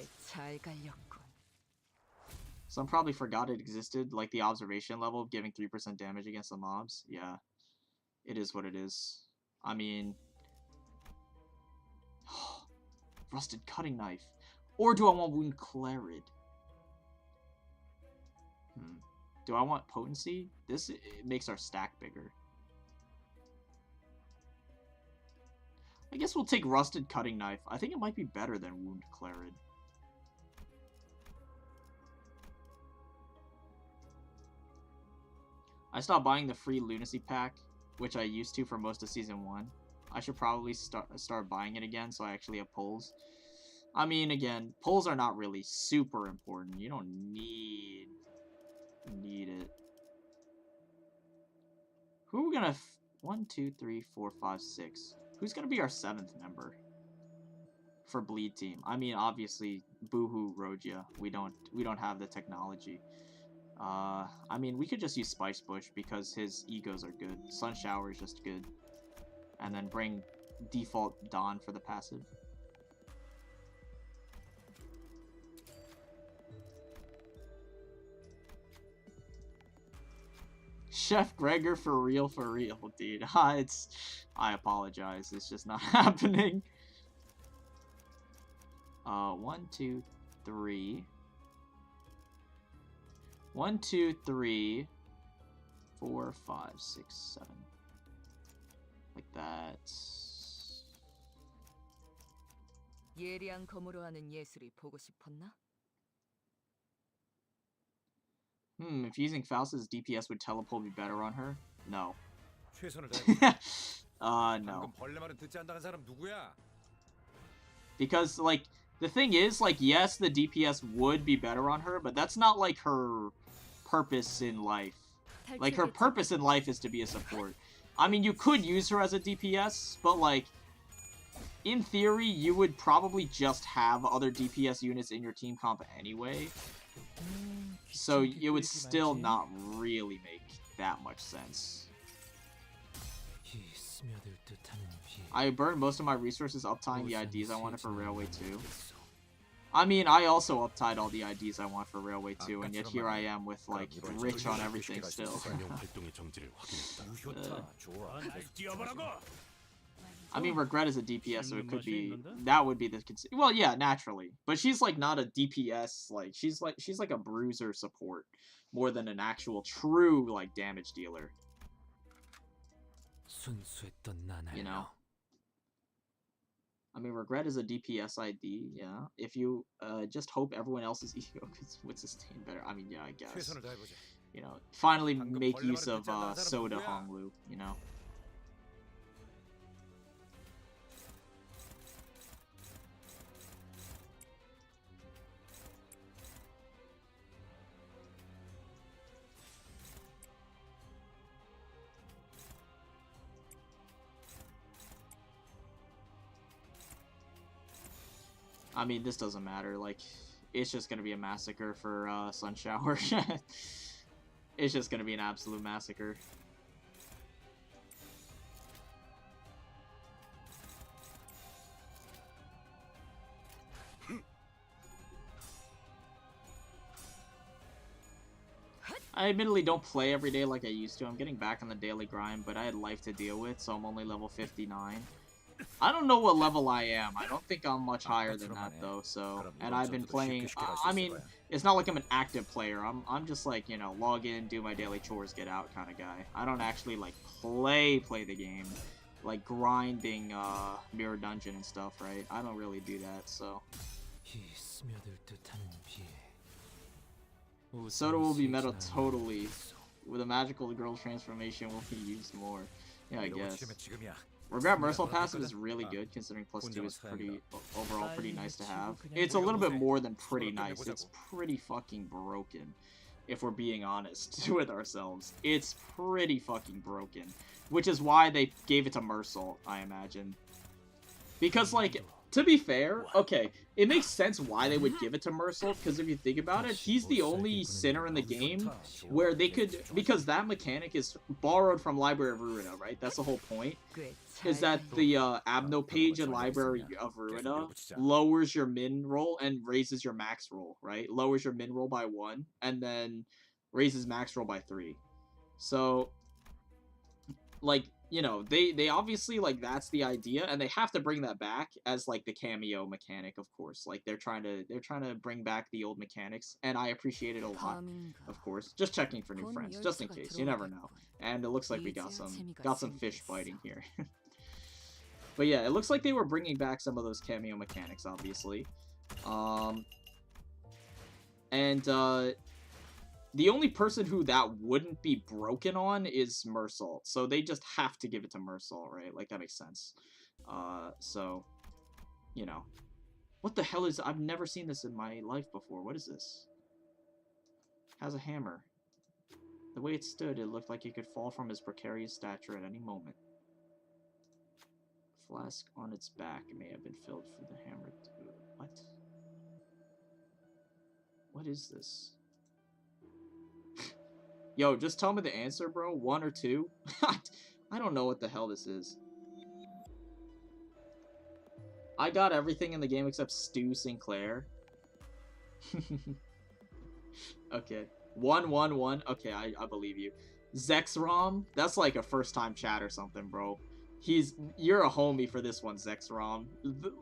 Some probably forgot it existed, like the observation level giving 3% damage against the mobs. Yeah. It is what it is. I mean... Rusted cutting knife. Or do I want wound clarid? Do I want potency? This it makes our stack bigger. I guess we'll take rusted cutting knife. I think it might be better than wound clarid. I stopped buying the free lunacy pack, which I used to for most of season 1. I should probably start buying it again so I actually have pulls. I mean, again, pulls are not really super important. You don't need it. Who are we gonna... 1, 2, 3, 4, 5, 6. Who's gonna be our 7th member for Bleed Team? I mean, obviously, boohoo Rogia. We don't have the technology. I mean, we could just use Spice Bush because his egos are good. Sun Shower is just good. And then bring default Dawn for the passive. Chef Gregor for real, dude. I apologize. It's just not happening. 1, 2, 3. 1, 2, 3, 4, 5, 6, 7. Like that. 예리한 검으로 하는 예술이 보고 싶었나? If using Faust's DPS would teleport be better on her? No. 최선을 다해. No. 벌레 말은 듣지 않는다는 사람 누구야? Because, like, the thing is, like, yes, the DPS would be better on her, but that's not, like, her purpose in life. Like, her purpose in life is to be a support. I mean, you could use her as a DPS, but, like, in theory, you would probably just have other DPS units in your team comp anyway. So it would still not really make that much sense. I burned most of my resources uptying the IDs I wanted for Railway 2. I mean, I also uptied all the IDs I want for Railway 2, and yet here I am with, like, rich on everything still. I mean, Regret is a DPS, so it could be... That would be the... Well, yeah, naturally. But she's, like, not a DPS, like... She's like a bruiser support. More than an actual true, like, damage dealer. You know? I mean, Regret is a DPS ID, yeah. If you, just hope everyone else's ego would sustain better. I mean, yeah, I guess. You know, finally make use of, Soda Honglu, you know? I mean, this doesn't matter, like, it's just gonna be a massacre for, Sun Shower. It's just gonna be an absolute massacre. I admittedly don't play every day like I used to. I'm getting back on the daily grind, but I had life to deal with, so I'm only level 59. I don't know what level I am. I don't think I'm much higher than that, though, so... And I've been playing... I mean, it's not like I'm an active player. I'm just, like, you know, log in, do my daily chores, get out kind of guy. I don't actually, like, play the game. Like, grinding, Mirror Dungeon and stuff, right? I don't really do that, so... Soda will be meta totally. With a magical girl transformation will be used more. Yeah, I guess. Regret Merciful passive is really good, considering +2 is pretty overall pretty nice to have. It's a little bit more than pretty nice. It's pretty fucking broken, if we're being honest with ourselves. It's pretty fucking broken, which is why they gave it to Merciful, I imagine. Because, like, to be fair, okay, it makes sense why they would give it to Merciful, because if you think about it, he's the only sinner in the game where they could, because that mechanic is borrowed from Library of Ruina, right? That's the whole point, is that the Abno page in Library of Ruina lowers your min roll and raises your max roll, right? Lowers your min roll by 1, and then raises max roll by 3. So, like, you know, they obviously, like, that's the idea, and they have to bring that back as, like, the cameo mechanic, of course. Like, they're trying to bring back the old mechanics, and I appreciate it a lot, of course. Just checking for new friends, just in case, you never know. And it looks like we got some fish biting here. But yeah, it looks like they were bringing back some of those cameo mechanics, obviously. The only person who that wouldn't be broken on is Merciful, so they just have to give it to Merciful, right? Like, that makes sense. So, you know. What the hell is... I've never seen this in my life before. What is this? Has a hammer. The way it stood, it looked like it could fall from his precarious stature at any moment. Flask on its back may have been filled for the hammer. What? What is this? Yo, just tell me the answer, bro. 1 or 2? I don't know what the hell this is. I got everything in the game except Stu Sinclair. Okay. 111. Okay, I believe you. Zexrom? That's like a first-time chat or something, bro. You're a homie for this one, Zexrom.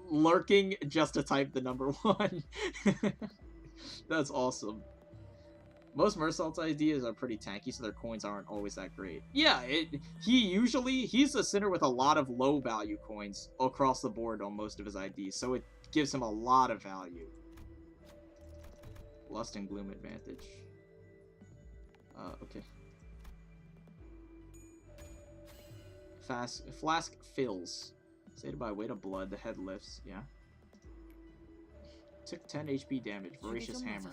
Lurking just to type the number 1. That's awesome. Most Mersault's ideas are pretty tanky, so their coins aren't always that great. Yeah, he's a sinner with a lot of low-value coins across the board on most of his IDs, so it gives him a lot of value. Lust and Gloom advantage. Okay. Flask fills. Sated by weight of blood, the head lifts, yeah. Took 10 HP damage, Voracious Hammer.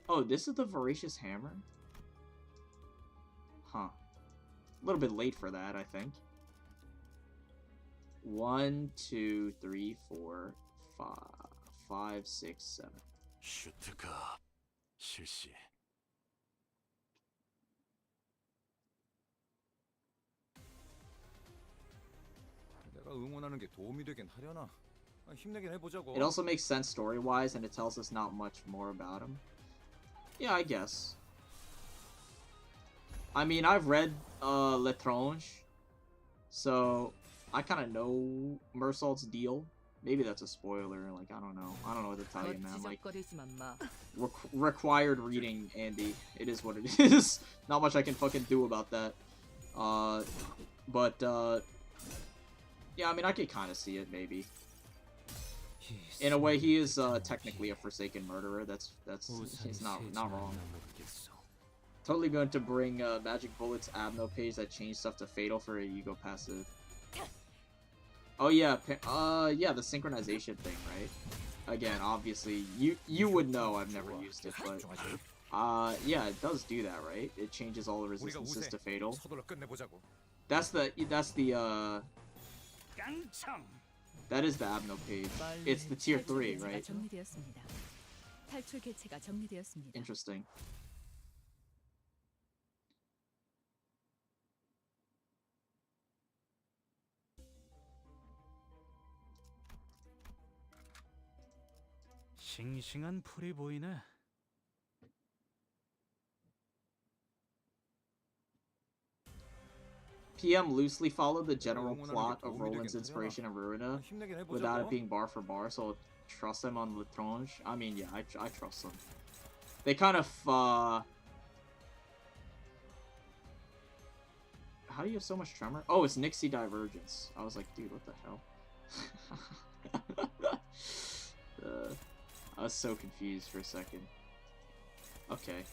Oh, this is the Voracious Hammer? Huh. A little bit late for that, I think. 1, 2, 3, 4, 5, 6, 7. 슈트가 실시. 내가 응원하는 게 도움이 되긴 하려나? 힘내긴 해보자고. It also makes sense story-wise, and it tells us not much more about him. Yeah, I guess. I mean, I've read L'Étrange, so I kind of know Mersault's deal. Maybe that's a spoiler, like, I don't know. I don't know what to tell you, man. Like, required reading, Andy. It is what it is. Not much I can fucking do about that. Yeah, I mean, I could kind of see it, maybe. In a way, he is technically a Forsaken Murderer. He's not wrong. Totally going to bring Magic Bullet's Abno page that changed stuff to Fatal for a Ego passive. Oh yeah, yeah, the synchronization thing, right? Again, obviously, you would know. I've never used it, but yeah, it does do that, right? It changes all the resistances to Fatal. That is the Abno page. It's the tier 3, right? Interesting. 싱싱한 풀이 보이네. PM loosely followed the general plot of Roland's inspiration of Ruina without it being bar for bar, so I'll trust them on L'Étrange. I mean, yeah, I trust them. They kind of, how do you have so much Tremor? Oh, it's Nixie Divergence. I was like, dude, what the hell? I was so confused for a second. Okay.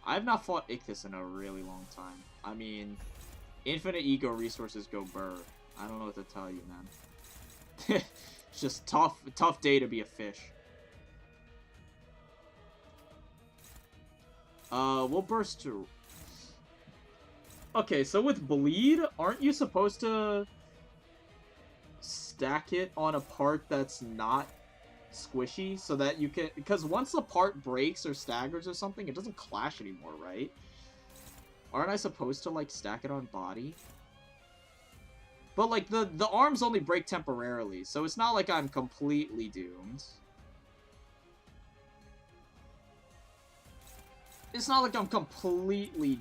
I have not fought Ichthys in a really long time. I mean, Infinite ego resources go burr. I don't know what to tell you, man. It's just tough day to be a fish. We'll burst through. Okay, so with bleed, aren't you supposed to stack it on a part that's not squishy so that you can, because once the part breaks or staggers or something, it doesn't clash anymore, right? Aren't I supposed to like stack it on body? But like the arms only break temporarily, so it's not like I'm completely doomed. It's not like I'm completely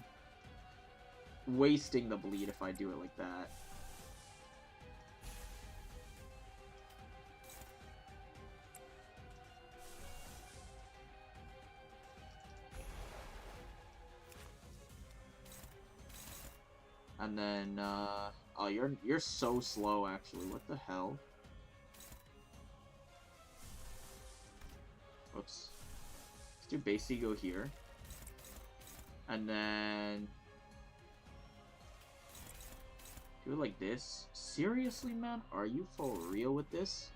wasting the bleed if I do it like that. And then, oh, you're so slow, actually. What the hell? Oops. Let's do base ego here. And then... do it like this. Seriously, man? Are you for real with this?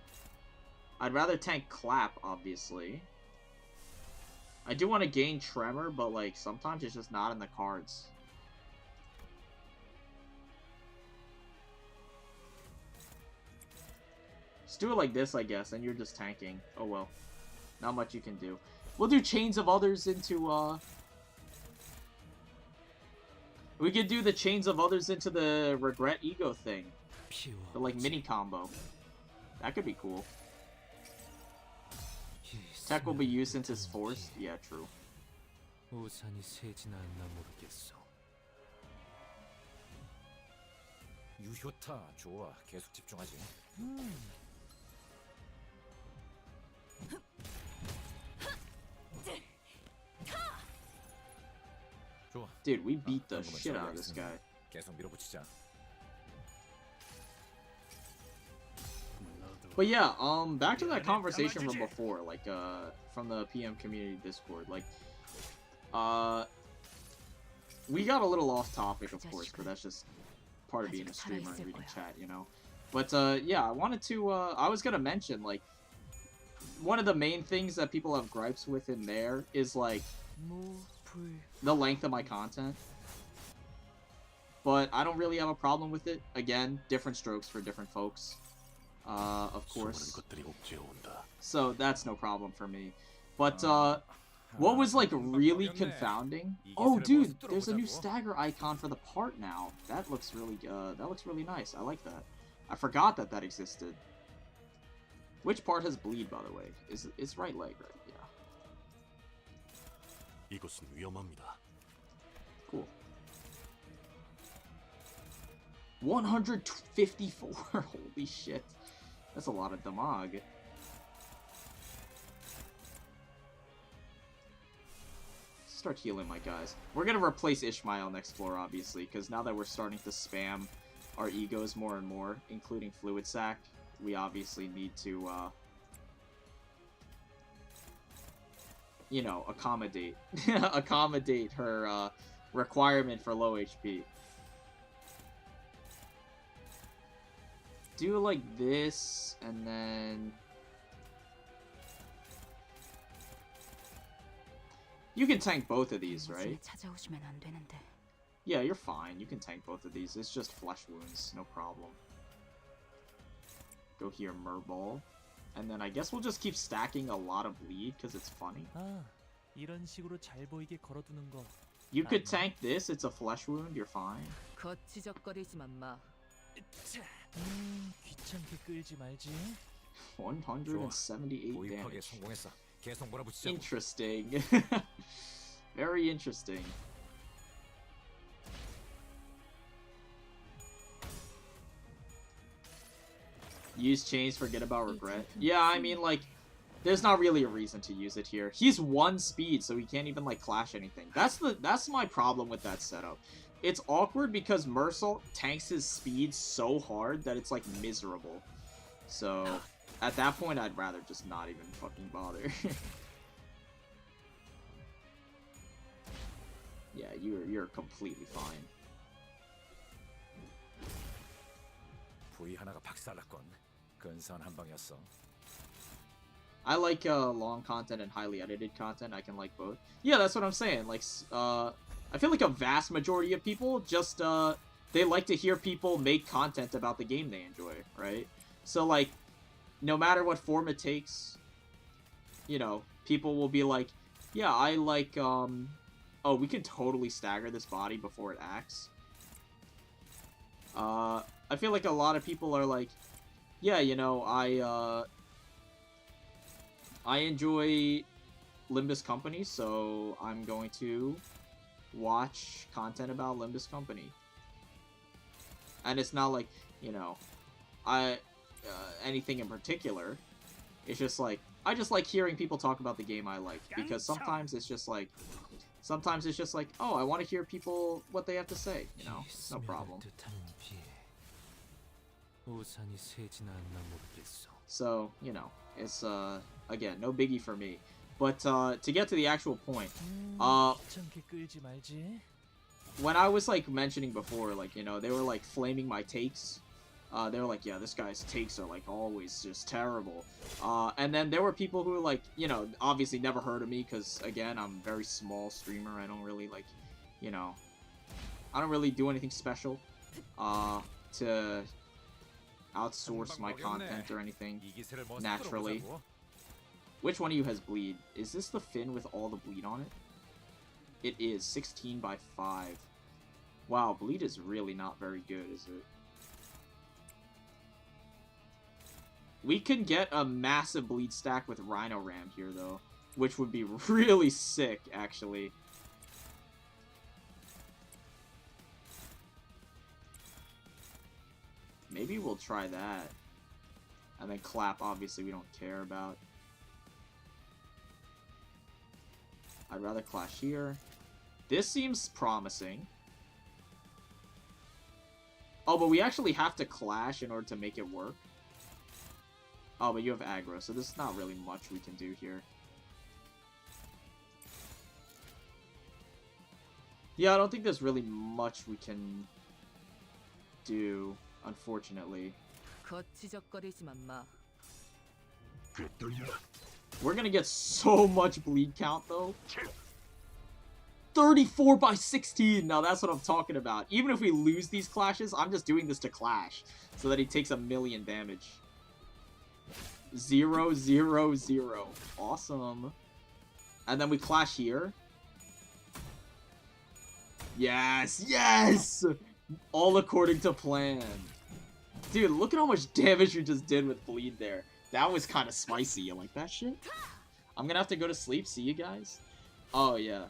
I'd rather tank clap, obviously. I do want to gain Tremor, but, like, sometimes it's just not in the cards. Just do it like this, I guess, and you're just tanking. Oh well. Not much you can do. We'll do Chains of Others into, we could do the Chains of Others into the Regret Ego thing. The, like, mini combo. That could be cool. Tech will be used since it's forced. Yeah, true. 유효타 좋아. 계속 집중하지. 좋아. Dude, we beat the shit out of this guy. 계속 밀어붙이자. But yeah, back to that conversation from before, like, from the PM community Discord, like, we got a little off topic, of course, but that's just part of being a streamer and reading chat, you know? But, yeah, I wanted to, I was gonna mention, like, one of the main things that people have gripes with in there is, like, the length of my content. But I don't really have a problem with it. Again, different strokes for different folks. Of course. So that's no problem for me. But, what was, like, really confounding? Oh, dude, there's a new stagger icon for the part now. That looks really nice. I like that. I forgot that that existed. Which part has bleed, by the way? It's right leg, right? Yeah. Cool. 154. Holy shit. That's a lot of damage. Start healing my guys. We're gonna replace Ishmael next floor, obviously, because now that we're starting to spam our egos more and more, including Fluid Sac, we obviously need to, you know, accommodate her requirement for low HP. Do it like this, and then you can tank both of these, right? Yeah, you're fine. You can tank both of these. It's just flesh wounds, no problem. Go here, Merball. And then I guess we'll just keep stacking a lot of bleed because it's funny. 이런 식으로 잘 보이게 걸어두는 거. You could tank this, it's a flesh wound, you're fine. 거치적거리지만 마. 귀찮게 끌지 말지. 178 도입하게 damage. 성공했어. 계속 몰아붙이자. Interesting. Very interesting. Use chains, forget about regret. Yeah, I mean, like, there's not really a reason to use it here. He's 1 speed, so he can't even, like, clash anything. That's my problem with that setup. It's awkward because Mercel tanks his speed so hard that it's, like, miserable. So, at that point, I'd rather just not even fucking bother. Yeah, you're completely fine. 조이 하나가 박살났건. 근사한 한 방이었어. I like long content and highly edited content. I can like both. Yeah, that's what I'm saying. Like, I feel like a vast majority of people just they like to hear people make content about the game they enjoy, right? So like, no matter what form it takes, you know, people will be like, yeah, I like oh, we can totally stagger this body before it acts. I feel like a lot of people are like, yeah, you know, I enjoy Limbus Company, so I'm going to watch content about Limbus Company. And it's not like, you know, anything in particular. It's just like, I just like hearing people talk about the game I like, because sometimes it's just like, oh, I want to hear people, what they have to say, you know, no problem. So, you know, it's, again, no biggie for me. But, to get to the actual point, when I was, like, mentioning before, like, you know, they were, like, flaming my takes, they were like, yeah, this guy's takes are, like, always just terrible. And then there were people who, like, you know, obviously never heard of me, because, again, I'm a very small streamer, I don't really, like, you know, I don't really do anything special, to outsource my content or anything naturally. Which one of you has bleed? Is this the fin with all the bleed on it? It is 16 by 5. Wow, bleed is really not very good, is it? We can get a massive bleed stack with Rhino Ram here though, which would be really sick actually. Maybe we'll try that. And then clap, obviously we don't care about. I'd rather clash here. This seems promising. Oh, but we actually have to clash in order to make it work. Oh, but you have aggro, so there's not really much we can do here. Yeah, I don't think there's really much we can do, unfortunately. We're gonna get so much bleed count, though. 34 by 16! Now that's what I'm talking about. Even if we lose these clashes, I'm just doing this to clash, so that he takes 1,000,000 damage. 0, 0, 0. Awesome. And then we clash here. Yes! Yes! All according to plan. Dude, look at how much damage you just did with bleed there. That was kind of spicy. You like that shit? I'm gonna have to go to sleep. See you guys. Oh, yeah.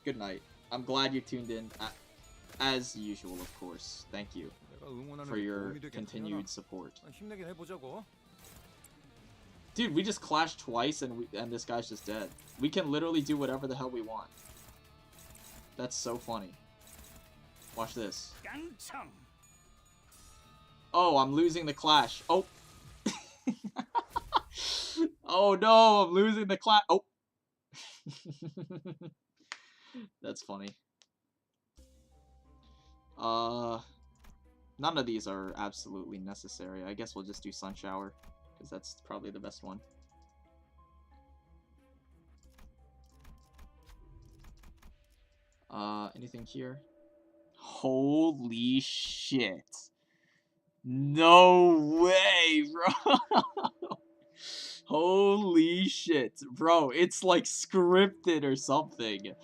Good night. I'm glad you tuned in. As usual, of course. Thank you for your continued support. Dude, we just clashed twice and this guy's just dead. We can literally do whatever the hell we want. That's so funny. Watch this. Oh, I'm losing the clash. Oh. Oh no, I'm losing the clash. Oh. That's funny. None of these are absolutely necessary. I guess we'll just do Sun Shower, because that's probably the best one. Anything here? Holy shit. No way, bro. Holy shit. Bro, it's like scripted or something.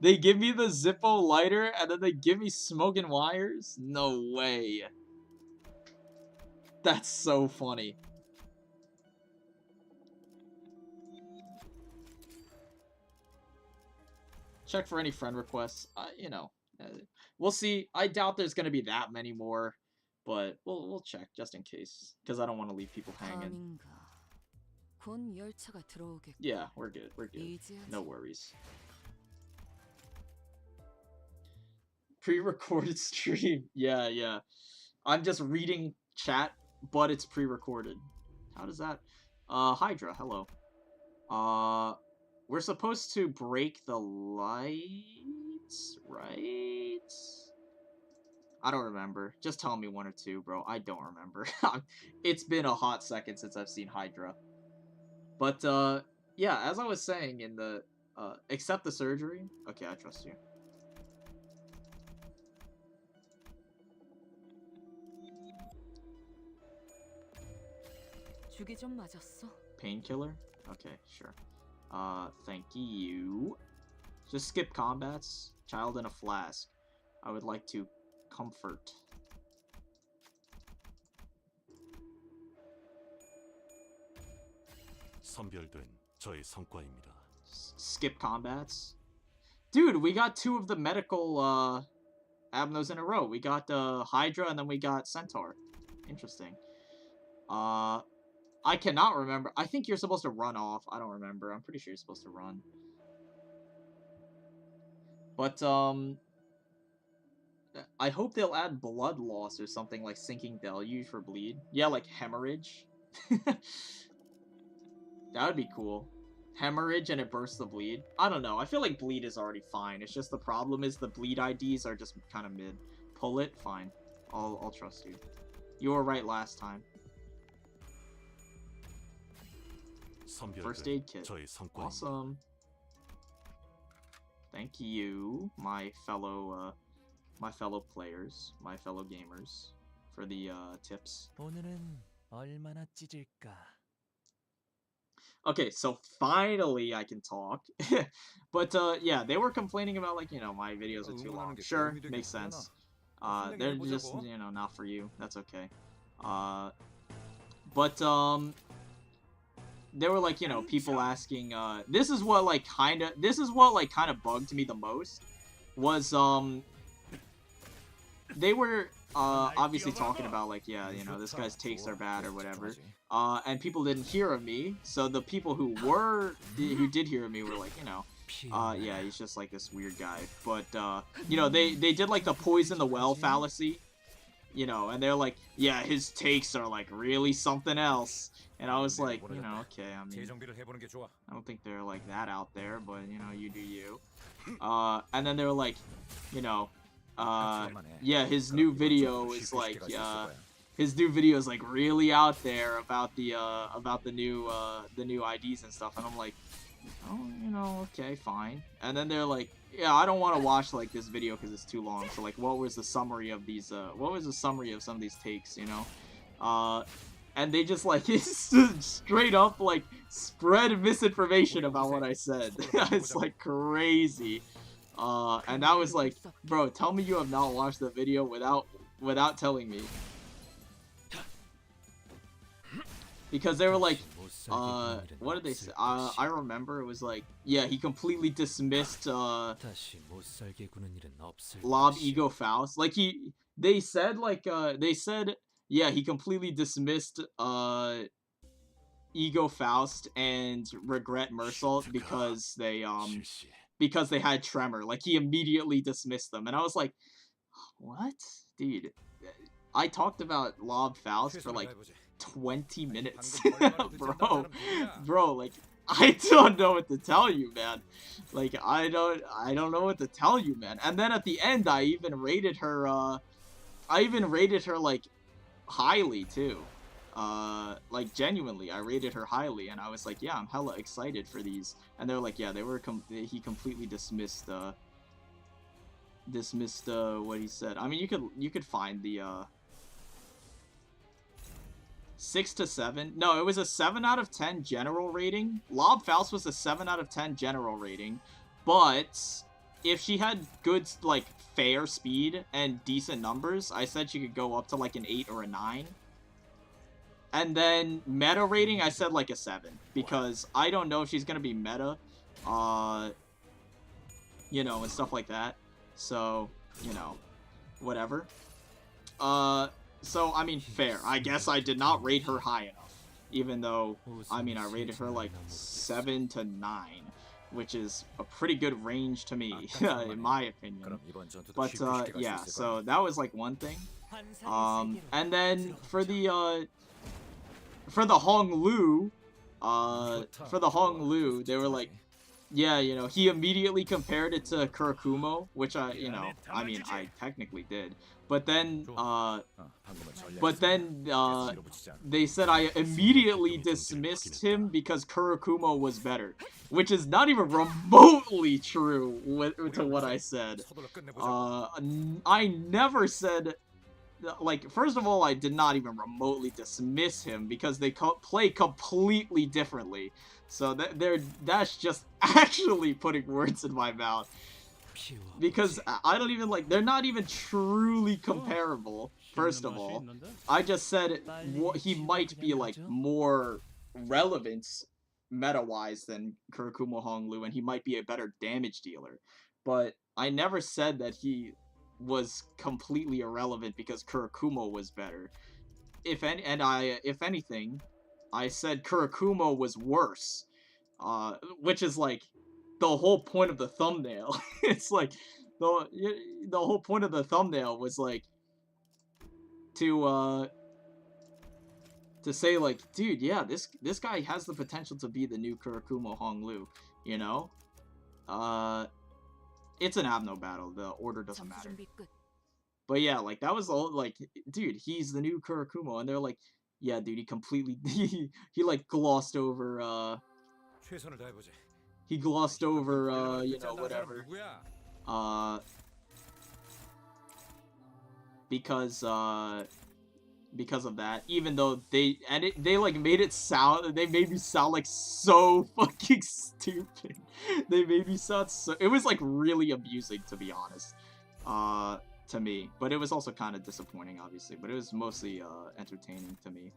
They give me the Zippo lighter and then they give me smoking wires? No way. That's so funny. Check for any friend requests. You know, we'll see. I doubt there's gonna be that many more, but we'll check just in case, because I don't want to leave people hanging. Yeah, we're good. We're good. No worries. Pre-recorded stream. Yeah, yeah. I'm just reading chat, but it's pre-recorded. How does that? Hydra, hello. We're supposed to break the lights, right? I don't remember. Just tell me one or two, bro. I don't remember. It's been a hot second since I've seen Hydra. But, yeah, as I was saying in the, accept the surgery. Okay, I trust you. 죽이 좀 맞았어. Painkiller? Okay, sure. Thank you. Just skip combats. Child in a flask. I would like to comfort. 선별된 저의 성과입니다. Skip combats. Dude, we got 2 of the medical, Abnos in a row. We got, Hydra and then we got Centaur. Interesting. I cannot remember. I think you're supposed to run off. I don't remember. I'm pretty sure you're supposed to run. But, I hope they'll add blood loss or something like sinking deluge for bleed. Yeah, like hemorrhage. That would be cool. Hemorrhage and it bursts the bleed. I don't know. I feel like bleed is already fine. It's just the problem is the bleed IDs are just kind of mid. Pull it, fine. I'll trust you. You were right last time. First aid kit. 저의 성과입니다. Awesome. Thank you, my fellow players, my fellow gamers, for the tips. 오늘은 얼마나 찢을까? Okay, so finally I can talk. But yeah, they were complaining about like, you know, my videos are too long. Sure, makes sense. They're just, you know, not for you. That's okay. But there were like, you know, people asking, this is what like kind of bugged me the most was they were obviously talking about like, yeah, you know, this guy's takes are bad or whatever. And people didn't hear of me, so the people who did hear of me were like, you know, yeah, he's just like this weird guy. But you know, they did like the poison the well fallacy, you know, and they're like, yeah, his takes are like really something else. And I was like, you know, okay, I mean, I don't think they're like that out there, but you know, you do you. And then they were like, you know, yeah, his new video is like, his new video is like really out there about the new IDs and stuff, and I'm like, oh, you know, okay, fine. And then they're like, yeah, I don't want to watch like this video because it's too long. So like, what was the summary of these? What was the summary of some of these takes? You know, and they just like straight up like spread misinformation about what I said. It's like crazy. And I was like, bro, tell me you have not watched the video without telling me. Because they were like, what did they say? I remember it was like, yeah, he completely dismissed Lob Ego Faust. Like they said, yeah, he completely dismissed Ego Faust and Regret Mersault because they had Tremor. Like he immediately dismissed them, and I was like, what, dude? I talked about Lob Faust for like 20 minutes. bro, like I don't know what to tell you, man. Like I don't know what to tell you, man. And then at the end I even rated her like highly too. Like genuinely I rated her highly, and I was like, yeah, I'm hella excited for these. And they're like, yeah, he completely dismissed what he said. I mean, you could find the 6 to 7. No, it was a 7 out of 10 general rating. Lob Faust was a 7 out of 10 general rating, but if she had good, like, fair speed and decent numbers, I said she could go up to, like, an 8 or a 9. And then meta rating, I said, like, a 7, because I don't know if she's gonna be meta, you know, and stuff like that. So, you know, whatever. So, I mean, fair. I guess I did not rate her high enough. Even though, I mean, I rated her like 7 to 9. Which is a pretty good range to me, in my opinion. But, yeah, so that was like one thing. And then for the Hong Lu, they were like, yeah, you know, he immediately compared it to Kurakumo, which I mean, I technically did. But then, 방금은 전략이 but then, 계속 밀어붙이지 않아. they said I immediately dismissed him because Kurakumo was better, which is not even remotely true to what I said. 서둘러 끝내보자고. I never said, like, first of all, I did not even remotely dismiss him because they play completely differently. So that's just actually putting words in my mouth. Because I don't even, like, they're not even truly comparable, first of all. I just said he might be, like, more relevant meta-wise than Kurakumo Honglu, and he might be a better damage dealer. But I never said that he was completely irrelevant because Kurakumo was better. If anything, I said Kurakumo was worse. Which is, like, the whole point of the thumbnail. It's like the whole point of the thumbnail was like to say, like, dude, yeah, this guy has the potential to be the new Kurakumo Honglu, you know? It's an Abno battle. The order doesn't matter. But yeah, like, that was all, like, dude, he's the new Kurakumo, and they're like, yeah, dude, he completely he like glossed over 최선을 다해보지. he glossed over, you know, whatever. Because of that, even though they like made me sound like so fucking stupid. They made me sound so, it was like really amusing, to be honest, to me, but it was also kind of disappointing, obviously, but it was mostly entertaining to me.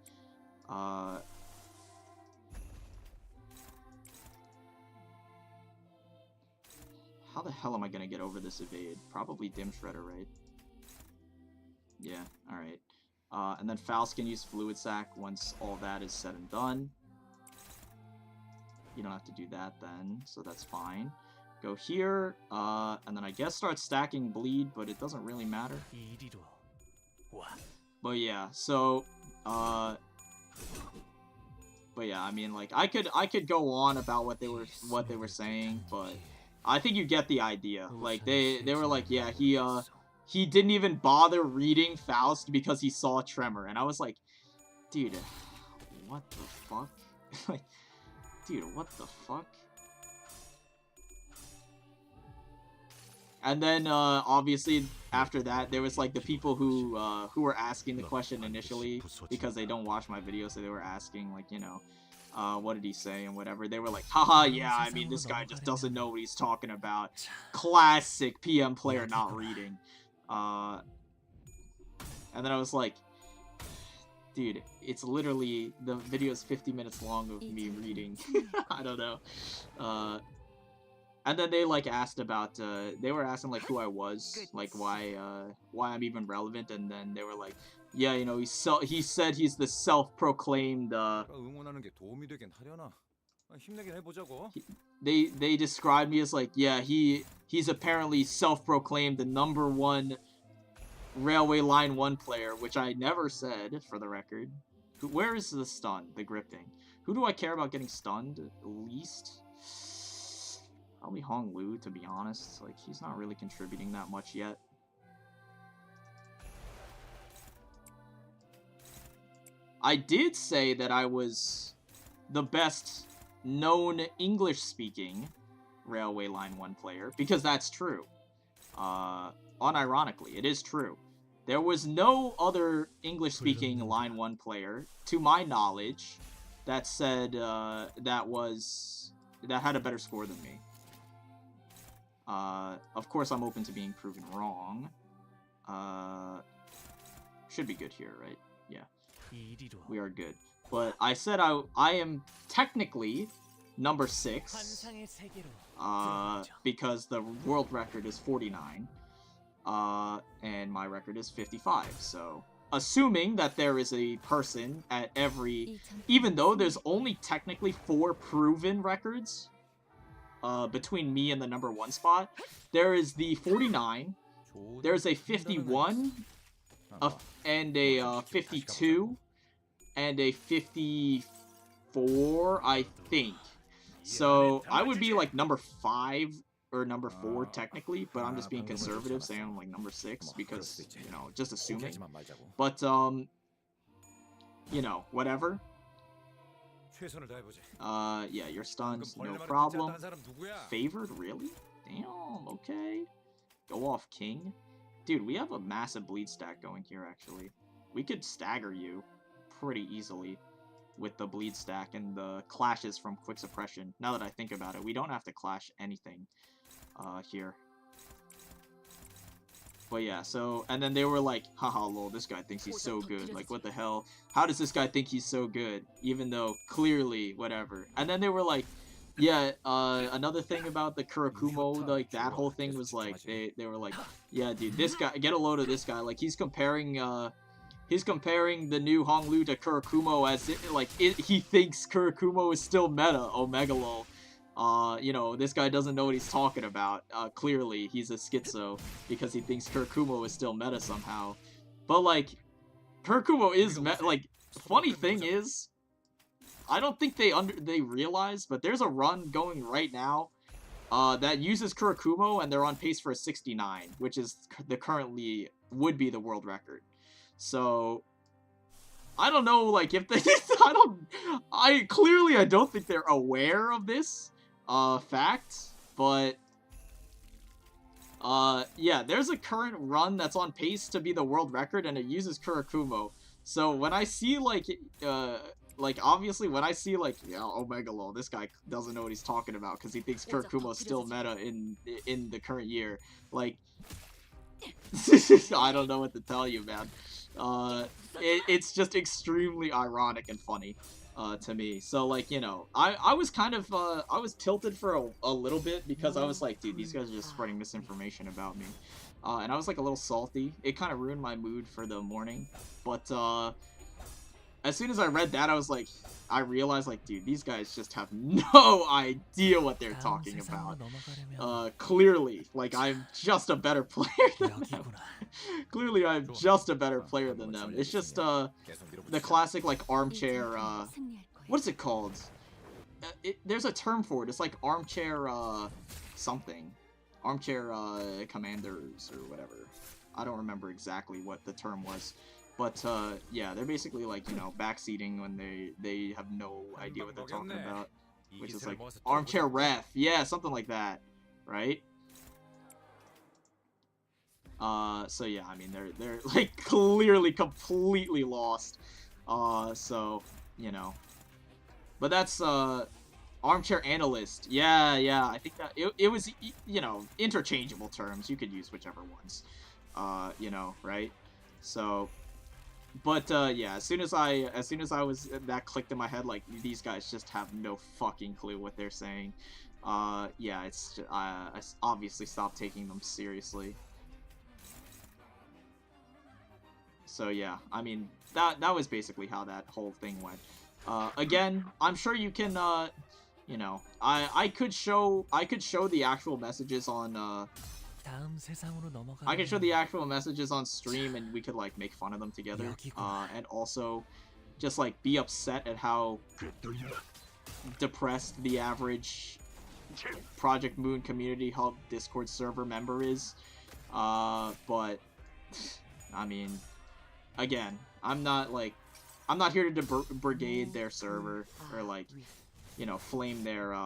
How the hell am I gonna get over this evade? Probably Dim Shredder, right? Yeah, alright. And then Faust can use Fluid Sac once all that is said and done. You don't have to do that then, so that's fine. Go here, and then I guess start stacking Bleed, but it doesn't really matter. But yeah, so, but yeah, I mean, like, I could go on about what they were saying, but I think you get the idea. Like, they were like, yeah, he didn't even bother reading Faust because he saw Tremor, and I was like, dude, what the fuck? Like, dude, what the fuck? And then, obviously, after that, there was, like, the people who were asking the question initially, because they don't watch my videos, so they were asking, like, you know, what did he say and whatever. They were like, haha, yeah, I mean, this guy just doesn't know what he's talking about. Classic PM player not reading. And then I was like, dude, it's literally, the video is 50 minutes long of me reading. I don't know. And then they, like, asked about, they were asking, like, who I was, like, why I'm even relevant, and then they were like, yeah, you know, he said he's the self-proclaimed, 응원하는 게 도움이 되긴 하려나. 힘내긴 해보자고. They described me as, like, yeah, he's apparently self-proclaimed the #1 Railway Line 1 player, which I never said, for the record. Where is the stun, the gripping? Who do I care about getting stunned least? Probably Honglu, to be honest. Like, he's not really contributing that much yet. I did say that I was the best known English-speaking Railway Line 1 player, because that's true. Unironically, it is true. There was no other English-speaking Line 1 player, to my knowledge, that said, that had a better score than me. Of course, I'm open to being proven wrong. Should be good here, right? Yeah. We are good. But I said I am technically number 6. Because the world record is 49. And my record is 55. So, assuming that there is a person at every... Even though there's only technically 4 proven records between me and the #1 spot, there is the 49, there's a 51, and a 52, and a 54, I think. So I would be like number 5 or number 4 technically, but I'm just being conservative, saying I'm like number 6 because, you know, just assuming. But you know, whatever. Yeah, your stuns, no problem. Favored, really? Damn, okay. Go off king. Dude, we have a massive bleed stack going here, actually. We could stagger you pretty easily with the bleed stack and the clashes from quick suppression. Now that I think about it, we don't have to clash anything here. But yeah, so, and then they were like, haha, lol, this guy thinks he's so good. Like, what the hell? How does this guy think he's so good? Even though, clearly, whatever. And then they were like, yeah, another thing about the Kurakumo, like, that whole thing was like, they were like, yeah, dude, this guy, get a load of this guy. Like, he's comparing the new Honglu to Kurakumo as, he thinks Kurakumo is still meta, Omega lol. You know, this guy doesn't know what he's talking about. Clearly, he's a schizo because he thinks Kurakumo is still meta somehow. But, like, Kurakumo is meta. Like, funny thing is, I don't think they realize, but there's a run going right now that uses Kurakumo, and they're on pace for a 69, which is would be the world record. So, I don't know, like, if they, I don't think they're aware of this fact, but yeah, there's a current run that's on pace to be the world record, and it uses Kurakumo. So when I see obviously when I see yeah, Omega lol, this guy doesn't know what he's talking about because he thinks Kurakumo's still meta in the current year. Like, I don't know what to tell you, man. It's just extremely ironic and funny to me. So, like, you know, I was kind of I was tilted for a little bit because I was like, dude, these guys are just spreading misinformation about me, and I was like a little salty. It kind of ruined my mood for the morning, but as soon as I read that, I was like, I realized, like, dude, these guys just have no idea what they're talking about. Clearly, like, I'm just a better player than them. Clearly, I'm just a better player than them. It's just, the classic, like, armchair, what is it called? There's a term for it. It's like armchair, something. Armchair, commanders, or whatever. I don't remember exactly what the term was. But, yeah, they're basically, like, you know, backseating when they have no idea what they're talking about. Which is, like, armchair ref. Yeah, something like that. Right? So, yeah, I mean, they're like, clearly completely lost. So, you know. But that's, armchair analyst. Yeah, I think that, it was, you know, interchangeable terms. You could use whichever ones. You know, right? So... But, yeah, as soon as I was, that clicked in my head, like, these guys just have no fucking clue what they're saying. Yeah, it's, I obviously stopped taking them seriously. So, yeah, I mean, that was basically how that whole thing went. Again, I'm sure you can, you know, I could show the actual messages on, I can show the actual messages on stream and we could, like, make fun of them together. And also just, like, be upset at how depressed the average Project Moon Community Hub Discord server member is. But, I mean, again, I'm not here to brigade their server or, like, you know, flame their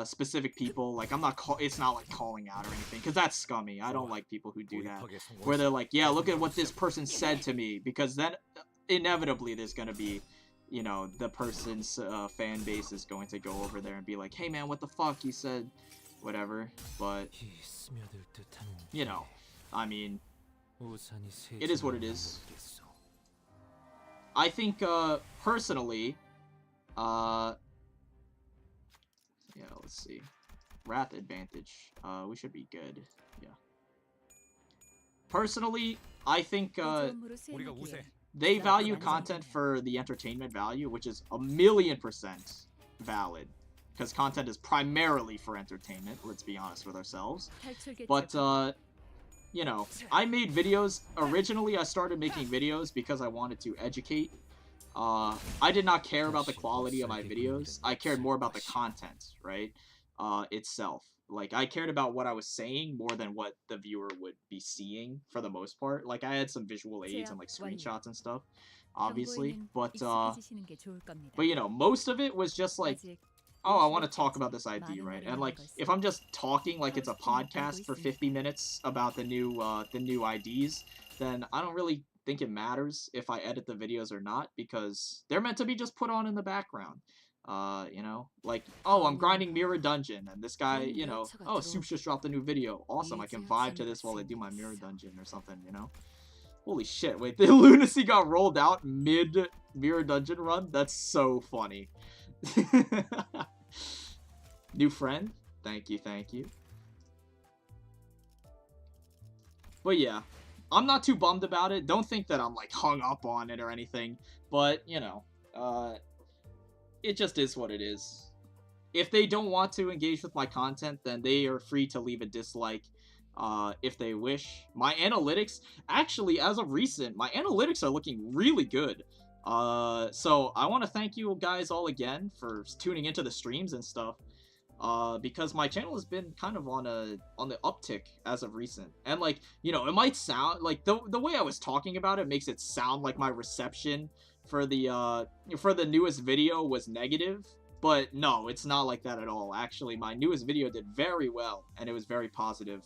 specific people. Like, it's not like calling out or anything, because that's scummy. I don't like people who do that, where they're like, yeah, look at what this person said to me, because then inevitably there's gonna be, you know, the person's fan base is going to go over there and be like, hey man, what the fuck, you said whatever. But, you know, I mean, it is what it is. I think, personally, yeah, let's see. Wrath advantage. We should be good. Yeah. Personally, I think they value content for the entertainment value, which is 1,000,000% valid. Because content is primarily for entertainment, let's be honest with ourselves. But, you know, I made videos. Originally, I started making videos because I wanted to educate I did not care about the quality of my videos. I cared more about the content, right? Itself. Like, I cared about what I was saying more than what the viewer would be seeing for the most part. Like, I had some visual aids and, like, screenshots and stuff, obviously. But, you know, most of it was just, like, oh, I want to talk about this ID, right? And, like, if I'm just talking like it's a podcast for 50 minutes about the new IDs, then I don't really think it matters if I edit the videos or not, because they're meant to be just put on in the background. You know, like, oh, I'm grinding Mirror Dungeon, and this guy, you know, oh, Soups just dropped a new video. Awesome, I can vibe to this while I do my Mirror Dungeon or something, you know? Holy shit, wait, the lunacy got rolled out mid Mirror Dungeon run? That's so funny. New friend? Thank you, thank you. But yeah, I'm not too bummed about it. Don't think that I'm, like, hung up on it or anything. But, you know, it just is what it is. If they don't want to engage with my content, then they are free to leave a dislike if they wish. My analytics, actually, as of recent, my analytics are looking really good. So I want to thank you guys all again for tuning into the streams and stuff. Because my channel has been kind of on the uptick as of recent. And, like, you know, it might sound like the way I was talking about it makes it sound like my reception for the newest video was negative, but no, it's not like that at all. Actually, my newest video did very well, and it was very positive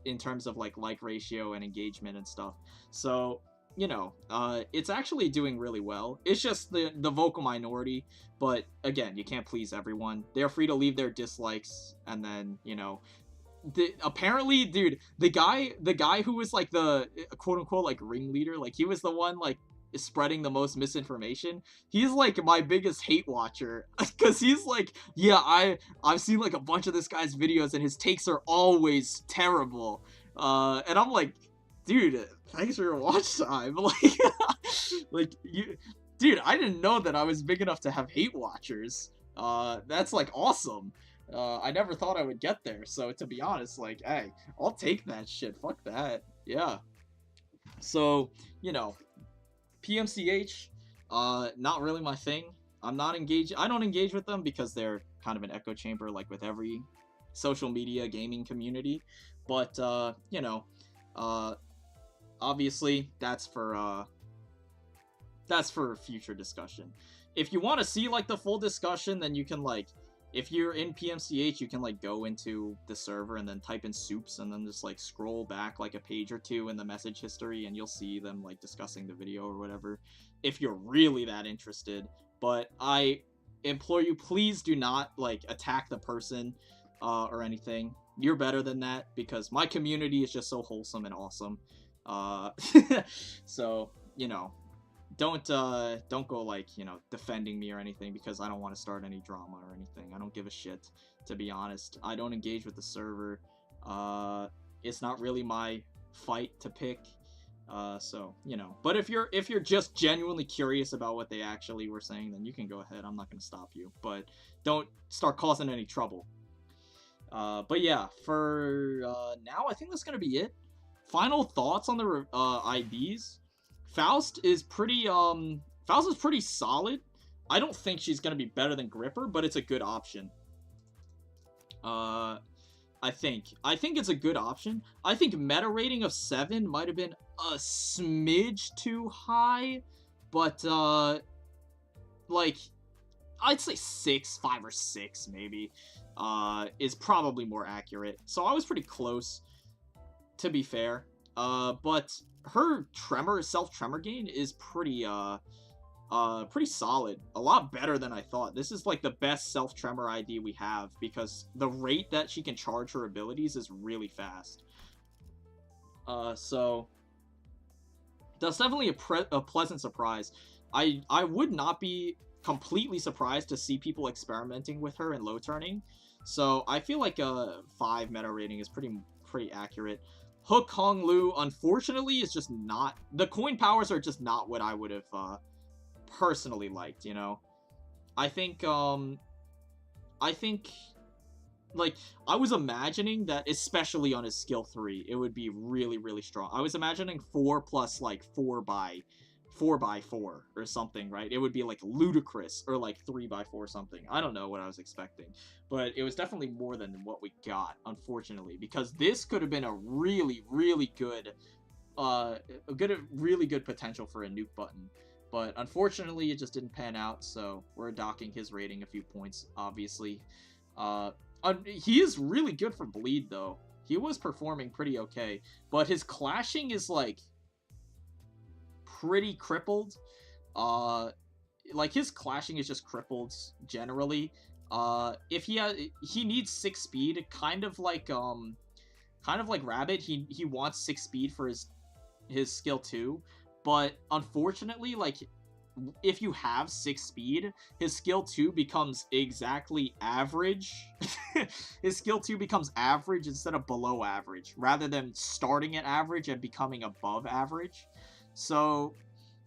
in terms of like ratio and engagement and stuff. So, you know, it's actually doing really well. It's just the vocal minority, but again, you can't please everyone. They're free to leave their dislikes, and then, you know, apparently, dude, the guy who was like the quote-unquote like ringleader, like he was the one like spreading the most misinformation. He's like my biggest hate watcher, because he's like, yeah, I've seen like a bunch of this guy's videos and his takes are always terrible, and I'm like, dude, thanks for your watch time. Like, like, you, dude, I didn't know that I was big enough to have hate watchers. That's like awesome. I never thought I would get there, so to be honest, like, hey, I'll take that shit. Fuck that. Yeah. So, you know, PMCH, not really my thing. I'm not engaged. I don't engage with them because they're kind of an echo chamber, like with every social media gaming community. But, you know, obviously that's for future discussion. If you want to see like the full discussion, then you can like, if you're in PMCH, you can like go into the server and then type in Soups and then just like scroll back like a page or two in the message history and you'll see them like discussing the video or whatever, if you're really that interested. But I implore you, please do not like attack the person or anything. You're better than that, because my community is just so wholesome and awesome. So, you know, don't go like, you know, defending me or anything, because I don't want to start any drama or anything. I don't give a shit, to be honest. I don't engage with the server. It's not really my fight to pick. So, you know, but if you're just genuinely curious about what they actually were saying, then you can go ahead. I'm not going to stop you, but don't start causing any trouble. But yeah, for now, I think that's going to be it. Final thoughts on the IDs. Faust is pretty solid. I don't think she's gonna be better than Gripper, but it's a good option. I think it's a good option. I think meta rating of 7 might have been a smidge too high, but like, I'd say 5 or 6 maybe is probably more accurate. So I was pretty close, to be fair. But her self-tremor gain is pretty solid. A lot better than I thought. This is like the best self-tremor ID we have, because the rate that she can charge her abilities is really fast. So that's definitely a pleasant surprise. I would not be completely surprised to see people experimenting with her in low turning. So I feel like a 5 meta rating is pretty accurate. Hook Hong Lu, unfortunately, is just not... The coin powers are just not what I would have personally liked, you know? I think, like, I was imagining that, especially on his skill 3, it would be really, really strong. I was imagining 4 plus, like, 4 by 4x4 or something, right? It would be like ludicrous, or like 3x4 something. I don't know what I was expecting, but it was definitely more than what we got, unfortunately, because this could have been a really, really good, really good potential for a nuke button. But unfortunately, it just didn't pan out, so we're docking his rating a few points, obviously. He is really good for bleed, though. He was performing pretty okay, but his clashing is, like, pretty crippled. Like, his clashing is just crippled, generally. If he needs 6 speed, kind of like Rabbit, he wants 6 speed for his skill 2, but unfortunately, like, if you have 6 speed, his skill 2 becomes exactly average. His skill 2 becomes average instead of below average, rather than starting at average and becoming above average. So,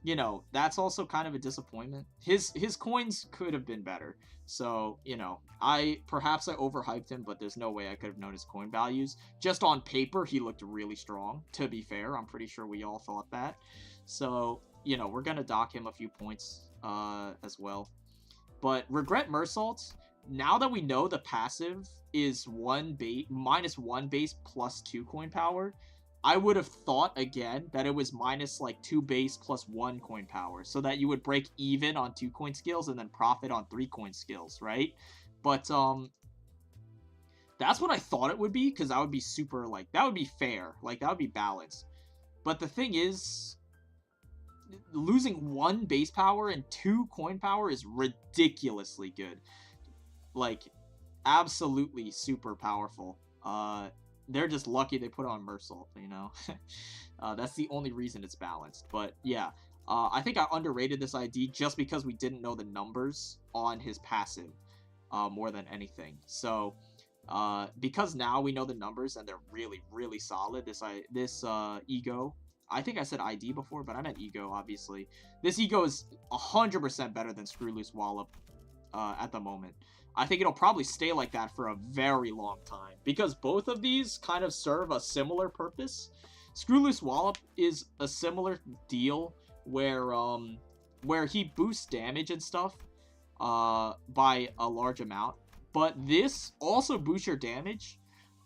you know, that's also kind of a disappointment. His coins could have been better. So, you know, perhaps I overhyped him, but there's no way I could have known his coin values. Just on paper, he looked really strong, to be fair. I'm pretty sure we all thought that. So, you know, we're going to dock him a few points as well. But Regret Mersault, now that we know the passive is -1 base plus 2 coin power, I would have thought, again, that it was minus, like, 2 base plus 1 coin power, so that you would break even on 2 coin skills and then profit on 3 coin skills, right? But, that's what I thought it would be, because that would be super, like, that would be fair. Like, that would be balanced. But the thing is, losing 1 base power and 2 coin power is ridiculously good. Like, absolutely super powerful. They're just lucky they put on Mersault, you know? That's the only reason it's balanced. But, yeah. I think I underrated this ID just because we didn't know the numbers on his passive more than anything. So, because now we know the numbers and they're really, really solid, this Ego... I think I said ID before, but I meant Ego, obviously. This Ego is 100% better than Screw Loose Wallop at the moment. I think it'll probably stay like that for a very long time, because both of these kind of serve a similar purpose. Screw Loose Wallop is a similar deal where he boosts damage and stuff by a large amount, but this also boosts your damage,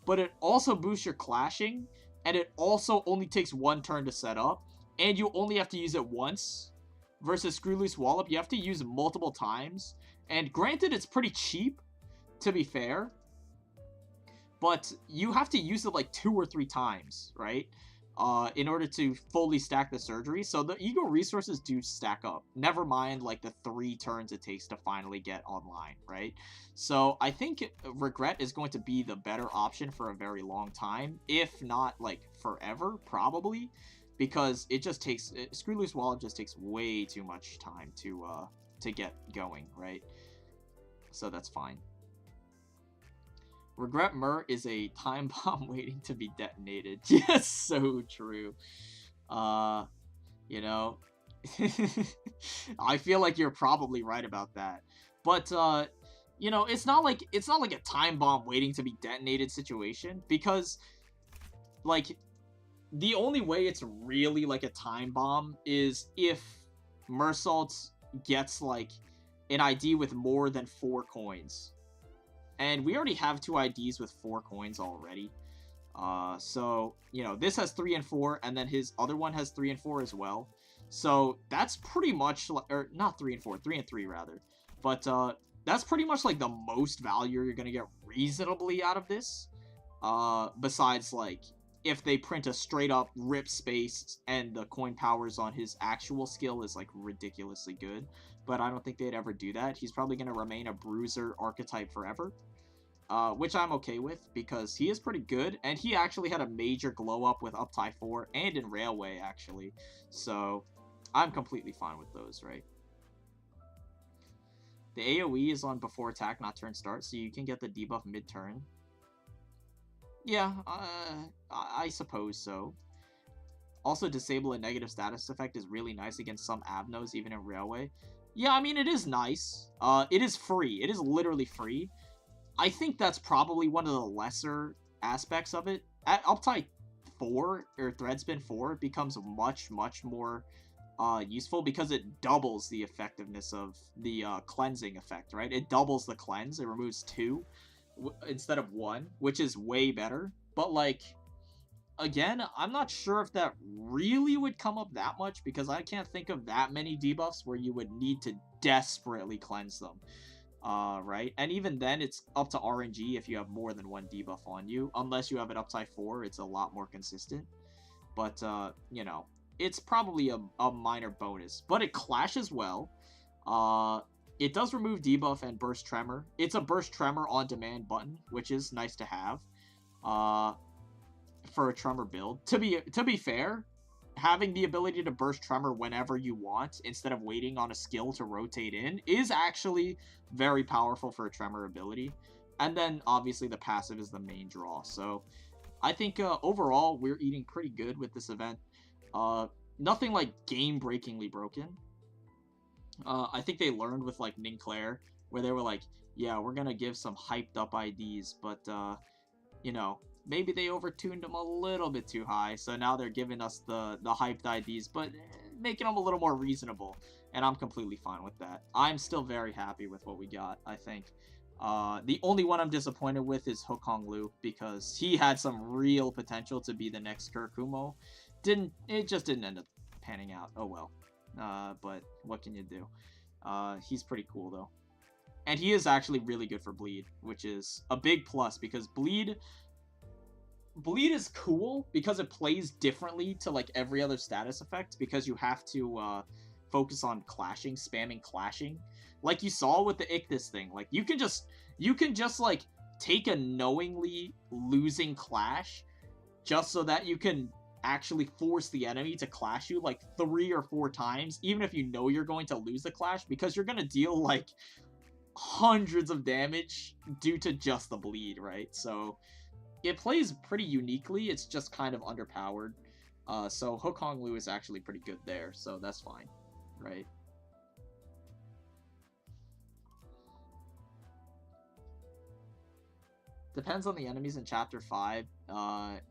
but it also boosts your clashing, and it also only takes 1 turn to set up, and you only have to use it once, versus Screw Loose Wallop, you have to use it multiple times. And granted, it's pretty cheap, to be fair, but you have to use it like 2 or 3 times, right? In order to fully stack the surgery. So the Ego resources do stack up. Never mind like the 3 turns it takes to finally get online, right? So I think Regret is going to be the better option for a very long time, if not like forever, probably, because it just takes Screw Loose Wallop just takes way too much time to get going, right? So that's fine. Regret Mer is a time bomb waiting to be detonated. Yes, so true. You know, I feel like you're probably right about that. But you know, it's not like a time bomb waiting to be detonated situation, because like the only way it's really like a time bomb is if Mersault gets like an ID with more than 4 coins. And we already have 2 IDs with 4 coins already. So, you know, this has 3 and 4, and then his other one has 3 and 4 as well. So that's pretty much, or not 3 and 4, 3 and 3 rather. But that's pretty much like the most value you're going to get reasonably out of this. Besides, like, if they print a straight up rip space and the coin powers on his actual skill is like ridiculously good. But I don't think they'd ever do that. He's probably going to remain a bruiser archetype forever. Which I'm okay with, because he is pretty good, and he actually had a major glow up with Uptie 4 and in Railway, actually. So, I'm completely fine with those, right? The AoE is on before attack, not turn start, so you can get the debuff mid-turn. Yeah, I suppose so. Also, disable a negative status effect is really nice against some Avnos, even in Railway. Yeah, I mean, it is nice. It is free. It is literally free. I think that's probably one of the lesser aspects of it. At Uptie 4, or Threadspin 4, it becomes much, much more useful because it doubles the effectiveness of the cleansing effect, right? It doubles the cleanse. It removes 2 instead of 1, which is way better. But, like, again, I'm not sure if that really would come up that much because I can't think of that many debuffs where you would need to desperately cleanse them. Right? And even then, it's up to RNG if you have more than 1 debuff on you. Unless you have it up to 4, it's a lot more consistent. But, you know, it's probably a minor bonus. But it clashes well. It does remove debuff and burst tremor. It's a burst tremor on demand button, which is nice to have. For a tremor build. To be fair, having the ability to burst tremor whenever you want instead of waiting on a skill to rotate in is actually very powerful for a tremor ability. And then obviously the passive is the main draw. So I think overall we're eating pretty good with this event. Nothing like game-breakingly broken. I think they learned with like Ninclair where they were like, yeah, we're gonna give some hyped up IDs, but you know, maybe they overtuned them a little bit too high, so now they're giving us the hyped IDs, but making them a little more reasonable, and I'm completely fine with that. I'm still very happy with what we got, I think. The only one I'm disappointed with is Hokong Lu, because he had some real potential to be the next Kurikumo. It just didn't end up panning out. Oh well. But what can you do? He's pretty cool, though. And he is actually really good for Bleed, which is a big plus, because Bleed is cool because it plays differently to like every other status effect, because you have to focus on clashing, spamming clashing. Like you saw with the Ichthys thing, like you can just like take a knowingly losing clash just so that you can actually force the enemy to clash you like 3 or 4 times, even if you know you're going to lose the clash, because you're going to deal like hundreds of damage due to just the bleed, right? So it plays pretty uniquely. It's just kind of underpowered. So Hokong Lu is actually pretty good there, so that's fine, right? Depends on the enemies in Chapter 5.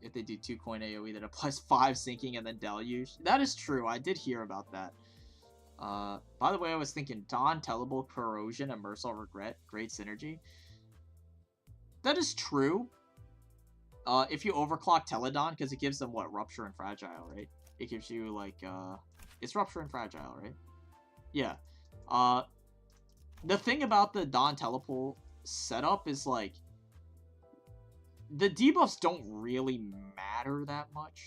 If they do 2 coin AoE that applies 5 sinking and then deluge. That is true. I did hear about that. By the way, I was thinking Dawn, Tellable, Corrosion, and Merciful Regret. Great synergy. That is true. If you overclock Teledon, because it gives them, what, Rupture and Fragile, right? It gives you, like, it's Rupture and Fragile, right? Yeah. The thing about the Dawn Telepole setup is, like, the debuffs don't really matter that much.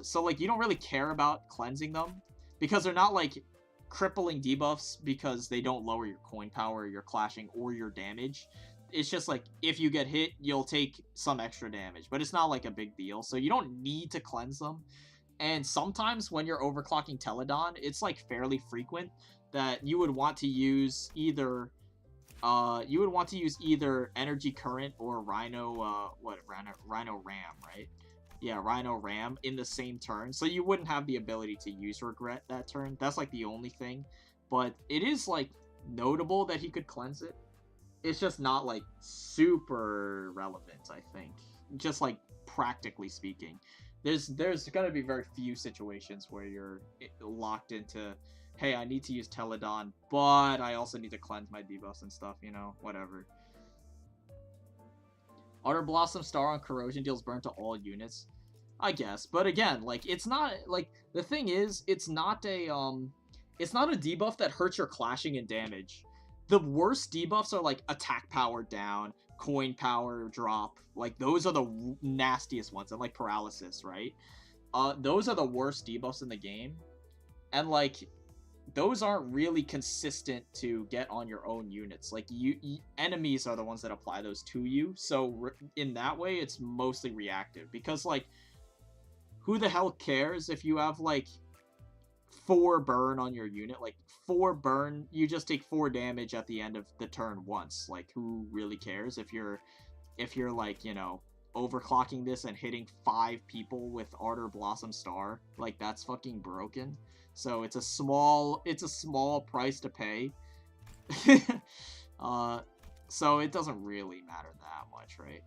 So, like, you don't really care about cleansing them, because they're not, like, crippling debuffs because they don't lower your coin power, your clashing, or your damage. It's just, like, if you get hit, you'll take some extra damage, but it's not, like, a big deal, so you don't need to cleanse them. And sometimes when you're overclocking Teledon, it's, like, fairly frequent that you would want to use either Energy Current or Rhino, Rhino Ram, right? Yeah, Rhino Ram in the same turn. So you wouldn't have the ability to use Regret that turn. That's, like, the only thing. But it is, like, notable that he could cleanse it. It's just not, like, super relevant, I think. Just, like, practically speaking. There's gonna be very few situations where you're locked into, hey, I need to use Teledon, but I also need to cleanse my debuffs and stuff, you know, whatever. Utter Blossom Star on Corrosion deals burn to all units, I guess. But again, like, it's not, like, the thing is, it's not a debuff that hurts your clashing and damage. The worst debuffs are, like, attack power down, coin power drop. Like, those are the nastiest ones, and, like, paralysis, right? Those are the worst debuffs in the game. And, like, those aren't really consistent to get on your own units. Like, enemies are the ones that apply those to you. So, in that way, it's mostly reactive. Because, like, who the hell cares if you have, like, 4 burn on your unit? Like, 4 burn, you just take 4 damage at the end of the turn once. Like, who really cares if you're like, you know, overclocking this and hitting 5 people with Ardor Blossom Star? Like, that's fucking broken. So it's a small price to pay. So it doesn't really matter that much, right?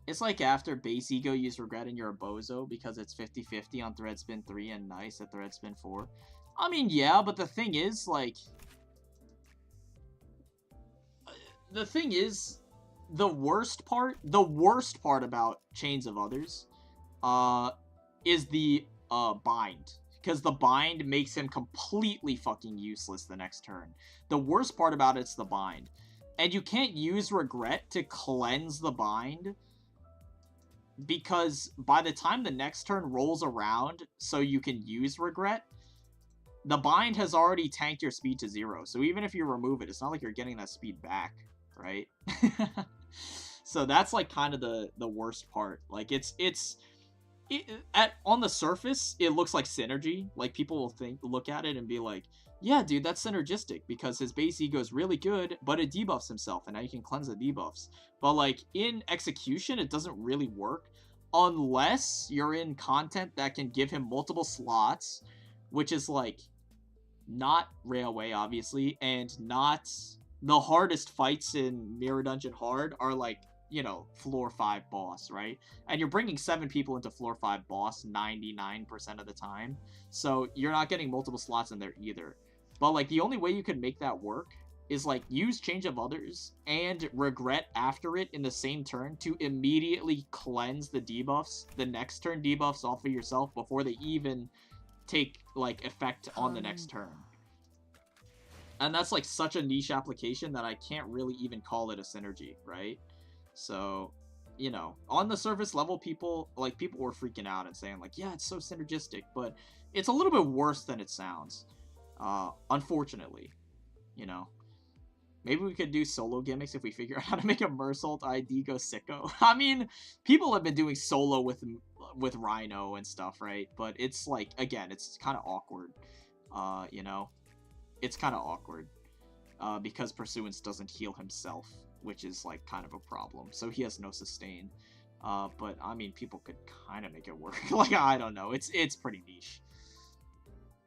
It's like after base ego, use regret and you're a bozo because it's 50-50 on thread spin 3 and nice at thread spin 4. I mean, yeah, but the thing is, like... The thing is, the worst part about Chains of Others, is the, bind. Because the bind makes him completely fucking useless the next turn. The worst part about it's the bind. And you can't use regret to cleanse the bind, because by the time the next turn rolls around so you can use regret, the bind has already tanked your speed to 0. So even if you remove it, it's not like you're getting that speed back, right? So that's like kind of the worst part. Like on the surface, it looks like synergy. Like people will look at it and be like, yeah, dude, that's synergistic because his base ego is really good, but it debuffs himself, and now you can cleanse the debuffs. But like in execution, it doesn't really work unless you're in content that can give him multiple slots, which is like not Railway, obviously, and not the hardest fights in Mirror Dungeon Hard are like, you know, floor 5 boss, right? And you're bringing 7 people into floor 5 boss 99% of the time, so you're not getting multiple slots in there either. But like the only way you can make that work is like use Change of Others and regret after it in the same turn to immediately cleanse the debuffs, the next turn debuffs off of yourself before they even take like effect on the next turn. And that's like such a niche application that I can't really even call it a synergy, right? So, you know, on the surface level, people were freaking out and saying like, yeah, it's so synergistic, but it's a little bit worse than it sounds. Unfortunately, you know. Maybe we could do solo gimmicks if we figure out how to make a Mersault ID go sicko. I mean, people have been doing solo with Rhino and stuff, right? But it's like, again, it's kind of awkward. You know, it's kind of awkward because Pursuance doesn't heal himself, which is like kind of a problem. So he has no sustain. But I mean, people could kind of make it work. Like, I don't know. It's pretty niche.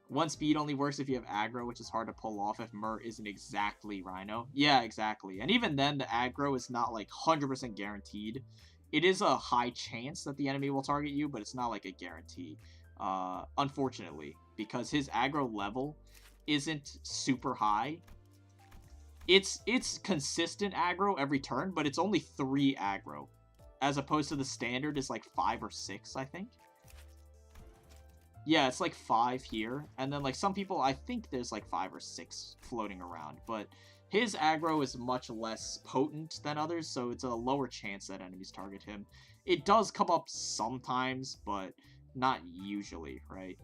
One speed only works if you have aggro, which is hard to pull off if Mur isn't exactly Rhino. Yeah, exactly. And even then, the aggro is not like 100% guaranteed. It is a high chance that the enemy will target you, but it's not like a guarantee. Unfortunately, because his aggro level isn't super high. It's consistent aggro every turn, but it's only 3 aggro, as opposed to the standard is like 5 or 6, I think. Yeah, it's like 5 here, and then like some people, I think there's like 5 or 6 floating around, but his aggro is much less potent than others, so it's a lower chance that enemies target him. It does come up sometimes, but not usually, right?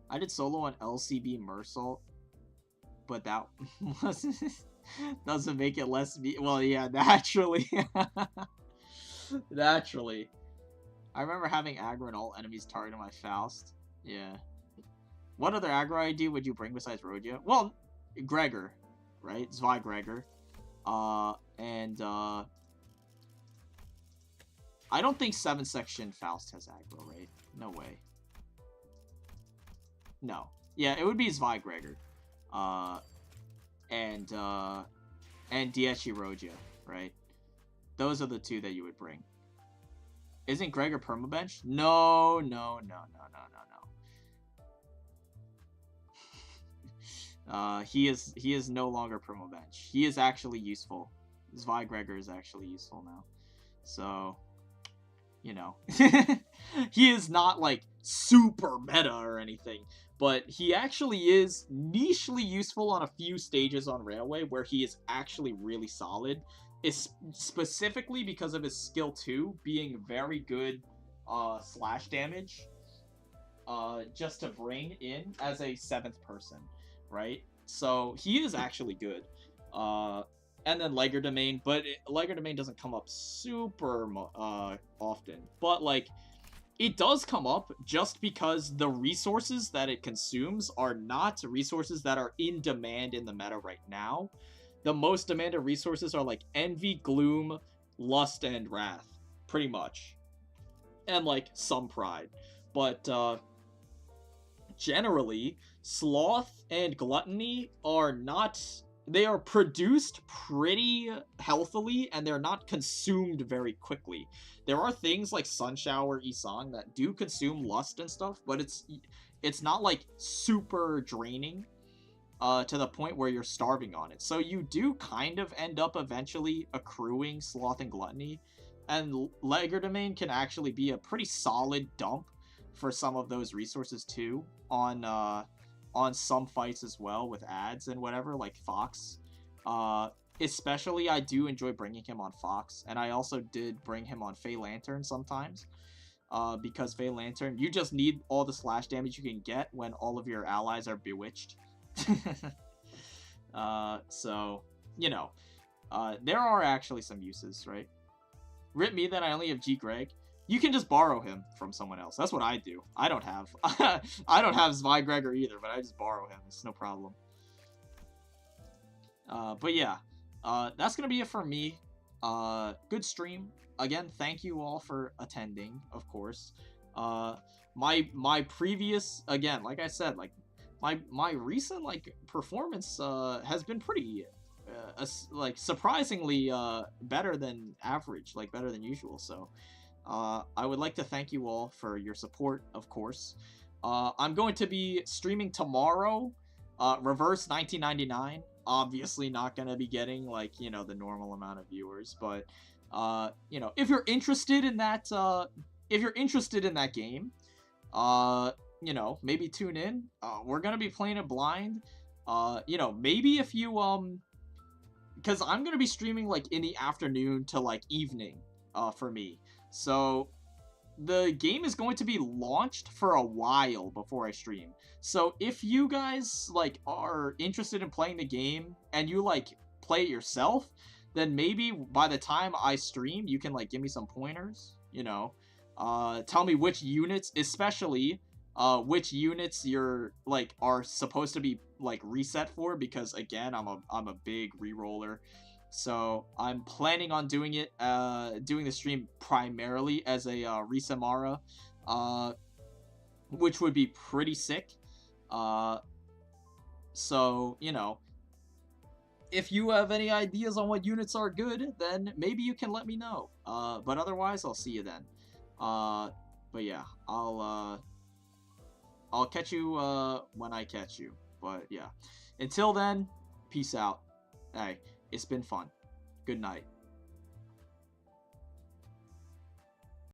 I did solo on LCB Mersault, but that doesn't make it less... Well, yeah, naturally. Naturally. I remember having aggro and all enemies targeting my Faust. Yeah. What other aggro ID would you bring besides Rodia? Well, Gregor, right? Zwei Gregor. I don't think 7th Section Faust has aggro, right? No way. No. Yeah, it would be Zwei Gregor. And DH Rodia, right? Those are the 2 that you would bring. Isn't Gregor permabench? No. He is no longer permabench. He is actually useful. Zwei Gregor is actually useful now. So, you know. He is not like super meta or anything, but he actually is nichely useful on a few stages on Railway where he is actually really solid. Is specifically because of his skill 2 being very good slash damage just to bring in as a 7th person, right? So he is actually good. And then Legerdemain, but Legerdemain doesn't come up super often. But like, it does come up just because the resources that it consumes are not resources that are in demand in the meta right now. The most demanded resources are like Envy, Gloom, Lust, and Wrath, pretty much. And like some Pride. But generally, Sloth and Gluttony are not they are produced pretty healthily, and they're not consumed very quickly. There are things like Sunshower Isang that do consume lust and stuff, but it's not like super draining to the point where you're starving on it. So you do kind of end up eventually accruing sloth and gluttony, and legerdemain can actually be a pretty solid dump for some of those resources too on some fights as well with ads and whatever, like Fox. Especially, I do enjoy bringing him on Fox, and I also did bring him on Fey Lantern sometimes. Because Fey Lantern, you just need all the slash damage you can get when all of your allies are bewitched. So, you know, there are actually some uses, right? Rip me that I only have G. Greg. You can just borrow him from someone else. That's what I do. I don't have I don't have Zvi Gregor either, but I just borrow him. It's no problem. But yeah, that's gonna be it for me. Good stream. Again, thank you all for attending, of course. My previous, again, like I said, like my recent like performance has been pretty like surprisingly better than average, like better than usual. So I would like to thank you all for your support, of course. I'm going to be streaming tomorrow, Reverse 1999. Obviously not going to be getting, like, you know, the normal amount of viewers, but, you know, if you're interested in that, game, you know, maybe tune in. We're going to be playing it blind. You know, maybe if you, because I'm going to be streaming, like, in the afternoon to, like, evening, for me. So, the game is going to be launched for a while before I stream. So, if you guys, like, are interested in playing the game, and you, like, play it yourself, then maybe by the time I stream, you can, like, give me some pointers, you know. Tell me which units, especially, which units you're, like, are supposed to be, like, reset for, because, again, I'm a big reroller. So I'm planning on doing it, doing the stream primarily as a Risamara, which would be pretty sick. So, you know, if you have any ideas on what units are good, then maybe you can let me know. But otherwise, I'll see you then. But yeah, I'll catch you when I catch you. But yeah, until then, peace out. Hey. It's been fun. Good night.